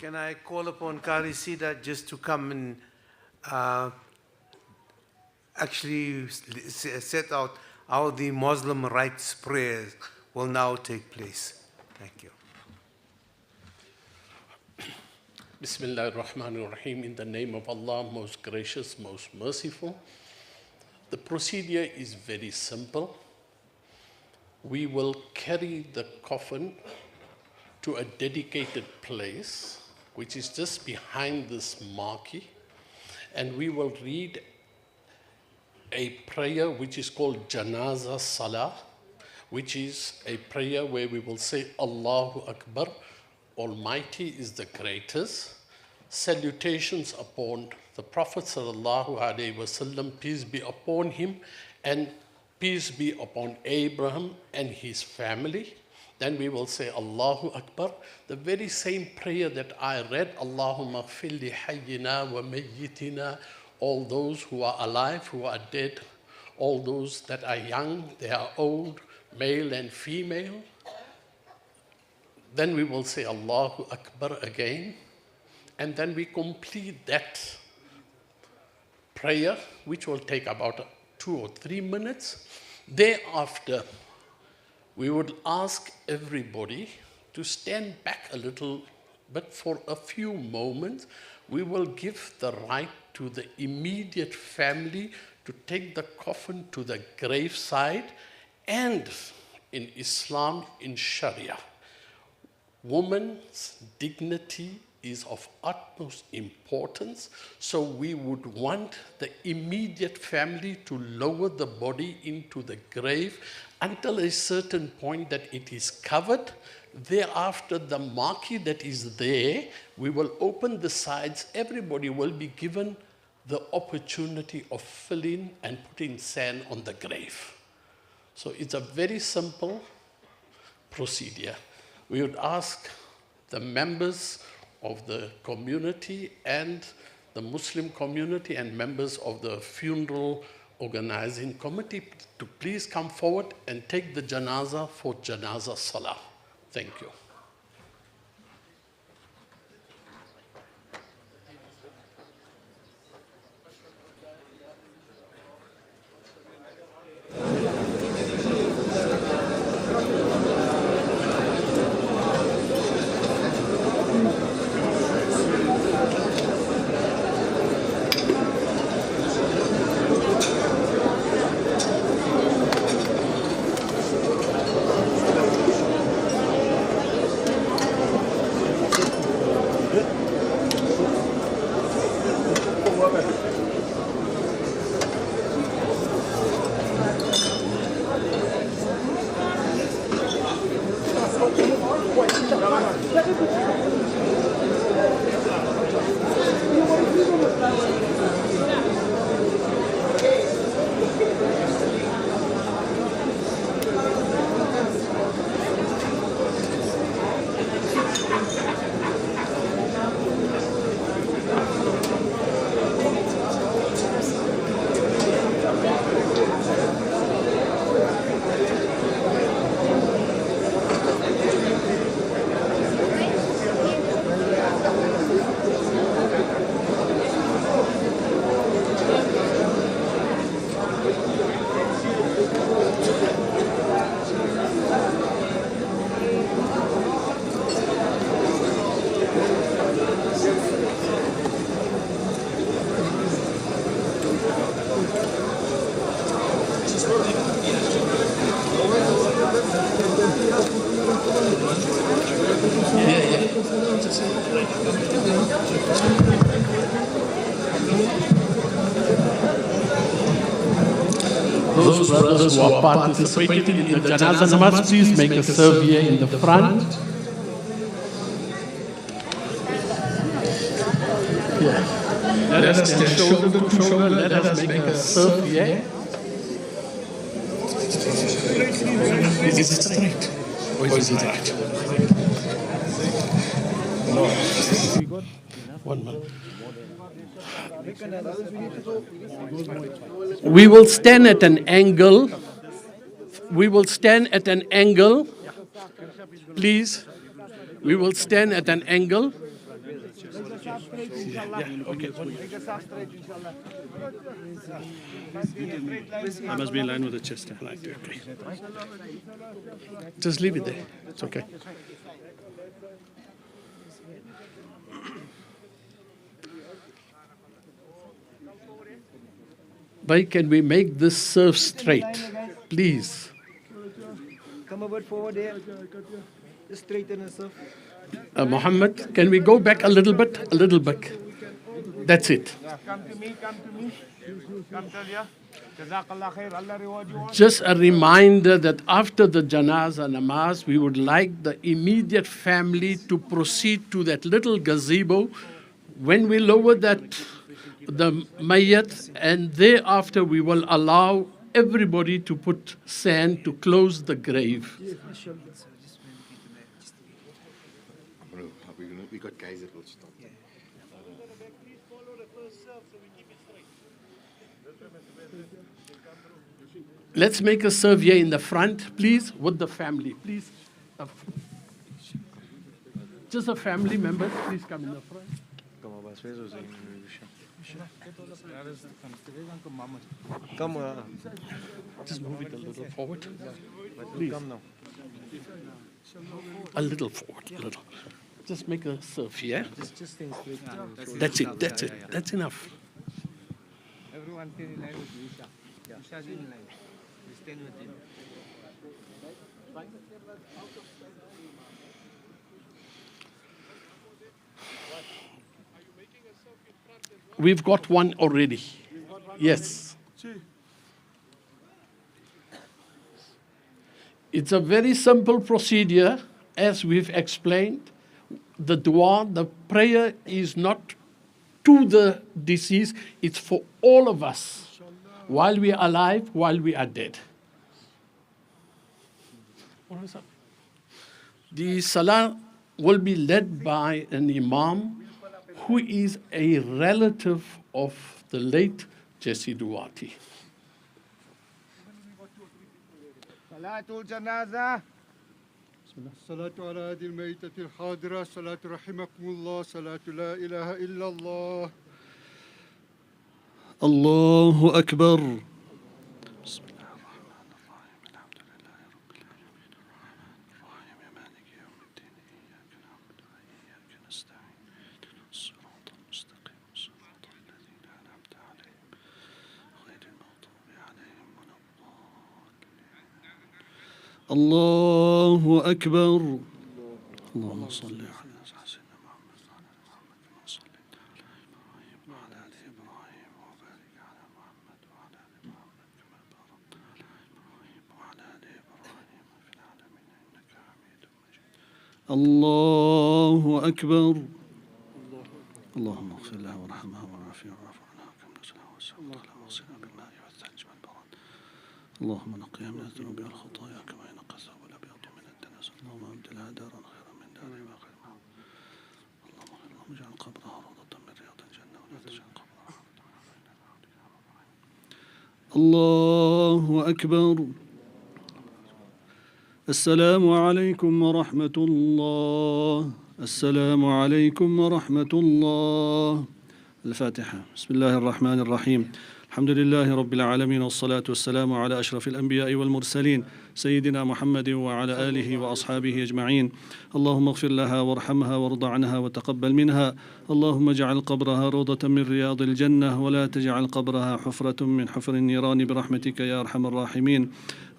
Speaker 11: Can I call upon Kari Sida just to come and actually set out how the Muslim rites prayers will now take place? Thank you.
Speaker 18: Bismillah ar-Rahman ar-Rahim, in the name of Allah, most gracious, most merciful. The procedure is very simple. We will carry the coffin to a dedicated place, which is just behind this marquee, and we will read a prayer which is called Janaza Salah, which is a prayer where we will say Allahu Akbar, Almighty is the greatest. Salutations upon the Prophet sallallahu alaihi wasallam, peace be upon him, and peace be upon Abraham and his family. Then we will say Allahu Akbar, the very same prayer that I read, Allahumma ighfir li hayyina wa mayyitina, all those who are alive, who are dead, all those that are young, they are old, male and female. Then we will say Allahu Akbar again, and then we complete that prayer, which will take about 2 or 3 minutes. Thereafter, we would ask everybody to stand back a little bit for a few moments. We will give the right to the immediate family to take the coffin to the graveside, and in Islam, in Sharia, woman's dignity is of utmost importance, so we would want the immediate family to lower the body into the grave until a certain point that it is covered. Thereafter, the marquee that is there, we will open the sides. Everybody will be given the opportunity of filling and putting sand on the grave. So it's a very simple procedure. We would ask the members of the community and the Muslim community and members of the funeral organizing committee to please come forward and take the janaza for janaza salah. Thank you. Those brothers who are participating in the Janaza Namaz, please make a serve here in the front. Yeah. Let us stand shoulder to shoulder. Let us make a serve here. Is it straight? Or is it right? One minute. We will stand at an angle. We will stand at an angle. Please. We will stand at an angle. I must be in line with the chest. Okay. Just leave it there. It's okay. Why can we make this serve straight, please?
Speaker 6: Come a bit forward here. Just straighten yourself.
Speaker 18: Muhammad, can we go back a little bit? A little bit. That's it.
Speaker 6: Come to me. Come to you. Jazakallah khair. Allah reward you all.
Speaker 18: Just a reminder that after the janazah namaz, we would like the immediate family to proceed to that little gazebo. When we lower that, the mayyat, and thereafter we will allow everybody to put sand to close the grave.
Speaker 4: We got guys that will stop.
Speaker 18: Let's make a serve here in the front, please, with the family, please. Just a family member, please come in the front.
Speaker 6: Come on.
Speaker 18: Just move it a little forward. Please. A little forward, a little. Just make a serve here.
Speaker 6: Just stay straight.
Speaker 18: That's it, that's it. That's enough.
Speaker 6: Everyone stay in line with Isha. Isha's in line. We stand with him.
Speaker 18: We've got one already. Yes. It's a very simple procedure, as we've explained. The dua, the prayer is not to the deceased, it's for all of us, while we are alive, while we are dead. What was that? The salah will be led by an imam who is a relative of the late Jesse Duarte.
Speaker 1: Salatul Janazah. الصلاة على هذه الميتة الحاضرة صلاة رحمكم الله صلاة لا إله إلا الله
Speaker 21: الله أكبر بسم الله الرحمن الرحيم الحمد لله رب العالمين الرحمن الرحيم مالك يوم الدين إياك نعبد وإياك نستعين اهدنا الصراط المستقيم صراط الذين أنعمت عليهم غير المغضوب عليهم ولا الضالين الله أكبر اللهم صل على سيدنا محمد وعلى آل محمد كما صليت على إبراهيم وعلى آل إبراهيم وبارك على محمد وعلى آل محمد كما باركت على إبراهيم وعلى آل إبراهيم في العالمين إنك حميد مجيد الله أكبر اللهم اغفر له وارحمه وعافيه واعف عنها كم نزلها وسعود على وصلها بالماء والثلج والبرد اللهم نقيها من الذنوب والخطايا كما ينقى الثوب الأبيض من الدنس اللهم ابدلها دارا خيرا من دارها وخيرا اللهم اجعل قبرها روضة من رياض الجنة ولا تجعل قبرها الله أكبر السلام عليكم ورحمة الله السلام عليكم ورحمة الله الفاتحة بسم الله الرحمن الرحيم الحمد لله رب العالمين والصلاة والسلام على أشرف الأنبياء والمرسلين سيدنا محمد وعلى آله وأصحابه أجمعين اللهم اغفر لها وارحمها وارض عنها وتقبل منها اللهم اجعل قبرها روضة من رياض الجنة ولا تجعل قبرها حفرة من حفر النيران برحمتك يا أرحم الراحمين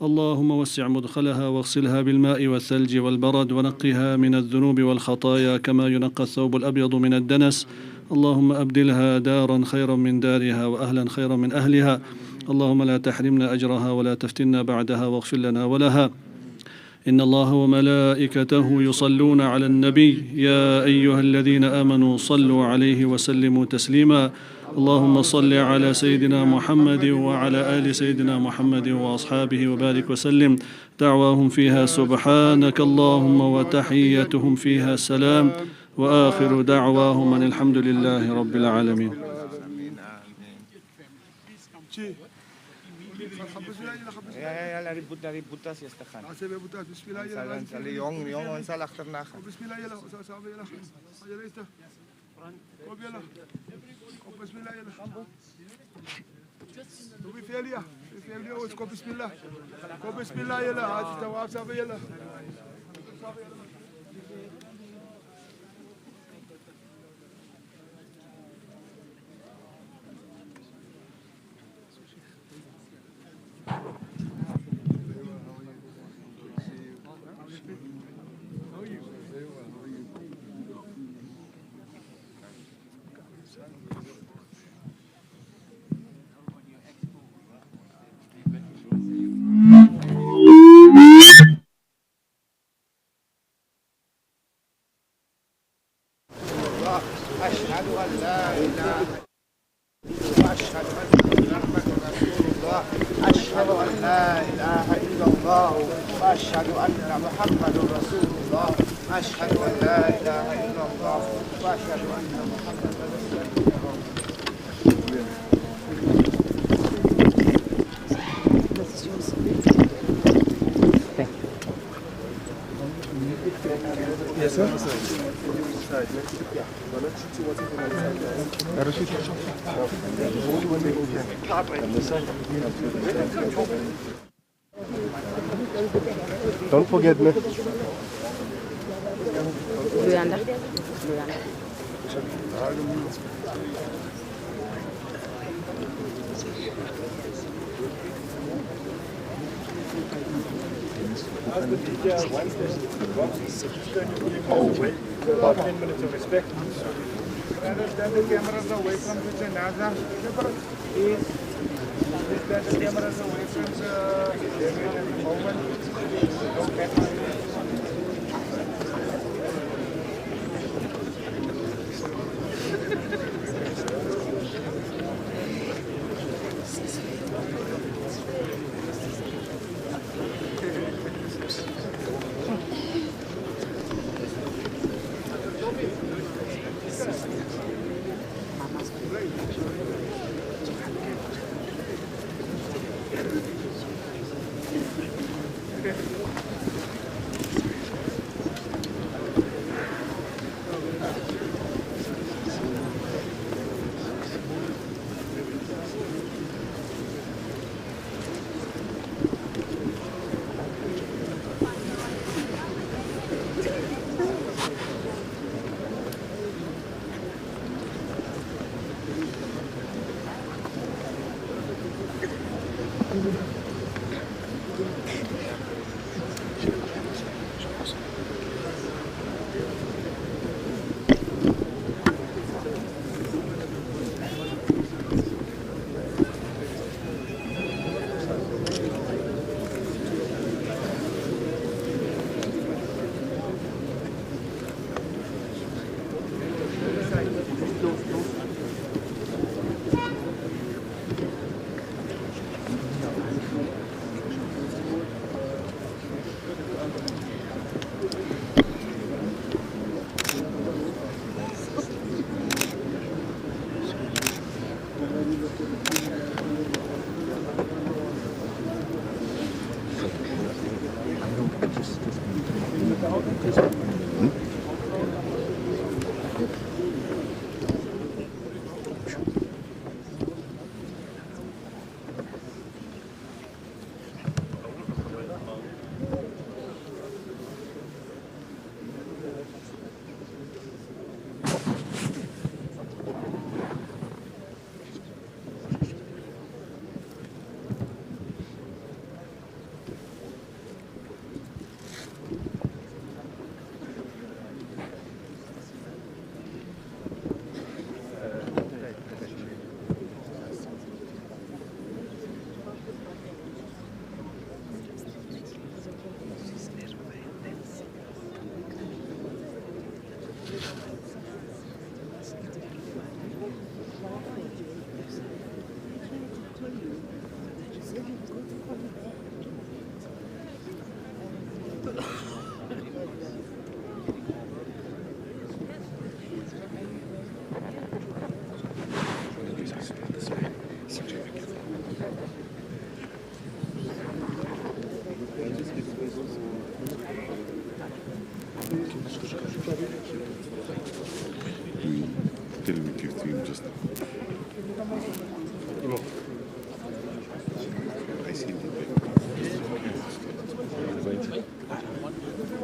Speaker 21: اللهم وسع مدخلها واغسلها بالماء والثلج والبرد ونقها من الذنوب والخطايا كما ينقى الثوب الأبيض من الدنس اللهم أبدلها دارا خيرا من دارها وأهلا خيرا من أهلها اللهم لا تحرمنا أجرها ولا تفتنا بعدها واغفر لنا ولها إن الله وملائكته يصلون على النبي يا أيها الذين آمنوا صلوا عليه وسلموا تسليما اللهم صل على سيدنا محمد وعلى آل سيدنا محمد وأصحابه وبارك وسلم دعواهم فيها سبحانك اللهم وتحيتهم فيها سلام وآخر دعواهم أن الحمد لله رب العالمين
Speaker 6: Ja, ribut dari butas ya stekhan. Sal jong ons sal agterna gaan.
Speaker 19: أشهد أن لا إله وأشهد أن محمدا رسول الله أشهد أن لا إله إلا الله وأشهد أن محمدا رسول الله أشهد أن لا إله إلا الله وأشهد أن محمدا رسول الله.
Speaker 3: Yes, sir. Don't forget me.
Speaker 22: Luyanda.
Speaker 3: As the teacher wants this, about 10 minutes of respect. Stand the cameras away from the janaza. Please stand the cameras away from the moment. Don't get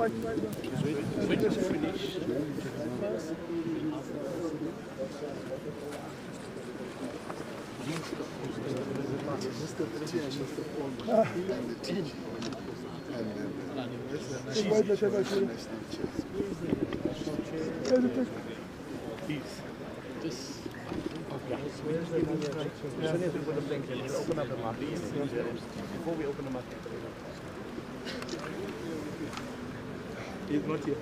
Speaker 6: Open up the map. Before we open the map. He's not here.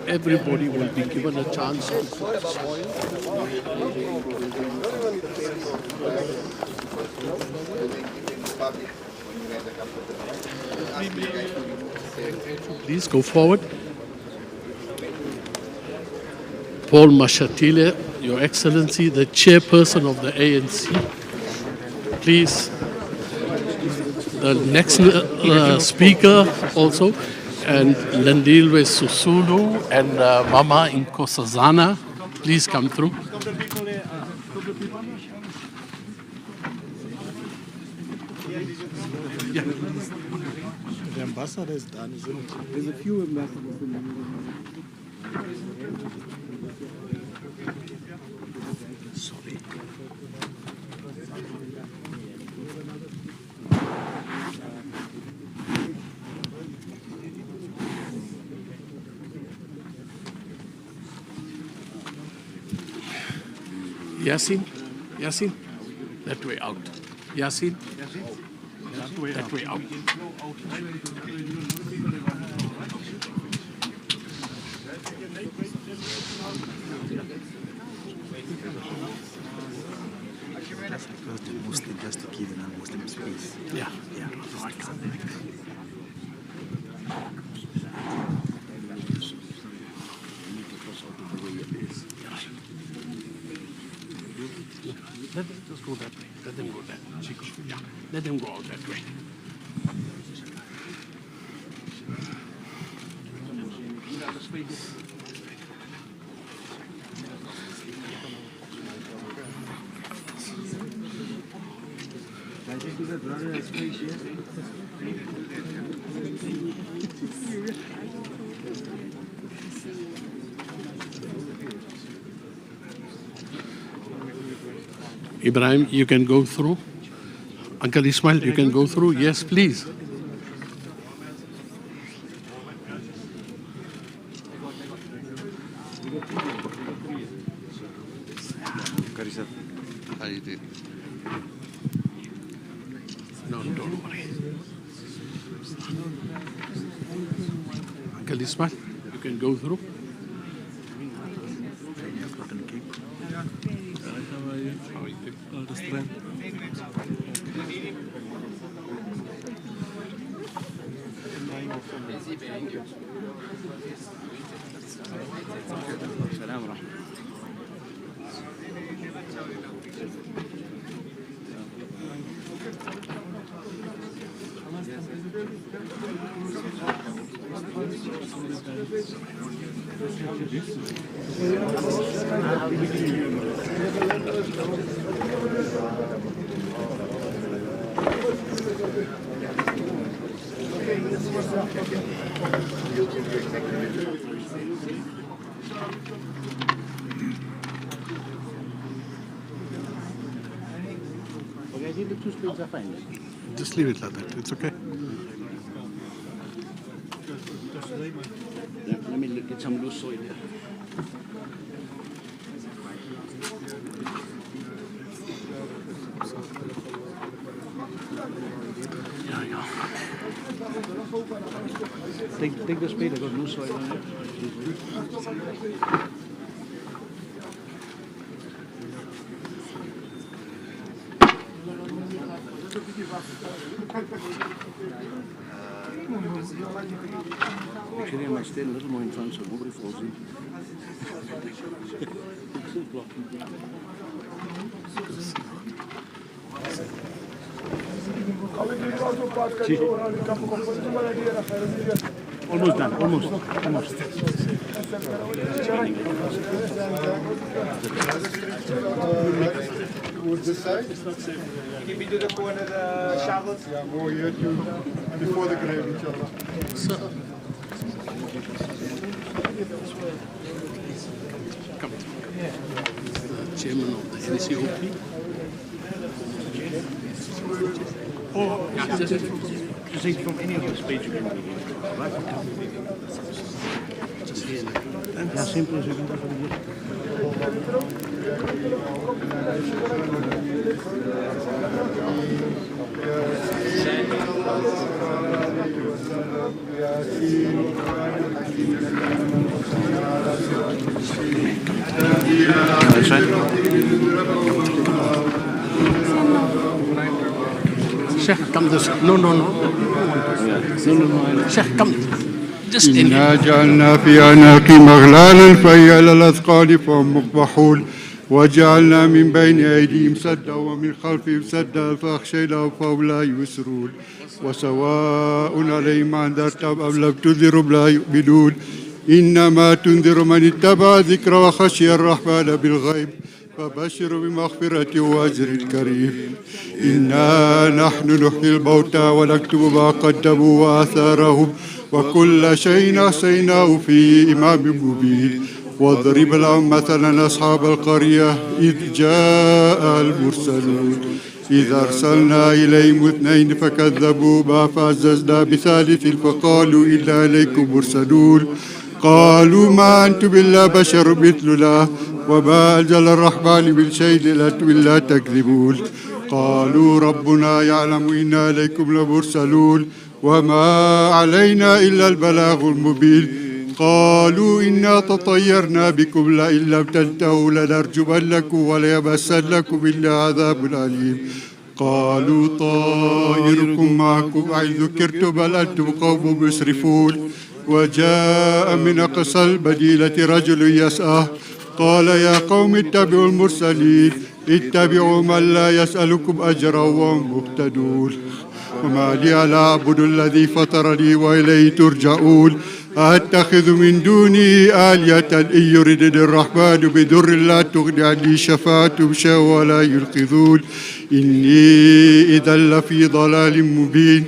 Speaker 21: Everybody will be given a chance to put soil. Please go forward. Paul Mashatile, Your Excellency, the chairperson of the ANC. Please, the next speaker also, and Landilwe Sisulu and Mama Nkosazana, please come through. Yeah.
Speaker 4: The ambassador is done, isn't it?
Speaker 21: There's a few ambassadors.
Speaker 4: Sorry.
Speaker 21: Yasmin, Yasmin, that way out. Yasmin, that way out.
Speaker 4: That's because the Muslim just to give the non-Muslim space.
Speaker 21: Yeah, yeah. No, I can't. Let them just go that way. Let them go that way. Yeah. Let them go out that way. Ibrahim, you can go through. Uncle Ismail, you can go through. Yes, please. How you did? No, don't worry. Uncle Ismail, you can go through. All the strength. Just leave it like that. It's okay. Let me get some loose soil here. Take the spade. I got loose soil on it. Actually, I might stay a little more in front so nobody falls in. Almost done, almost.
Speaker 3: This side? Can we do the corner, the shovels? Yeah, more here too, before the grave, inshallah.
Speaker 21: Come. Chairman of the NCOP. Oh, yeah, just take from any of the space you can be here. Right? Just here. Yeah, simple as you can do from here. Sheikh, come this way. No. Sheikh, come. Just in here.
Speaker 3: إنا جعلنا في أعناقهم أغلالا فهي على الأثقال فهم مقبحون وجعلنا من بين أيديهم سدا ومن خلفهم سدا فأغشيناهم فهم لا يبصرون وسواء عليهم أنذرتهم أم لم تنذرهم لا يؤمنون إنما تنذر من اتبع ذكر وخشي الرحمن بالغيب
Speaker 9: فبشر بمغفرة وأجر كريم. إنا نحن نحيي الموتى ونكتب ما قدموا وآثارهم وكل شيء أحصيناه في إمام مبين. واضرب لهم مثلا أصحاب القرية إذ جاء المرسلون إذ أرسلنا إليهم 2 فكذبوهما فعززنا ب3 فقالوا إنا إليكم مرسلون. قالوا ما أنتم إلا بشر مثلنا وما أنزل الرحمن من شيء إن أنتم إلا تكذبون. قالوا ربنا يعلم إنا إليكم لمرسلون وما علينا إلا البلاغ المبين. قالوا إنا تطيرنا بكم لئن لم تنتهوا لنرجمنكم وليمسنكم منا عذاب أليم. قالوا طائركم معكم أئن ذكرتم بل أنتم قوم مسرفون. وجاء من أقصى المدينة رجل يسعى قال يا قوم اتبعوا المرسلين اتبعوا من لا يسألكم أجرا وهم مهتدون. وما لي لا أعبد الذي فطرني وإليه ترجعون. أتخذ من دونه آلية إن يردني الرحمن بضر لا تغني عني شفاعتهم شيئا ولا ينقذون. إني إذا لفي ضلال مبين.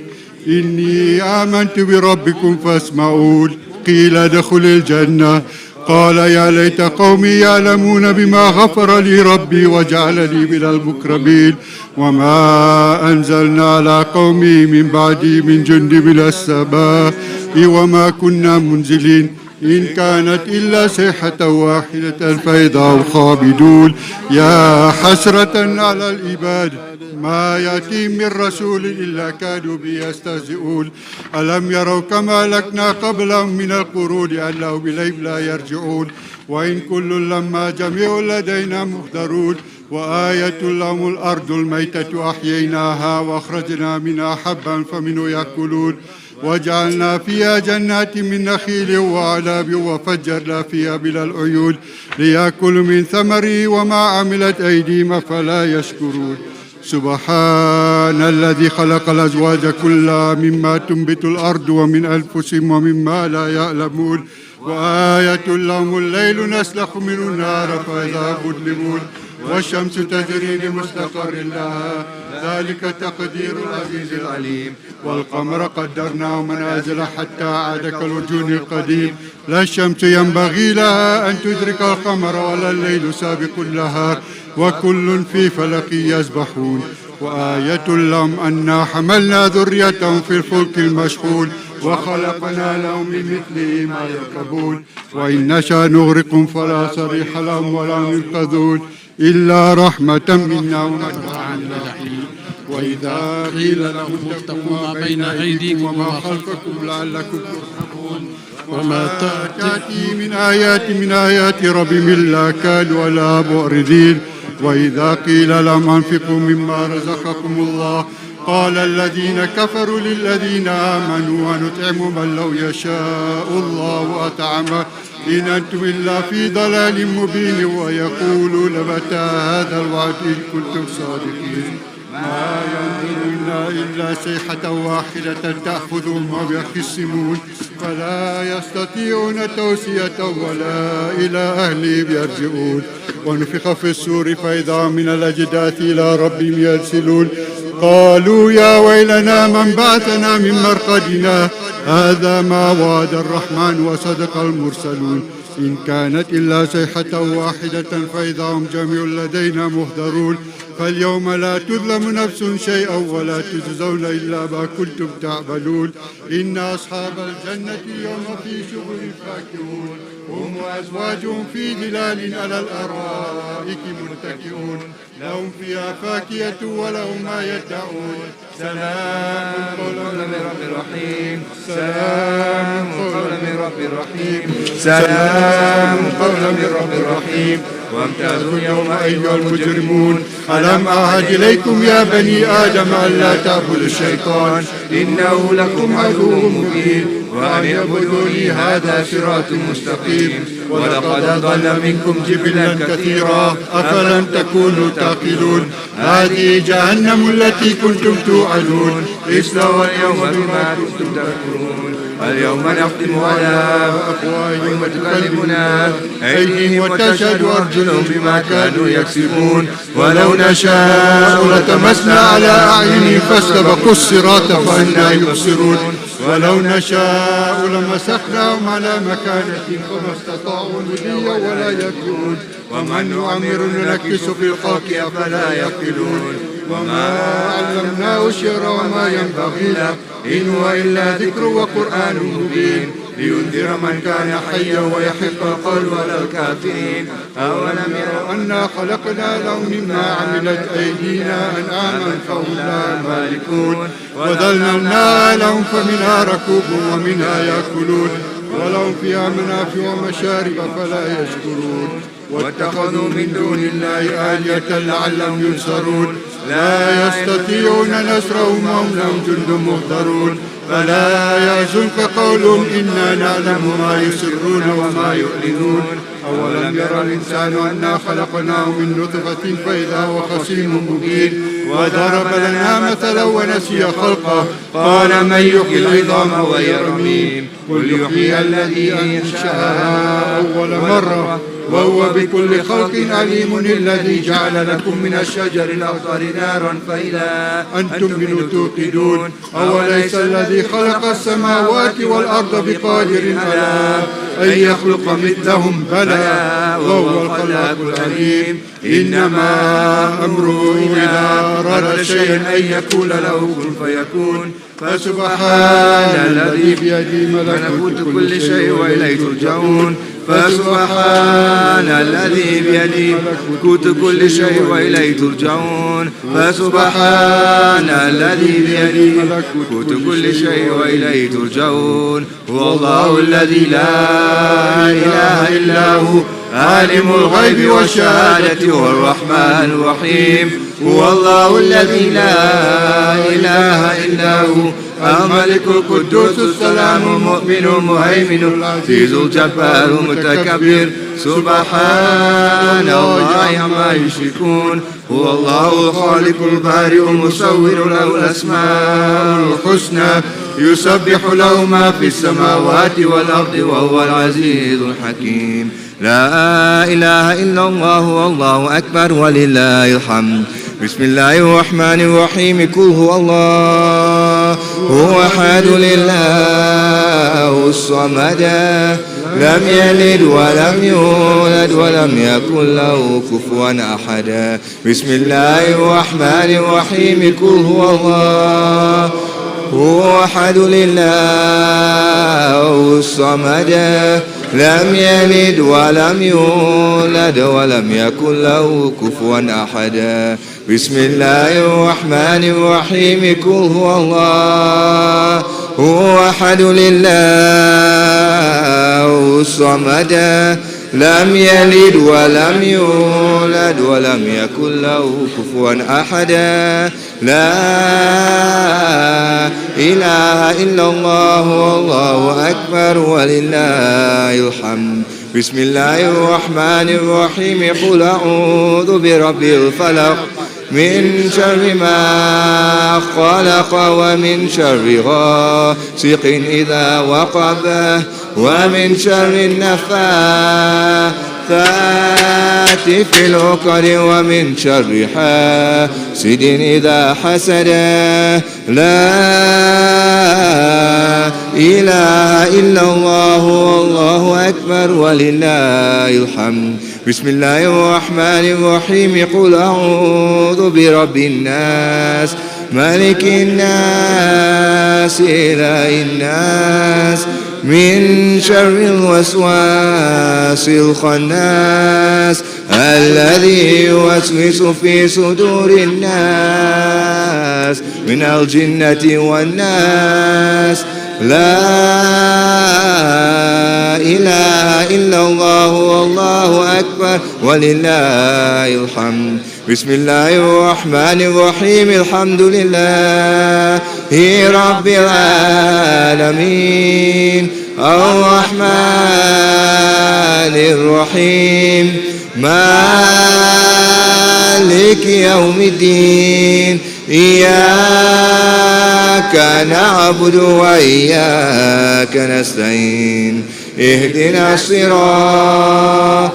Speaker 9: إني آمنت بربكم فاسمعون. قيل ادخل الجنة قال يا ليت قومي يعلمون بما غفر لي ربي وجعلني من المكرمين. وما أنزلنا على قومي من بعدي من جند من السماء وما كنا منزلين إن كانت إلا صيحة واحدة فإذا هم خامدون. يا حسرة على العباد ما يأتيهم من رسول إلا كانوا به يستهزئون. ألم يروا كما أهلكنا قبلهم من القرون أنهم إليهم لا يرجعون. وإن كل لما جميع لدينا محضرون. وآية لهم الأرض الميتة أحييناها وأخرجنا منها حبا فمنه يأكلون. وجعلنا فيها جنات من نخيل وأعناب وفجرنا فيها من العيون ليأكلوا من ثمره وما عملت أيديهم فلا يشكرون. سبحان الذي خلق الأزواج كلها مما تنبت الأرض ومن أنفسهم ومما لا يعلمون. وآية لهم الليل نسلخ منه النهار فإذا مظلمون. والشمس تجري لمستقر لها ذلك تقدير العزيز العليم. والقمر قدرناه منازل حتى عاد كالعرجون القديم. لا الشمس ينبغي لها أن تدرك القمر ولا الليل سابق النهار وكل في فلك يسبحون. وآية لهم أنا حملنا ذريتهم في الفلك المشحون وخلقنا لهم من مثله ما يركبون. وإن نشأ نغرقهم فلا صريخ لهم ولا ينقذون إلا رحمة منا ومتاعا إلى حين. وإذا قيل لهم اتقوا ما بين أيديكم وما خلفكم لعلكم ترحمون. وما تأتي من آيات ربهم إلا كانوا لها معرضين. وإذا قيل لهم أنفقوا مما رزقكم الله قال الذين كفروا للذين آمنوا ونطعم من لو يشاء الله أطعمه إن أنتم إلا في ضلال مبين. ويقولون متى هذا الوعد إن كنتم صادقين. ما ينظرون إلا صيحة واحدة تأخذهم وهم يخصمون فلا يستطيعون توصية ولا إلى أهلهم يرجعون. ونفخ في السور فإذا من الأجداث إلى ربهم يرسلون. قالوا يا ويلنا من بعثنا من مرقدنا هذا ما وعد الرحمن وصدق المرسلون. إن كانت إلا صيحة واحدة فإذا هم جميع لدينا محضرون. فاليوم لا تظلم نفس شيئا ولا تجزون إلا ما كنتم تعملون. إن أصحاب الجنة اليوم في شغل فاكهون هم وأزواجهم في ظلال على الأرائك متكئون لهم فيها فاكهة ولهم ما يدعون. سلام قولا من رب رحيم. سلام قولا من رب رحيم. سلام قولا من رب رحيم. وامتازوا اليوم أيها المجرمون ألم أعهد إليكم يا بني آدم ألا تعبدوا الشيطان إنه لكم عدو مبين وأن اعبدوني هذا صراط مستقيم. ولقد أضل منكم جبلا كثيرا أفلم تكونوا تعقلون. هذه جهنم التي كنتم توعدون اصلوها اليوم بما كنتم تكفرون. اليوم نختم على أفواههم وتكلمنا أيديهم وتشهد أرجلهم
Speaker 10: أعينهم بما كانوا يكسبون ولو نشاء لتمسنا على أعينهم فاستبقوا الصراط فأنى يبصرون ولو نشاء لمسخناهم على مكانتهم فما استطاعوا مضيا ولا يرجعون ومن نعمر ننكس في الخلق أفلا يعقلون وما علمناه الشعر وما ينبغي له إن هو إلا ذكر وقرآن مبين لينذر من كان حيا ويحق القول على الكافرين أولم يروا أنا خلقنا لهم مما عملت أيدينا أنعاما فهم لها مالكون وذللنا لهم فمنها ركوبهم ومنها يأكلون ولهم فيها منافع ومشارب فلا يشكرون واتخذوا من دون الله آلهة لعلهم ينصرون لا يستطيعون نصرهم وهم لهم جند مهضرون فلا يحزنك قولهم إنا نعلم ما يسرون وما يعلنون أولم يرى الإنسان أنا خلقناه من نطفة فإذا هو خصيم مبين وضرب لنا مثلا ونسي خلقه قال من يحيي العظام وهي رميم قل يحيي الذي أنشأها أول مرة وهو بكل خلق عليم الذي جعل لكم من الشجر الأخضر نارا فإذا أنتم منه توقدون أوليس الذي خلق السماوات والأرض بقادر على أن يخلق مثلهم بلى وهو الخلاق العليم إنما أمره إذا أراد شيئا أن يقول له كن فيكون فسبحان الذي بيده ملكوت كل شيء وإليه ترجعون فسبحان الذي بيده ملكوت كل شيء وإليه ترجعون فسبحان الذي بيده ملكوت كل شيء وإليه ترجعون هو الله الذي لا إله إلا هو عالم الغيب والشهادة هو الرحمن الرحيم هو الله الذي لا إله إلا هو الملك القدوس السلام المؤمن المهيمن العزيز الجبار المتكبر سبحان الله عما يشركون هو الله الخالق البارئ المصور له الأسماء الحسنى يسبح له ما في السماوات والأرض وهو العزيز الحكيم لا إله إلا الله والله أكبر ولله الحمد بسم الله الرحمن الرحيم قل هو الله هو أحد لله الصمد لم يلد ولم يولد ولم يكن له كفوا أحد بسم الله الرحمن الرحيم قل هو الله هو أحد لله الصمد لم يلد ولم يولد ولم يكن له كفوا أحد بسم الله الرحمن الرحيم قل هو الله هو أحد لله الصمد لم يلد ولم يولد ولم يكن له كفوا أحد لا إله إلا الله والله أكبر ولله الحمد بسم الله الرحمن الرحيم قل أعوذ برب الفلق من شر ما خلق ومن شر غاسق إذا وقب ومن شر النفاثات في العقد ومن شر حاسد إذا حسد لا إله إلا الله والله أكبر ولله الحمد بسم الله الرحمن الرحيم قل أعوذ برب الناس ملك الناس إله الناس من شر الوسواس الخناس الذي يوسوس في صدور الناس من الجنة والناس لا إله إلا الله والله أكبر ولله الحمد بسم الله الرحمن الرحيم الحمد لله رب العالمين الرحمن الرحيم مالك يوم الدين إياك نعبد وإياك نستعين اهدنا الصراط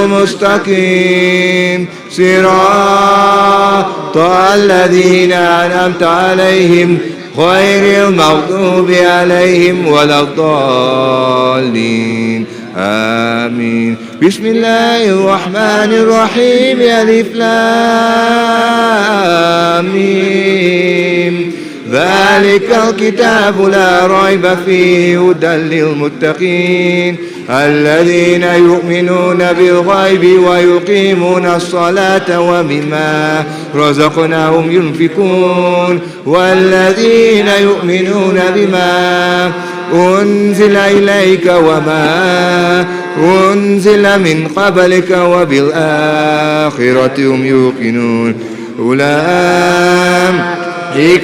Speaker 5: المستقيم صراط الذين أنعمت عليهم غير المغضوب عليهم ولا الضالين آمين. بسم الله الرحمن الرحيم ألف لام ميم ذلك الكتاب لا ريب فيه هدى للمتقين الذين يؤمنون بالغيب ويقيمون الصلاة ومما رزقناهم ينفقون والذين يؤمنون بما أنزل إليك وما أنزل من قبلك وبالآخرة هم يوقنون أولئك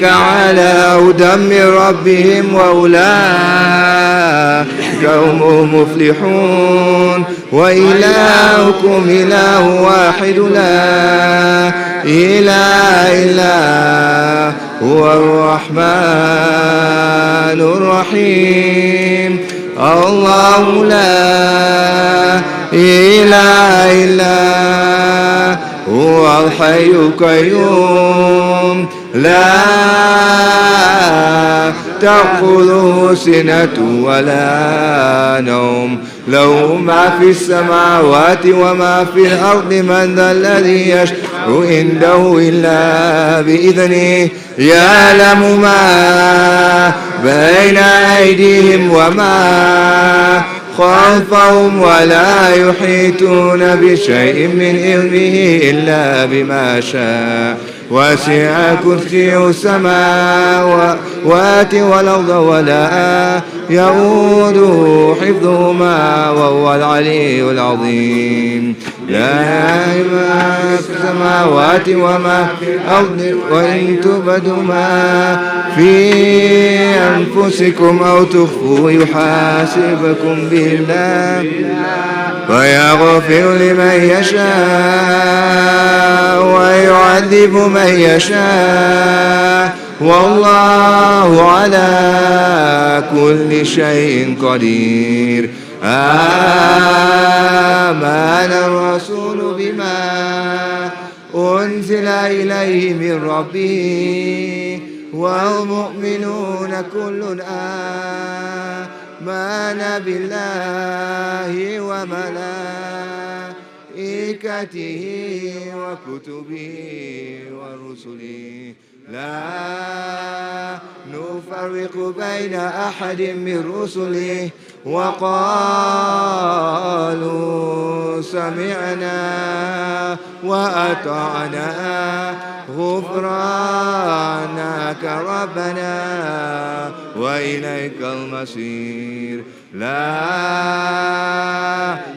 Speaker 5: على هدى من ربهم وأولئك هم المفلحون وإلهكم إله واحد لا إله إلا هو الرحمن الرحيم الله لا إله إلا هو الحي القيوم لا تأخذه سنة ولا نوم له ما في السماوات وما في الأرض من ذا الذي يشفع عنده إلا بإذنه يعلم ما بين أيديهم وما خلفهم ولا يحيطون بشيء من علمه إلا بما شاء وسع كرسيه السماوات والأرض ولا يؤوده حفظهما وهو العلي العظيم لا ما في السماوات وما في الأرض وإن تبدوا ما في أنفسكم أو تخفوا يحاسبكم به الله ويغفر لمن يشاء ويعذب من يشاء والله على كل شيء قدير آمن الرسول بما أنزل إليه من ربه والمؤمنون كل آمن بالله وملائكته وكتبه ورسله لا نفرق بين أحد من رسله وقالوا سمعنا وأطعنا غفرانك ربنا وإليك المصير لا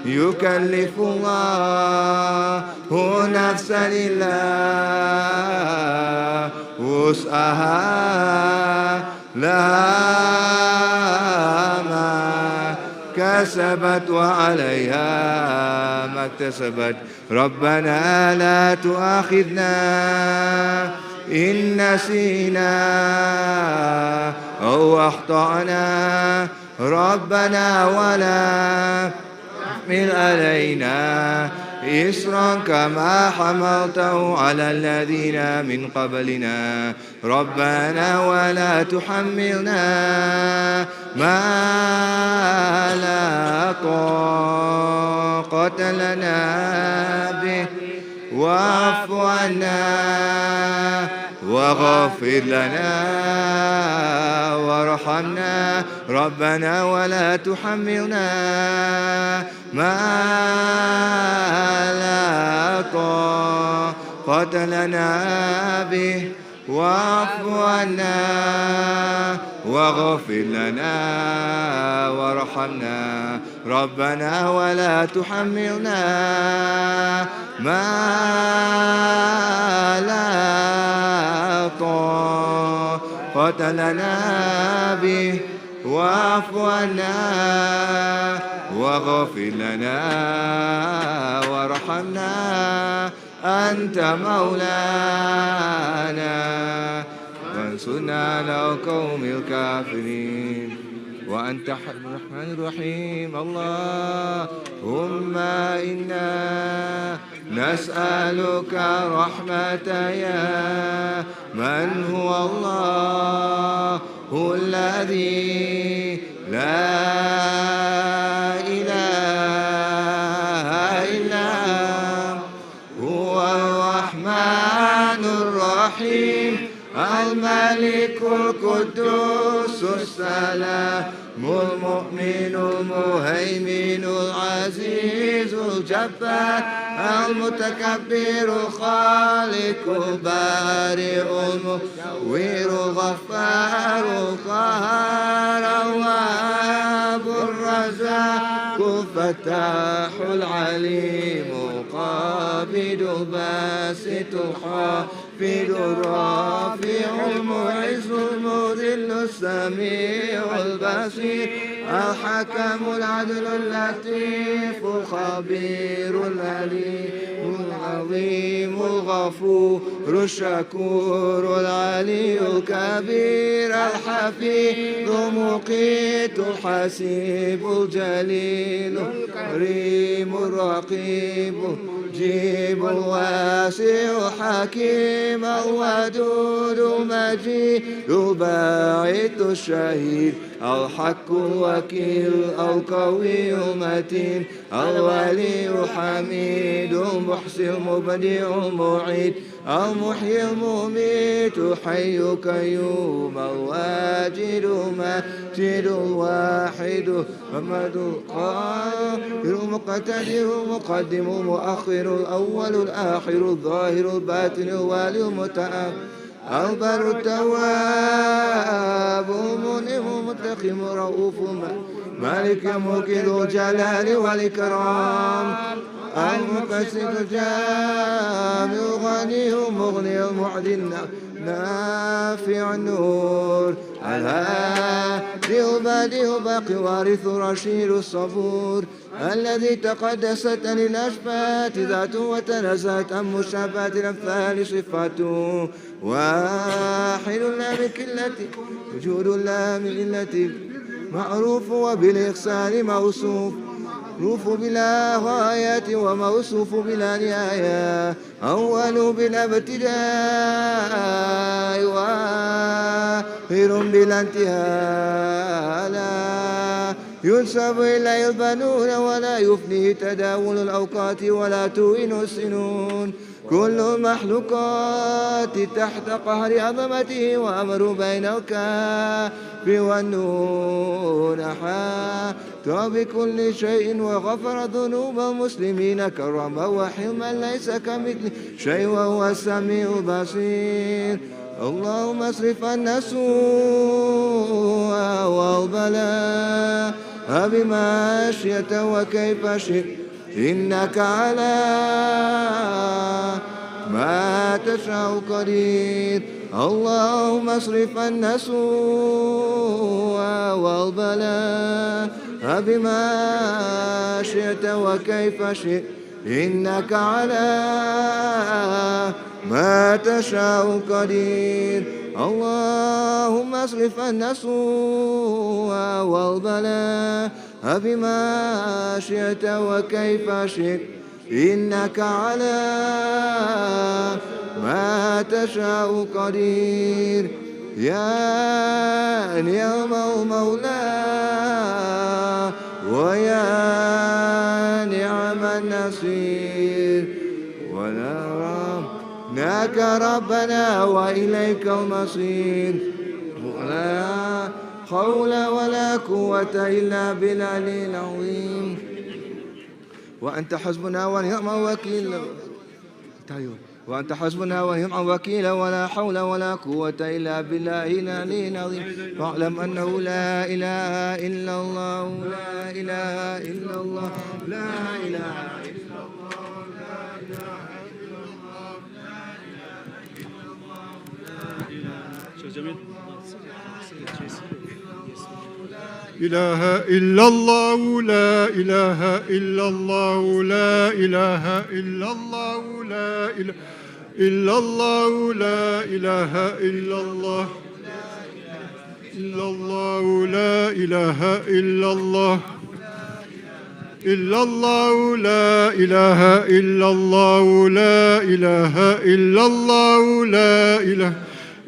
Speaker 5: يكلف الله نفسا إلا وسعها لها ما كسبت وعليها ما اكتسبت ربنا لا تؤاخذنا إن نسينا أو أخطأنا ربنا ولا تحمل علينا إصرا كما حملته على الذين من قبلنا ربنا ولا تحملنا ما لا طاقة لنا به واعف عنا واغفر لنا وارحمنا ربنا ولا تحملنا ما لا طاقة لنا به واعف عنا واغفر لنا وارحمنا ربنا ولا تحملنا ما لا طاقة لنا به واعف عنا واغفر لنا وارحمنا أنت مولانا فانصرنا على القوم الكافرين
Speaker 6: وأنت الرحمن الرحيم. اللهم إنا نسألك رحمة يا من هو الله الذي لا إله إلا هو الرحمن الرحيم الملك القدوس السلام المؤمن المهيمن العزيز الجبار المتكبر الخالق البارئ المصور الغفار القهار الوهاب الرزاق الفتاح العليم القابض الباسط الحافظ الرافع المعز المذل السميع البصير الحكم العدل اللطيف الخبير العليم العظيم الغفور الشكور العلي الكبير الحفيظ المقيت الحسيب الجليل الكريم الرقيب المجيب الواسع الحكيم الودود المجيد الباعث الشهيد الحق الوكيل القوي المتين الولي الحميد المحسن المبدع المعيد المحيي المميت الحي القيوم الواجد الماجد الواحد محمد القاهر المقتدر المقدم المؤخر الأول الآخر الظاهر الباطن الوالي المتعال البر التواب المنعم المنتقم الرؤوف مالك الملك ذو الجلال والإكرام المقسط الجامع الغني المغني المعدي نافع النور الهادي البادئ الباقي وارث رشيد الصبور الذي تقدست للأشفات ذاته وتنزهت عن مشابهات الأمثال صفاته واحد لا من كلته وجود لا من علته معروف وبالإحسان موصوف معروف بلا غاية وموصوف بلا نهاية أول بلا ابتداء وآخر بلا انتهاء لا ينسب إليه البنون ولا يفنيه تداول الأوقات ولا توين السنون كل المخلوقات تحت قهر عظمته وأمر بين الكاف والنون حاط بكل شيء وغفر ذنوب المسلمين كرما وحلما ليس كمثله شيء وهو السميع البصير اللهم اصرف عنا السوء والبلاء بما شئت وكيف شئت إنك على ما تشاء قدير اللهم اصرف عنا السوء والبلاء بما شئت وكيف شئت إنك على ما تشاء قدير اللهم اصرف عنا السوء والبلاء بما شئت وكيف شئت إنك على ما تشاء قدير يا نعم المولى ويا نعم النصير ونراك ربنا وإليك المصير ولا حول ولا قوة إلا بالعلي العظيم وأنت حسبنا ونعم الوكيل وأنت حسبنا ونعم الوكيل ولا حول ولا قوة إلا بالله العلي العظيم واعلم أنه لا إله إلا الله لا إله إلا الله لا إله إلا الله لا إله إلا الله لا
Speaker 9: إله إلا الله لا إله إلا الله لا إله إلا الله لا إله إلا الله لا إله إلا الله إلا الله لا إله إلا الله إلا الله لا إله إلا الله لا إله إلا الله لا إله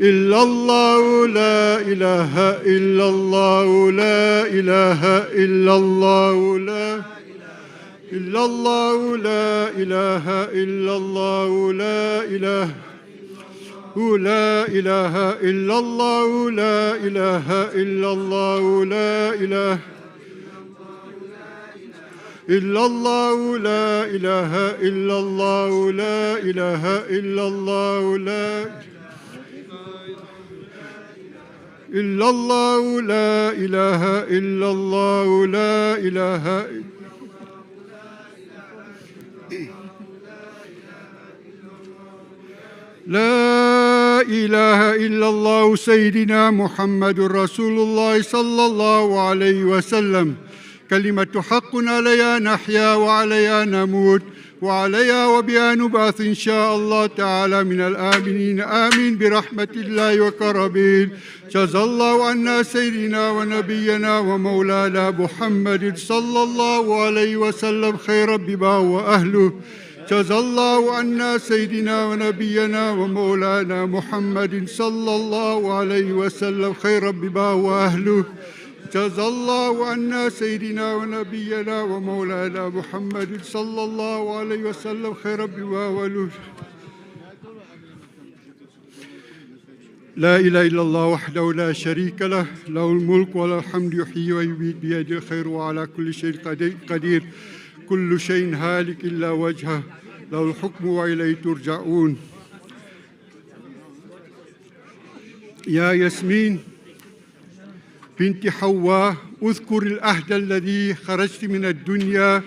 Speaker 9: إلا الله لا إله إلا الله لا إله إلا الله لا إلا الله لا إله إلا الله لا إله لا إله إلا الله لا إله إلا الله لا إله إلا الله لا إله إلا الله لا إله إلا الله لا إلا الله لا إله إلا الله لا إله لا إله إلا الله سيدنا محمد رسول الله صلى الله عليه وسلم كلمة حق عليها نحيا وعليها نموت وعليها وبها نبعث إن شاء الله تعالى من الآمنين آمين برحمة الله وكرمه جزى الله عنا سيدنا ونبينا ومولانا محمد صلى الله عليه وسلم خير بما وأهله جزى الله عنا سيدنا ونبينا ومولانا محمد صلى الله عليه وسلم خير بما وأهله جزى الله عنا سيدنا ونبينا ومولانا محمد صلى الله عليه وسلم خير بما وأهله لا إله إلا الله وحده لا شريك له له الملك وله الحمد يحيي ويميت بيده الخير وعلى كل شيء قدير كل شيء هالك إلا وجهه له الحكم وإليه ترجعون يا ياسمين بنت حواء اذكر العهد الذي خرجت من الدنيا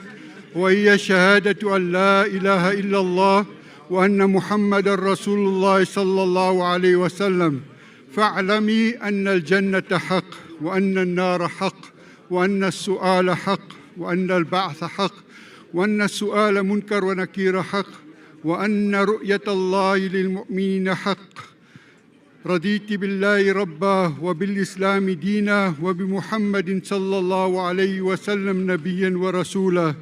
Speaker 9: وهي شهادة أن لا إله إلا الله وأن محمد رسول الله صلى الله عليه وسلم فاعلمي أن الجنة حق وأن النار حق وأن السؤال حق وأن البعث حق وأن السؤال منكر ونكير حق وأن رؤية الله للمؤمنين حق رضيت بالله ربا وبالإسلام دينا وبمحمد صلى الله عليه وسلم نبيا ورسولا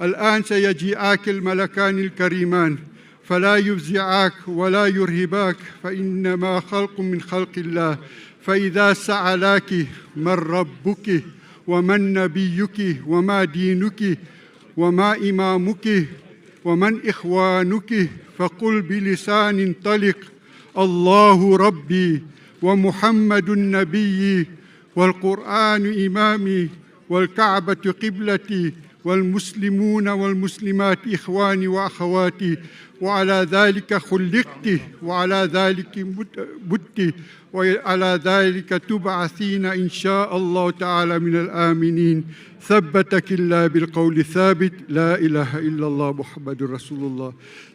Speaker 9: الآن سيجيئاك الملكان الكريمان فلا يفزعاك ولا يرهباك فإنما خلق من خلق الله فإذا سألاك من ربك ومن نبيك وما دينك وما إمامك ومن إخوانك فقل بلسان طلق الله ربي ومحمد النبي والقرآن إمامي والكعبة قبلتي والمسلمون والمسلمات إخواني وأخواتي وعلى ذلك خلقت وعلى ذلك مت وعلى ذلك تبعثين إن شاء الله تعالى من الآمنين ثبتك الله بالقول الثابت لا إله إلا الله محمد رسول الله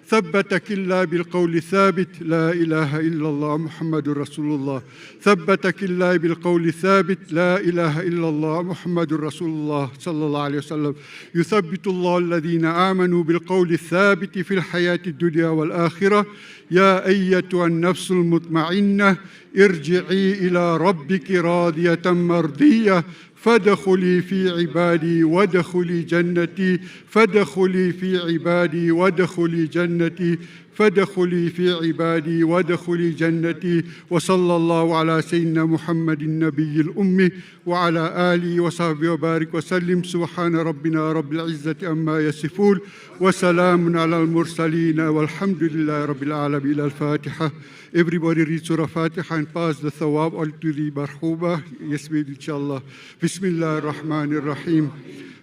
Speaker 9: ثبتك الله بالقول الثابت لا إله إلا الله محمد رسول الله ثبتك الله بالقول الثابت لا إله إلا الله محمد رسول الله صلى الله عليه وسلم يثبت الله الذين آمنوا بالقول الثابت في الحياة الدنيا والآخرة يا أيتها النفس المطمئنة ارجعي إلى ربك راضية مرضية فادخلي في عبادي وادخلي جنتي فادخلي في عبادي وادخلي جنتي فادخلي في عبادي وادخلي جنتي وصلى الله على سيدنا محمد النبي الأمي وعلى آله وصحبه وبارك وسلم سبحان ربنا رب العزة عما يصفون وسلام على المرسلين والحمد لله رب العالمين. إلى الفاتحة. Everybody read Surah Fatiha and pass the thawab all to the marhuba. Yasmin, inshallah. Bismillah ar-Rahman ar-Rahim.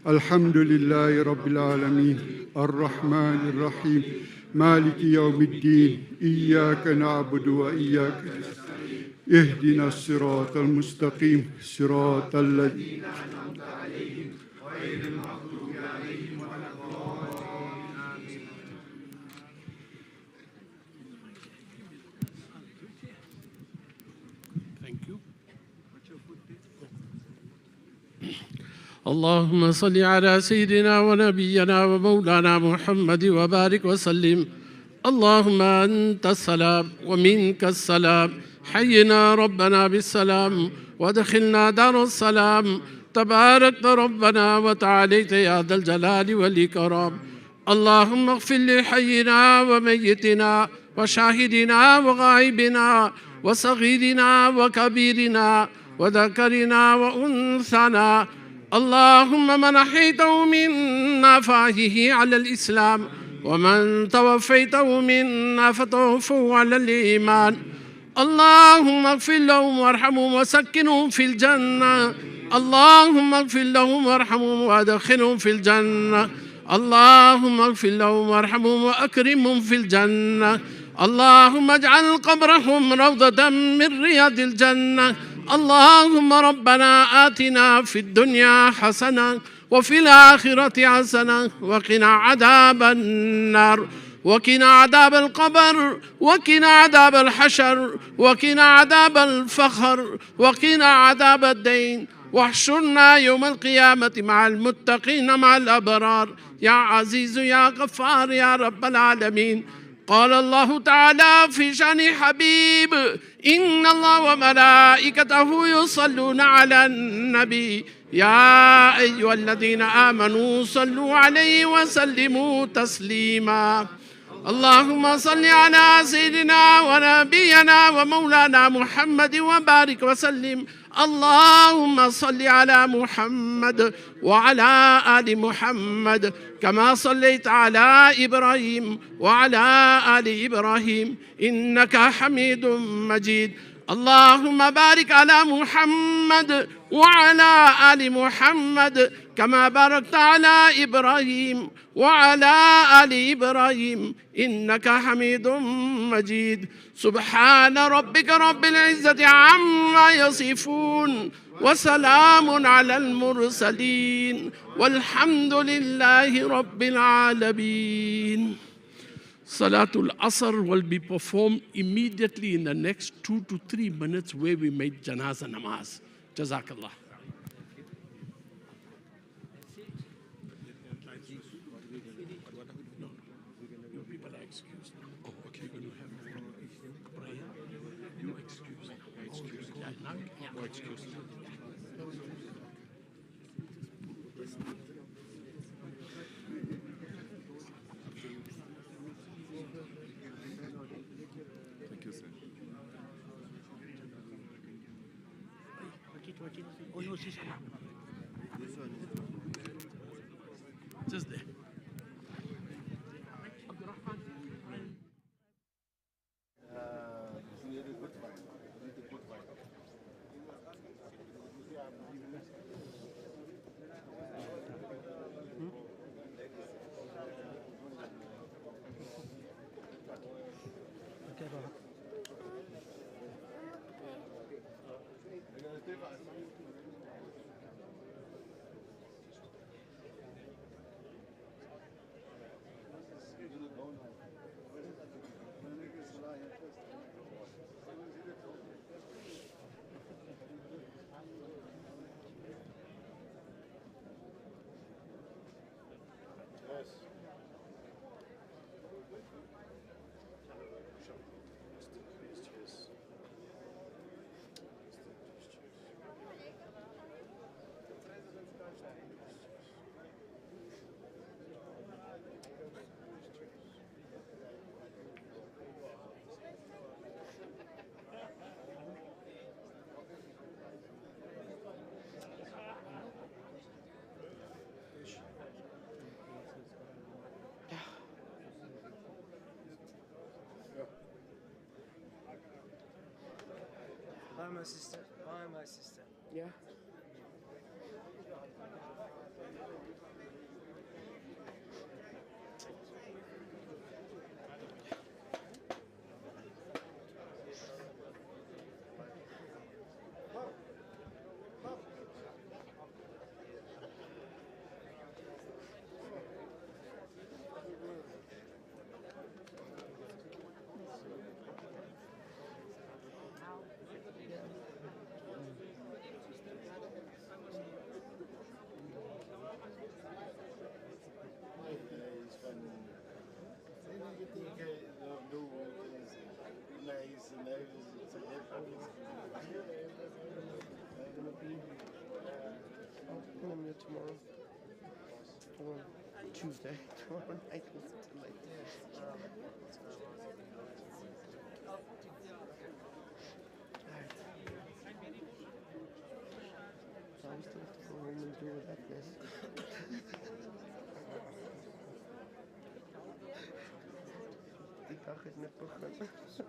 Speaker 9: Alhamdulillahi Rabbil Alameen. Ar-Rahman ar-Rahim. مالك يوم الدين إياك نعبد وإياك نستعين اهدنا الصراط المستقيم صراط الذين أنعمت عليهم غير المغضوب عليهم ولا الضالين.
Speaker 18: Thank you. اللهم صل على سيدنا ونبينا ومولانا محمد وبارك وسلم. اللهم أنت السلام ومنك السلام حينا ربنا بالسلام وادخلنا دار السلام. تباركت ربنا وتعاليت يا ذا الجلال والإكرام. اللهم اغفر لحينا وميتنا وشاهدنا وغائبنا وصغيرنا وكبيرنا وذكرنا وأنثانا. اللهم من أحيته منا فأحيه على الإسلام، ومن توفيته منا فتوفه على الإيمان. اللهم اغفر لهم وارحمهم وسكنهم في الجنة. اللهم اغفر لهم وارحمهم وادخلهم في الجنة. اللهم اغفر لهم وارحمهم وأكرمهم في الجنة. اللهم اجعل قبرهم روضة من رياض الجنة. اللهم ربنا آتنا في الدنيا حسنة وفي الآخرة حسنة وقنا عذاب النار، وقنا عذاب القبر، وقنا عذاب الحشر، وقنا عذاب الفخر، وقنا عذاب الدين، واحشرنا يوم القيامة مع المتقين مع الأبرار يا عزيز يا غفار يا رب العالمين. قال الله تعالى في شأن حبيب: إن الله وملائكته يصلون على النبي يا أيها الذين آمنوا صلوا عليه وسلموا تسليما. اللهم صل على سيدنا ونبينا ومولانا محمد وبارك وسلم. اللهم صل على محمد وعلى آل محمد كما صليت على إبراهيم وعلى آل إبراهيم إنك حميد مجيد. اللهم بارك على محمد وعلى آل محمد كما باركت على إبراهيم وعلى آل إبراهيم إنك حميد مجيد. سبحان ربك رب العزة عما يصفون وسلام على المرسلين والحمد لله رب العالمين. Salatul Asr will be performed immediately in the next 2 to 3 minutes where we made Janaza Namaz. Jazakallah. Just there.
Speaker 8: Hi, my sister. Hi, my sister. Yeah.
Speaker 2: Tuesday. Tomorrow night was too late. Alright. So we still have to go home and deal with that mess. Die dag is net begonnen.